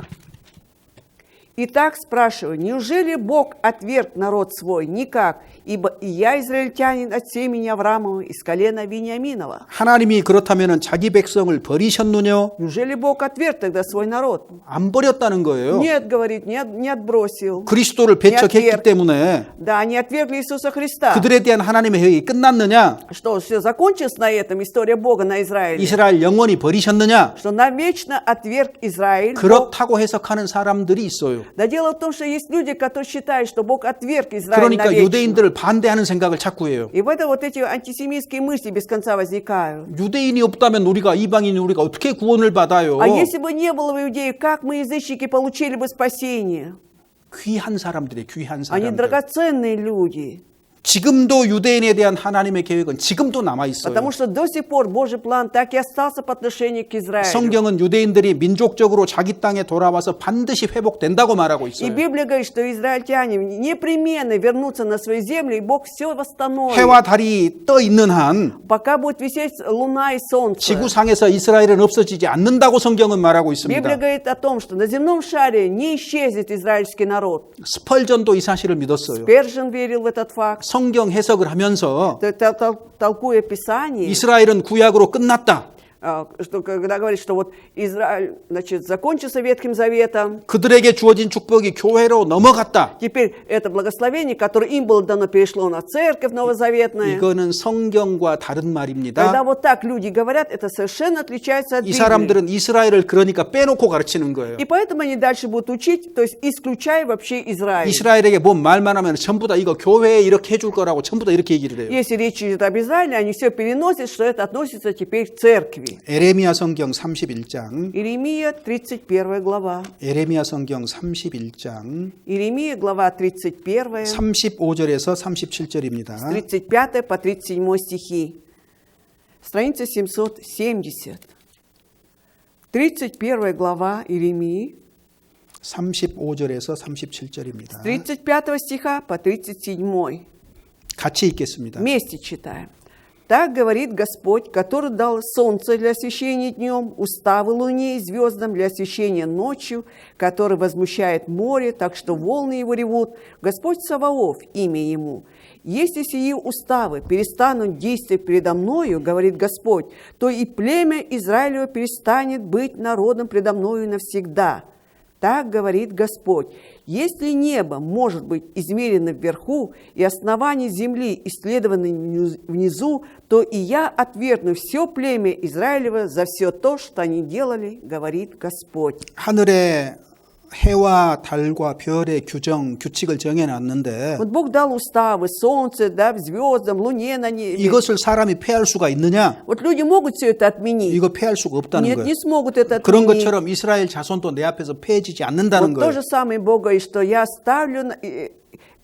Итак, спрашиваю, неужели Бог отверг народ свой? Никак, ибо и я израильтянин от семени Авраамова, из колена Вениаминова. 하나님이 그렇다면 자기 백성을 버리셨느냐? Неужели Бог отверг тогда свой народ? 안 버렸다는 거예요. Нет, говорит, не отбросил. 그리스도를 배척했기 отверг. 때문에 Да, они отвергли Иисуса Христа. 그들에 대한 하나님의 회의가 끝났느냐? Что, все закончилось на этом, история Бога на Израиле? 이스라엘 영원히 버리셨느냐? Что навечно отверг Израиль Бог. 그렇다고 해석하는 사람들이 있어요. Да дело в том, что есть люди, которые считают, что Бог отверг Израиль 그러니까 навечно. 유대인들을 반대하는 생각을 자꾸 해요. И в это вот эти антисемитские мысли без конца возникают. 유대인이 없다면 우리가 이방인이 우리가 어떻게 구원을 받아요? А если бы не было в Иудее, как мы, язычники, получили бы спасение? 귀한 사람들이 귀한 Они 사람들. драгоценные люди. 지금도 유대인에 대한 하나님의 계획은 지금도 남아 있어요. Потому что до сих пор Божий план так и остался по отношению к Израилю. 성경은 유대인들이 민족적으로 자기 땅에 돌아와서 반드시 회복된다고 말하고 И 있어요. Библия говорит, что израильтяне непременно вернутся на свою землю, и Бог все восстановит. 해와 달이 떠 있는 한 Пока будет висеть луна и солнце. 지구상에서 이스라엘은 없어지지 않는다고 성경은 말하고 Библия 있습니다. говорит о том, что на земном шаре не исчезнет израильский народ. 스펄전도 이 사실을 믿었어요. Спержин верил в этот факт. 성경 해석을 하면서 Толкуя Писание, 이스라엘은 구약으로 끝났다. что когда говорит, что вот Израиль, значит, закончился Ветхим Заветом, 그들에게 주어진 축복이 교회로 넘어갔다. теперь это благословение, которое им было дано, перешло на церковь новозаветная. 이거는 성경과 다른 말입니다. Когда вот так люди говорят, это совершенно отличается от 이 Библии. 사람들은 이스라엘을 그러니까 빼놓고 가르치는 거예요. И поэтому они дальше будут учить, то есть исключая вообще Израиль. 이스라엘에게 뭔 말만 하면 전부 다 이거 교회에 이렇게 해줄 거라고 전부 다 이렇게 얘기를 해요. Если речь идет об Израиле, они все переносят, что это относится теперь к церкви. 에레미야 성경 31장. Иеремия, 31 глава. 에레미야 성경 31장. Иеремия, глава 31, 35절에서 37절입니다. с 35 по 37 стихи. Страница 770. 31 глава Иеремии, 35절에서 37절입니다. 35 стиха по 37. 같이 읽겠습니다. Вместе читаем. Так говорит Господь, который дал солнце для освещения днем, уставы луне и звездам для освещения ночью, который возмущает море, так что волны его ревут. Господь Саваоф, имя ему. Если сии уставы перестанут действовать передо мною, говорит Господь, то и племя Израилева перестанет быть народом предо мною навсегда. Так говорит Господь. Если небо может быть измерено вверху и основание земли исследовано внизу, то и я отвергну все племя Израилева за все то, что они делали, говорит Господь. 하늘에 해와 달과 별의 규칙을 정해놨는데 Вот Бог дал уставы, солнце, да, звездам, луне на небе. 이것을 사람이 폐할 수가 있느냐? Вот люди могут все это отменить? 이거 폐할 수가 없다는 Нет, 거예요. не смогут это 그런 отменить. 것처럼 이스라엘 자손도 내 앞에서 폐해지지 않는다는 Вот то 거예요. же самое Бог говорит, что я оставлю,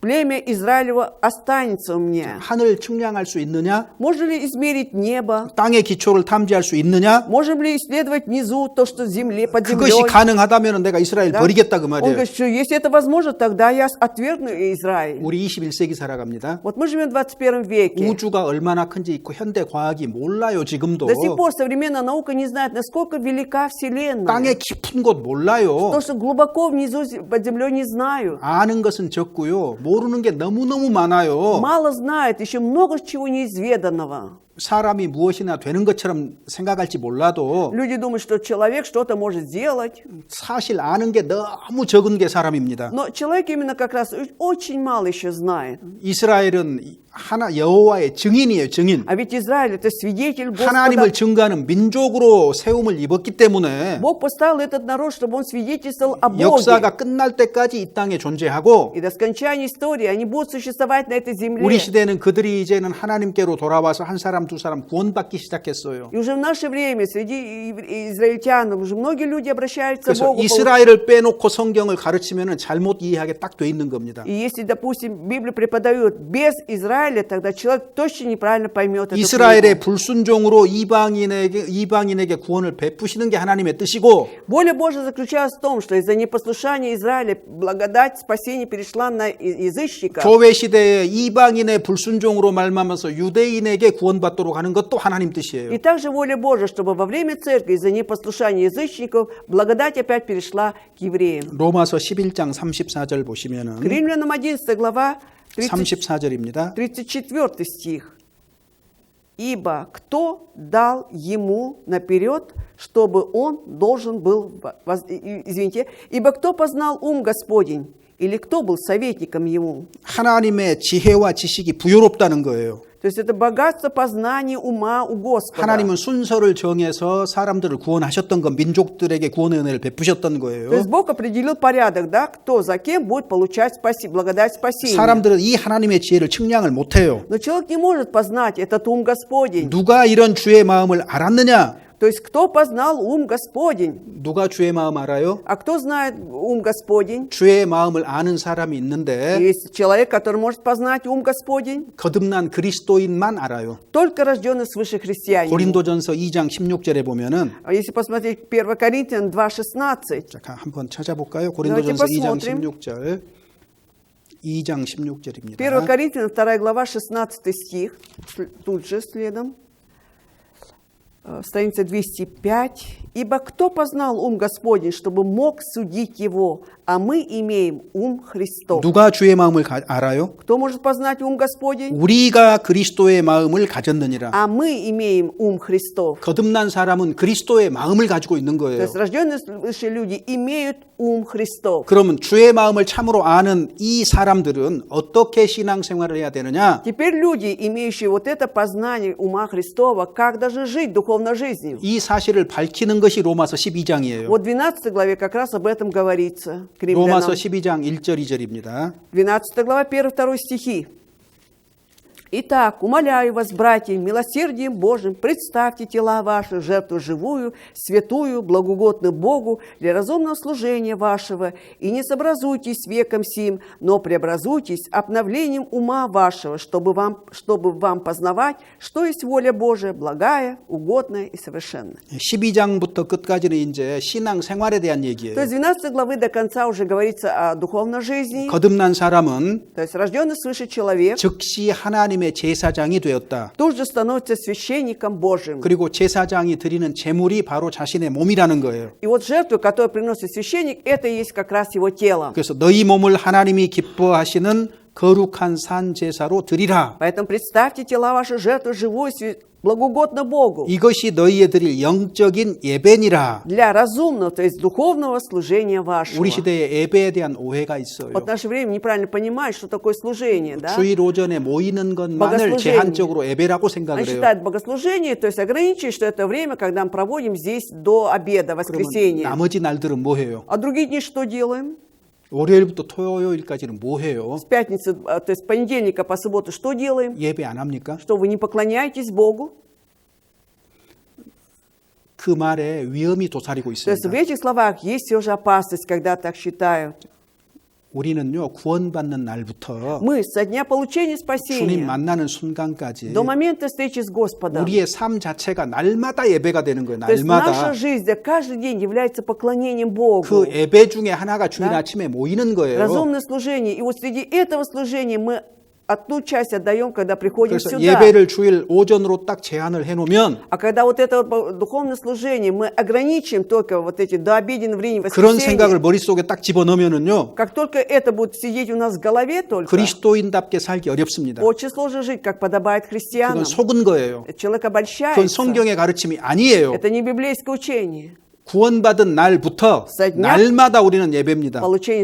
племя Израилева останется у меня. 하늘 측량할 수 있느냐? Можно ли измерить небо? 땅의 기초를 탐지할 수 있느냐? Можем ли исследовать внизу то, что в земле, под 그것이 землей? 가능하다면 내가 이스라엘 Да? 버리겠다 그 Он 말이에요. говорит, что если это возможно, тогда я отвергну Израиль. 우리 21세기 살아갑니다. Вот мы живем в 21 веке. 우주가 얼마나 큰지 있고 현대 과학이 몰라요 지금도. До сих пор современная наука не знает, насколько велика Вселенная. 땅의 깊은 곳 몰라요. То, что глубоко внизу под землей, не знаю. 아는 것은 적고요. 모르는 게 너무너무 많아요. Мало знает, еще много чего неизведанного. 사람이 무엇이나 되는 것처럼 생각할지 몰라도 Люди думают, что человек что-то может сделать. 사실 아는 게 너무 적은 게 사람입니다. Но человек именно как раз очень мало еще знает. 이스라엘은 하나 여호와의 증인이에요, 증인. А ведь Израиль это свидетель Господа. 하나님을 증거하는 민족으로 세움을 입었기 때문에 Бог поставил этот народ, чтобы он свидетельствовал о Боге. 역사가 끝날 때까지 이 땅에 존재하고 И до скончания истории они будут существовать на этой земле. 우리 시대는 그들이 이제는 하나님께로 돌아와서 한 사람 두 사람 구원받기 시작했어요. И уже в наше время среди израильтян уже многие люди обращаются к 그래서 Богу. 이스라엘을 빼놓고 성경을 가르치면 잘못 이해하게 딱 돼 있는 겁니다. И если, допустим, Библию преподают без Израиля, тогда человек точно неправильно поймет эту 이스라엘의 книгу. 불순종으로 이방인에게 구원을 베푸시는 게 하나님의 뜻이고 Воля Божия заключалась в том, что из-за непослушания Израиля благодать спасения перешла на язычников. 교회 시대에 이방인의 불순종으로 말미암아서 유대인에게 구원받도록 하는 것도 하나님 뜻이에요. И также воля Божия, чтобы во время церкви из-за непослушания язычников благодать опять перешла к евреям. 로마서 11장 34절 보시면은 К Римлянам 11 глава 34절입니다. 34 стих. «Ибо кто дал ему наперед, чтобы он должен был...» Извините. «Ибо кто познал ум Господень, или кто был советником ему?» 하나님의 지혜와 지식이 부요롭다는 거예요. То есть это богатство познания ума у Господа. 하나님은 순서를 정해서 사람들을 구원하셨던 것, 민족들에게 구원의 은혜를 베푸셨던 То есть 거예요. Бог определил порядок, да, кто за кем будет получать благодать спасения. 사람들은 이 하나님의 지혜를 측량을 못해요. Но человек не может познать этот ум Господень. 누가 이런 주의 마음을 알았느냐? То есть кто познал ум Господень? 누가 주의 마음 알아요? А кто знает ум Господень? 주의 마음을 아는 사람이 있는데 Есть человек, который может познать ум Господень. 거듭난 그리스도인만 알아요. Только rожденный свыше христианин. 고린도전서 2장 16절에 보면은 Если посмотреть 1 Коринфянам 2:16. 자, 한번 찾아볼까요? 고린도전서 Давайте 2장 посмотрим. 16절. 2장 16절입니다. 1 Коринфянам 2 глава 16 стих. Тут же следом. Страница 205. «Ибо кто познал ум Господень, чтобы мог судить его, а мы имеем ум Христов». 누가 주의 마음을 알아요? Кто может познать ум Господень? 우리가 그리스도의 마음을 가졌느니라. А мы имеем ум Христов. 거듭난 사람은 그리스도의 마음을 가지고 있는 То 거예요. есть рожденные свыше люди имеют ум Христов. 그러면 주의 마음을 참으로 아는 이 사람들은 어떻게 신앙생활을 해야 되느냐? Теперь люди, имеющие вот это познание ума Христова, как даже жить духовной жизнью. 이 사실을 밝히는 것이 로마서 12장이에요. Вот в 12 главе как раз об этом говорится. К 로마서 римлянам. 12장 1절 2절입니다. 12 глава, 1-2 стихи. «Итак, умоляю вас, братья, милосердием Божьим, представьте тела ваши, жертву живую, святую, благугодную Богу, для разумного служения вашего, и не сообразуйтесь веком сим, но преобразуйтесь обновлением ума вашего, чтобы вам познавать, что есть воля Божия, благая, угодная и совершенная». 12장부터 끝까지는 이제 신앙 생활에 대한 얘기예요. То есть 12 главы до конца уже говорится о духовной жизни. 거듭난 사람은 То есть рожденный свыше человек 즉시 하나님의 제사장이 되었다. тут же становится священником Божьим. 그리고 제사장이 드리는 제물이 바로 자신의 몸이라는 거예요. И вот жертву, которую приносит священник, это и есть как раз его тело. 그래서 너희 몸을 하나님이 기뻐하시는 거룩한 산 제사로 드리라. Поэтому представьте тела ваши жертву живую, благугодно Богу. 이것이 너희에 드릴 영적인 예배니라. Для разумного, то есть духовного служения вашего. 우리 시대에 예배에 대한 오해가 있어요. Вот в наше время неправильно понимают, что такое служение, да? 주일 오전에 모이는 것만을 богослужение. 제한적으로 예배라고 생각을 Они 해요. считают богослужение, то есть ограничивают, что это время, когда мы проводим здесь до обеда, 그러면 воскресенья. 나머지 날들은 뭐 해요? А другие дни что делаем? 월요일부터 토요일까지는 뭐 해요? С пятницы, то есть с понедельника по субботу что делаем? 예배 안 합니까? Что вы не поклоняетесь Богу? 그 말에 위험이 도사리고 То есть в 있습니다. этих словах есть все же опасность, когда так считают. 우리는요 구원받는 날부터 Мы со дня получения 주님 спасения 만나는 순간까지 до момента встречи с Господом. 우리의 삶 자체가 날마다 예배가 되는 거예요. То есть наша 날마다. жизнь каждый день является поклонением Богу. 그 예배 중에 하나가 주일 Да. 아침에 모이는 거예요. Разумное служение. И вот среди этого служения мы одну часть отдаем, когда приходим 그래서 сюда. 예배를 주일 오전으로 딱 제한을 해놓으면 А когда вот это вот духовное служение мы ограничим только вот эти до обеденного времени 그런 생각을 воскресенья, 머릿속에 딱 집어넣으면은요, как только это будет сидеть у нас в голове только, 그리스도인답게 살기 어렵습니다. очень сложно жить, как подобает христианам. 그건 속은 거예요. Человек 그건 обольщается. 성경의 가르침이 아니에요. Это не библейское учение. 구원받은 날부터 Со дня 날마다 우리는 예배입니다. Получение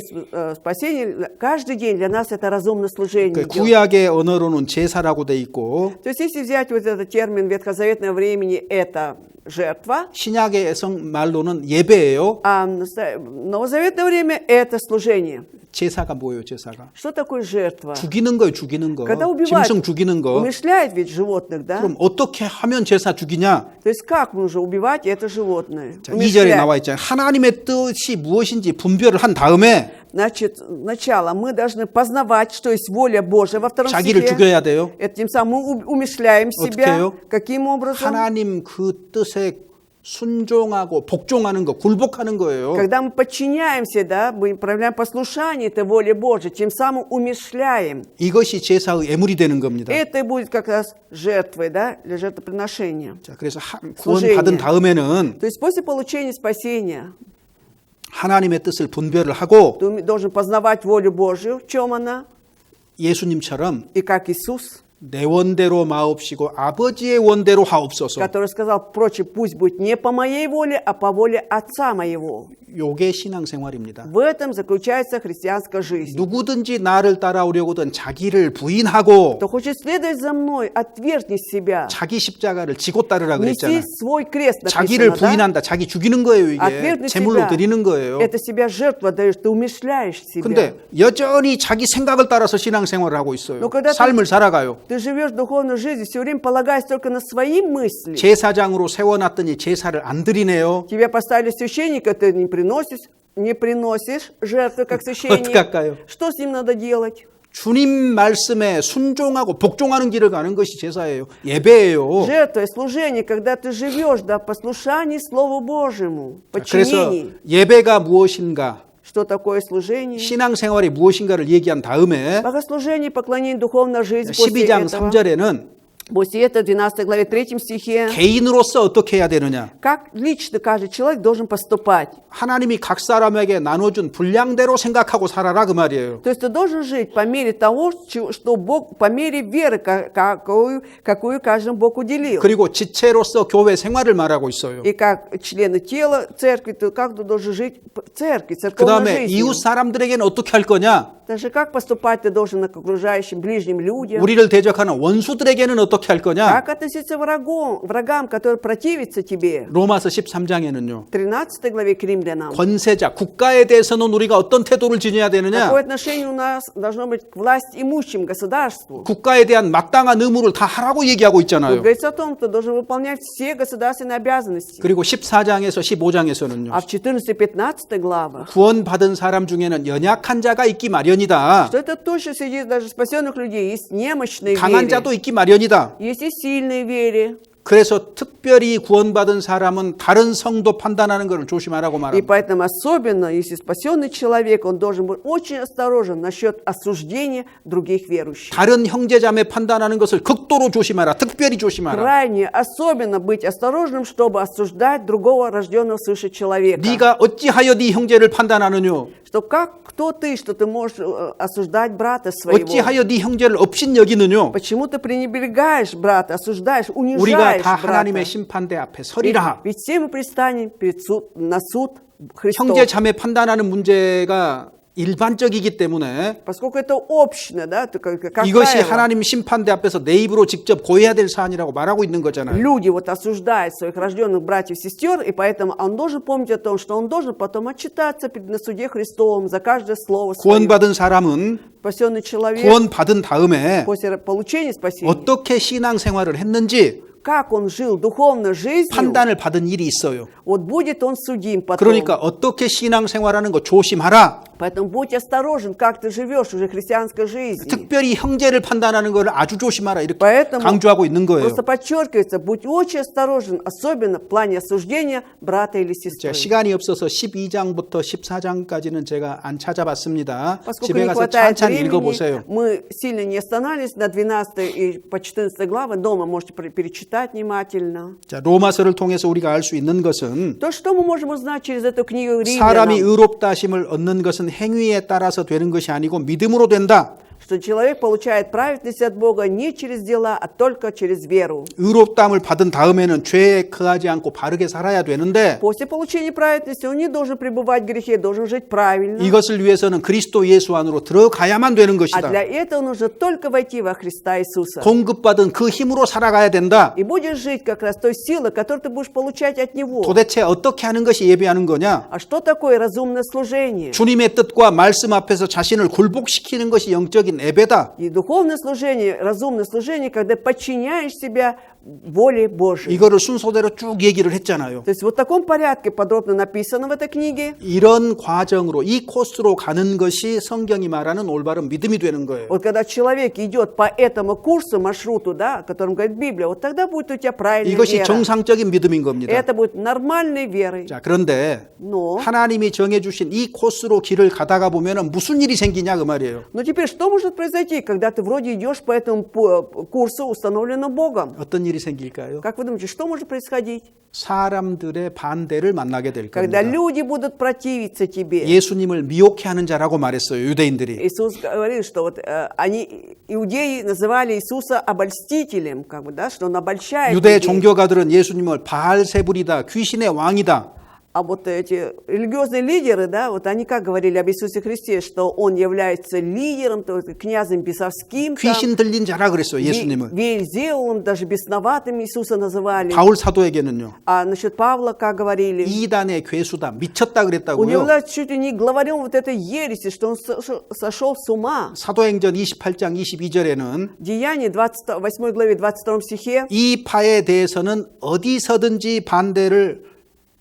спасения каждый день для нас это разумное служение. 그 идет. 구약의 언어로는 제사라고 돼 있고 То есть если взять вот этот термин ветхозаветного времени, это жертва, 신약의 말로는 예배예요. а новозаветное время это служение. 제사가 뭐예요, 제사가? Что такое жертва? 죽이는 거예요, 죽이는 거. Когда убивают, 짐승 죽이는 거. умерщвляют ведь животных, да? 그럼 어떻게 하면 제사 죽이냐? То есть как нужно убивать это животное? 자, 2절에 나와 있잖아요. 하나님의 뜻이 무엇인지 분별을 한 다음에 Значит, сначала мы должны познавать, что есть воля Божия во втором 자기를 стихе. 죽여야 돼요. Это тем самым мы умерщвляем 어떻게 себя. 해요? Каким образом? 하나님 그 뜻에 순종하고 복종하는 거, 굴복하는 거예요. Когда мы подчиняемся, да, мы проявляем послушание этой воле Божией, тем самым умерщвляем. 이것이 제사의 예물이 되는 겁니다. Это и будет как раз жертвой, да, для жертвоприношения. 자, 그래서 구원받은 다음에는 То есть после получения спасения 하나님의 뜻을 분별을 하고 ты должен познавать волю Божию, в чем она, 예수님처럼 и как Иисус, 내 원대로 마옵시고 아버지의 원대로 하옵소서. который сказал, впрочем, пусть будет не по моей воле, а по воле Отца моего. 요게 신앙생활입니다. В этом заключается христианская жизнь. 누구든지 나를 따라오려거든 자기를 부인하고 Кто хочет следовать за мной, отвергни себя. 자기 십자가를 지고 따르라 Неси 그랬잖아. свой крест, 자기를 написано, да? 부인한다. 자기 죽이는 거예요, 이게. Отвергни 제물로 себя. 드리는 거예요. Это себя жертва даешь, ты умерщвляешь себя. 근데 여전히 자기 생각을 따라서 신앙생활을 하고 있어요. Но когда 삶을 살아가요. ты живешь духовной жизнью, все время полагаясь только на свои мысли. 제사장으로 세워놨더니 제사를 안 드리네요. Тебя поставили священника, ты не приносишь жертвы как священник. 어떡할까요? Что с ним надо делать? 주님 말씀에 순종하고 복종하는 길을 가는 것이 제사예요. 예배예요. Жертва и служение, когда ты живешь до послушания Слову Божьему, 그래서 подчинении. 예배가 무엇인가, Что такое служение? 신앙생활이 무엇인가를 얘기한 다음에 Богослужение, поклонение, духовная жизнь. После 12장 этого, 3절에는 после этого, в 12 главе 3 стихе, 개인으로서 어떻게 해야 되느냐. как лично каждый человек должен поступать. 하나님이 각 사람에게 나눠준 분량대로 생각하고 살아라 그 말이에요. То есть ты должен жить по мере того, что Бог, по мере веры, какую каждому Бог уделил. 그리고 지체로서 교회 생활을 말하고 있어요. И как члены тела церкви, ты как ты должен жить в церкви, 그 церковной 다음에 жизнью. 이웃 사람들에게는 어떻게 할 거냐. Даже как поступать ты должен к окружающим, ближним людям. 우리를 대적하는 원수들에게는 어떻게 할 거냐. Как относиться врагам, которые противятся тебе. 로마서 13장에는요. В 13 главе к римлянам. 권세자, 국가에 대해서는 우리가 어떤 태도를 지녀야 되느냐. Какое отношение у нас должно быть к власть имущим государству? 국가에 대한 마땅한 의무를 다 하라고 얘기하고 Тут 있잖아요. говорится о том, что должен выполнять все государственные обязанности. 그리고 14장에서 15장에서는요. А в 14-15 главах, 구원받은 사람 중에는 연약한 자가 있기 마련이다. что это точно среди даже спасенных людей есть немощные 강한 вере, 자도 있기 마련이다. есть и сильные вере. 그래서 특별히 구원받은 사람은 다른 성도 판단하는 것을 조심하라고 И 말합니다. поэтому особенно, если спасенный человек, он должен быть очень осторожен насчет осуждения других верующих. 다른 형제자매 판단하는 것을 극도로 조심하라. 특별히 조심하라. Крайне особенно быть осторожным, чтобы осуждать другого рожденного свыше человека. 네가 어찌하여 네 형제를 판단하느뇨? Что кто ты, что ты можешь осуждать брата своего? 어찌하여 네 형제를 업신 여기느뇨? Почему ты пренебрегаешь брата, осуждаешь, 우리가 унижаешь 다 брата? 하나님의 심판대 앞에 서리라. Ведь все мы предстанем на суд Христов. 형제 자매 판단하는 문제가 일반적이기 때문에 Поскольку это общно, да, то как 이것이 правило, 하나님 심판대 앞에서 내 입으로 직접 고해야 될 사안이라고 말하고 있는 거잖아요. люди вот осуждают своих рожденных братьев и сестер, и поэтому он должен помнить о том, что он должен потом отчитаться на суде Христовом за каждое слово свое. 구원받은 사람은 Спасенный человек 구원받은 다음에 после получения спасения 어떻게 신앙생활을 했는지 как он жил духовной жизнью, 판단을 받은 일이 있어요. вот будет он судим потом. 그러니까 어떻게 신앙생활하는 거 조심하라. Поэтому будь осторожен, как ты живешь уже христианской жизнью. 특별히 형제를 판단하는 걸 아주 조심하라 이렇게 Поэтому 강조하고 있는 거예요. просто подчеркивается, будь очень осторожен, особенно в плане осуждения брата или 제가 сестры. 시간이 없어서 12장부터 14장까지는 제가 안 찾아봤습니다. Поскольку 집에 не 가서 хватает 천천히 времени, 읽어보세요. мы сильно не останавливались на 12 и по 14 главы. Дома можете перечитать внимательно. 자, 로마서를 통해서 우리가 알 수 있는 것은 То, что мы можем узнать через эту книгу 사람이 Римлянам, 의롭다 하심을 얻는 것은 행위에 따라서 되는 것이 아니고 믿음으로 된다. что человек получает праведность от Бога не через дела, а только через веру. 의롭다함을 받은 다음에는 죄에 거하지 않고 바르게 살아야 되는데 После получения праведности он не должен пребывать в грехе, должен жить правильно. 이것을 위해서는 그리스도 예수 안으로 들어가야만 되는 А 것이다. для этого нужно только войти во Христа Иисуса. 공급받은 그 힘으로 살아가야 된다. И будешь жить как раз той силой, которую ты будешь получать от Него. 도대체 어떻게 하는 것이 예배하는 거냐? А что такое разумное служение? 주님의 뜻과 말씀 앞에서 자신을 굴복시키는 것이 영적인 예배다. И духовное служение, разумное служение, когда подчиняешь себя воле Божией. 이거를 순서대로 쭉 얘기를 했잖아요. То есть вот в таком порядке подробно написано в этой книге. 이런 과정으로 이 코스로 가는 것이 성경이 말하는 올바른 믿음이 되는 거예요. Вот когда человек идет по этому курсу, маршруту, да, о котором говорит Библия, вот тогда будет у тебя правильная 이것이 вера. 정상적인 믿음인 겁니다. Это будет нормальной верой. 자, 그런데 Но, 하나님이 정해주신 이 코스로 길을 가다가 보면은 무슨 일이 생기냐 그 말이에요. но теперь что может произойти, когда ты вроде идешь по этому курсу, установленному Богом? 어떤 일이 생길까요? Как вы думаете, что может происходить? 사람들의 반대를 만나게 될 Когда 겁니다. люди будут противиться тебе. 예수님을 미혹해하는 자라고 말했어요. 유대인들이. Иисус говорил, что вот они, иудеи, называли Иисуса обольстителем, как бы, да, что он обольщает 유대 людей. 종교가들은 예수님을 바알세불이다, 귀신의 왕이다. А вот эти религиозные лидеры, да, вот они как говорили об Иисусе Христе, что он является лидером, то есть князем бесовским, 귀신 들린 자라 그랬어요. 예수님을. Веельзевулом, даже бесноватым Иисуса называли. 바울 사도에게는요. А насчет Павла, как говорили, 이단의 괴수다, 미쳤다 он 그랬다고요. является чуть ли не главарем вот этой ереси, что он сошел с ума. 사도행전 28장 22절에는 Деяние 28 главе 22 стихе 이 파에 대해서는 어디서든지 반대를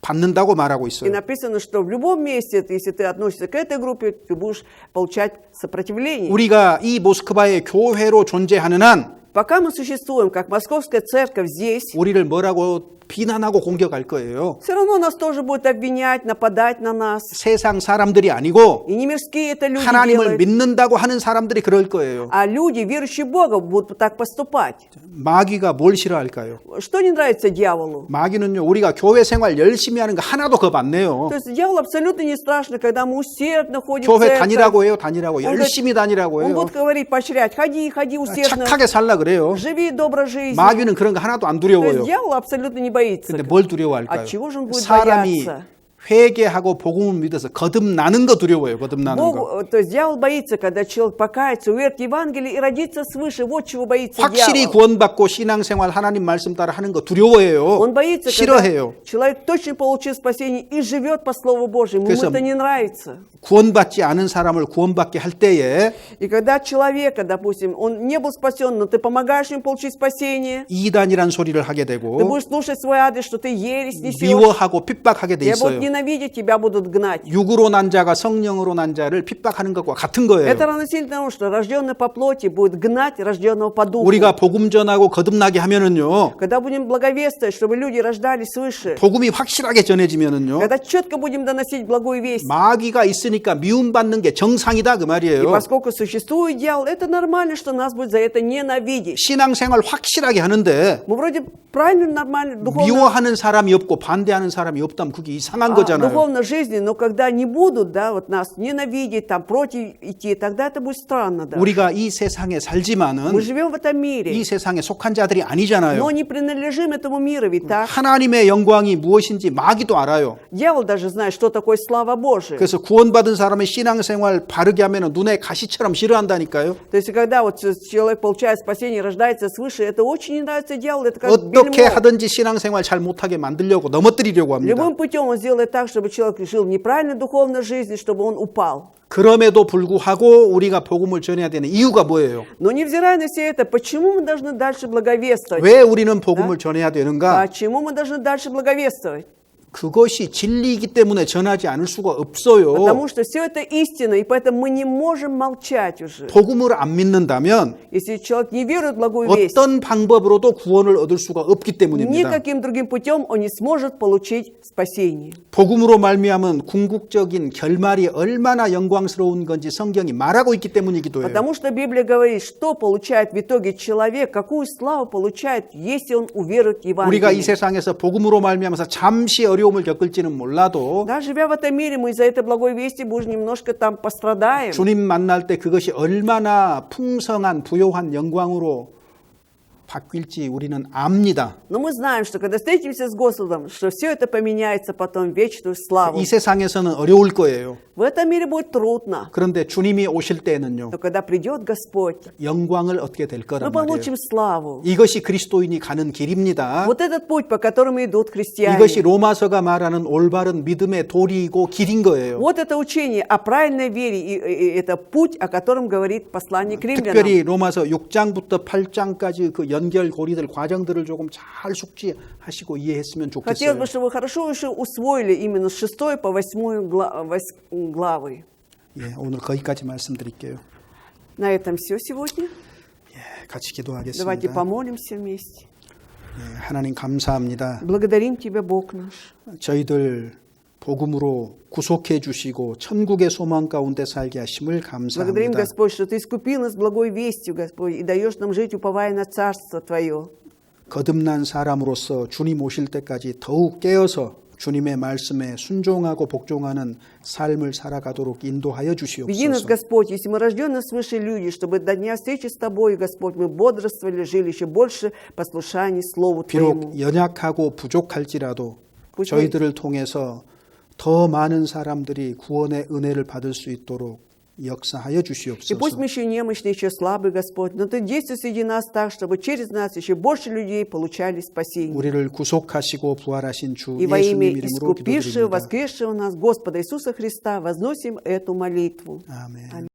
받는다고 말하고 и 있어요. написано, что в любом месте, если ты относишься к этой группе, ты будешь получать сопротивление. 우리가 이 모스크바의 교회로 존재하는 한 Пока мы существуем, как Московская церковь здесь, 우리를 뭐라고 비난하고 공격할 거예요. все равно нас тоже будут обвинять, нападать на нас. 세상 사람들이 아니고 И не мирские это люди 하나님을 делают, 믿는다고 하는 사람들이 그럴 거예요. а люди, верующие в Бога, будут так поступать. 마귀가 뭘 싫어할까요? Что не нравится дьяволу? 마귀는요, 우리가 교회 생활 열심히 하는 거 하나도 겁 안 내요. То есть дьяволу абсолютно не страшно, когда мы усердно ходим в 교회 церковь. 다니라고 해요, 다니라고. Он 열심히 다니라고 Он 해요. будет говорить, поощрять, ходи, ходи усердно, 착하게 살라 그래요. живи доброй жизнью. 마귀는 그런 거 하나도 안 То есть 두려워요. дьявол абсолютно не боится. 근데 뭘 두려워할까요? От чего же он будет 사람이 бояться? 회개하고 복음을 믿어서 거듭나는 거 두려워요. 거듭나는 거. Богу, то есть дьявол боится, когда человек покается, уверит Евангелие и родится свыше. Вот чего боится 확실히 дьявол. 구원받고 신앙생활 하나님 말씀 따라 하는 거 두려워해요. Он боится, 싫어해요. когда человек точно получил спасение и живет по Слову Божьему. Ему 그래서 это не нравится. 구원받지 않은 사람을 구원받게 할 때에 И когда человека, допустим, он не был спасен, но ты помогаешь ему получить спасение, 이단이란 소리를 하게 ты 되고 будешь слушать свой адрес, что ты ересь несешь, 미워하고 핍박하게 돼 тебя будут 있어요. ненавидеть, тебя будут гнать. 육으로 난 자가 성령으로 난 자를 핍박하는 것과 같은 거예요. Это равносильно тому, что рожденный по плоти будет гнать рожденного по духу. 우리가 복음 전하고 거듭나게 하면은요. Когда будем благовествовать, чтобы люди рождались свыше, 복음이 확실하게 전해지면은요. когда четко будем доносить благую весть, 마귀가 있으니까 미움받는 게 정상이다 그 и 말이에요. поскольку существует дьявол, это нормально, что нас будет за это ненавидеть. 신앙생활 확실하게 하는데 Мы вроде правильно, нормально, духовно, 미워하는 사람이 없고 반대하는 사람이 없다면 그게 이상한 거잖아요. духовной жизни, но когда не будут, да, вот нас ненавидеть, там против идти, тогда это будет странно, да. 우리가 이 세상에 살지만은 Мы живем в этом мире, 이 세상에 속한 자들이 아니잖아요. но не принадлежим этому миру, ведь так? 하나님의 영광이 무엇인지 마귀도 알아요. Дьявол даже знает, что такое слава Божия. 그래서 구원받은 구원받은 사람의 신앙생활 바르게 하면 눈에 가시처럼 싫어한다니까요. То есть, когда вот человек получает спасение, рождается свыше, это очень не нравится дьяволу, это как 어떻게 бельмо. 하든지 신앙생활 잘 못하게 만들려고 넘어뜨리려고 합니다. Любым путем он сделает так, чтобы человек жил в неправильной духовной жизни, чтобы он упал. 그럼에도 불구하고 우리가 복음을 전해야 되는 이유가 뭐예요? Но невзирая на все это, почему мы должны дальше благовествовать? 왜 우리는 복음을 전해야 되는가? Почему мы должны дальше благовествовать? 그것이 진리이기 때문에 전하지 않을 수가 없어요. Потому что все это истина, и поэтому мы не можем молчать уже. 복음을 안 믿는다면 Если человек не верует в благую весть, 어떤 방법으로도 구원을 얻을 수가 없기 때문입니다. никаким другим путем он не сможет получить спасение. 복음으로 말미암은 궁극적인 결말이 얼마나 영광스러운 건지 성경이 말하고 있기 때문이기도 해요. Потому что Библия говорит, что получает в итоге человек, какую славу получает, если он уверует в 우리가 이 Евангелие. 세상에서 복음으로 말미암아서 잠시 어려움을 겪을지는 몰라도 Да, живя в этом мире, мы из-за этой благой вести, может, немножко там пострадаем. 주님 만날 때 그것이 얼마나 풍성한 부요한 영광으로 바뀔지 우리는 압니다. Но мы знаем, что когда встретимся с Господом, что все это поменяется потом в вечную славу. 이 세상에서는 어려울 거예요. В этом мире будет трудно. 그런데 주님이 오실 때는요. Но когда придет Господь, 영광을 얻게 될 мы 거란 말이에요. получим славу. 이것이 그리스도인이 가는 길입니다. Вот этот путь, по которому идут христиане. 이것이 로마서가 말하는 올바른 믿음의 도리이고 길인 거예요. Вот это учение о правильной вере, и это путь, о котором говорит послание к римлянам. 특별히 로마서 6장부터 8장까지 그 연결고리들 과정들을 조금 잘 숙지하시고 이해했으면 Хотелось бы, 좋겠어요. чтобы вы хорошо еще усвоили именно с 6 по 8 главы. 예, 오늘 거기까지 말씀드릴게요. На этом все сегодня. 예, 같이 Давайте 기도하겠습니다. помолимся вместе. 예, 하나님 감사합니다. Благодарим Тебя, Бог наш. 저희들 복음으로 구속해 주시고 천국의 소망 가운데 살게 하심을 Благодарим, 감사합니다. Господь, что Ты искупил нас благой вестью, Господь, и даешь нам жить, уповая на Царство Твое. 거듭난 사람으로서 주님 오실 때까지 더욱 깨어서 주님의 말씀에 순종하고 복종하는 삶을 살아가도록 인도하여 Веди нас, 주시옵소서. Господь, если мы рождены свыше люди, чтобы до дня встречи с Тобой, Господь, мы бодрствовали, жили еще больше послушаний Слову Твоему. 비록 연약하고 부족할지라도 Пусть 저희들을 통해서 더 많은 사람들이 구원의 은혜를 받을 수 있도록 역사하여 И пусть 주시옵소서. мы еще немощны, еще слабы, Господь, но Ты действуй среди нас так, чтобы через нас еще больше людей получали спасение. 우리를 구속하시고 부활하신 주 И во имя 예수님 이름으로 искупившего, 기도드립니다. воскресшего нас Господа Иисуса Христа возносим эту молитву. 아멘.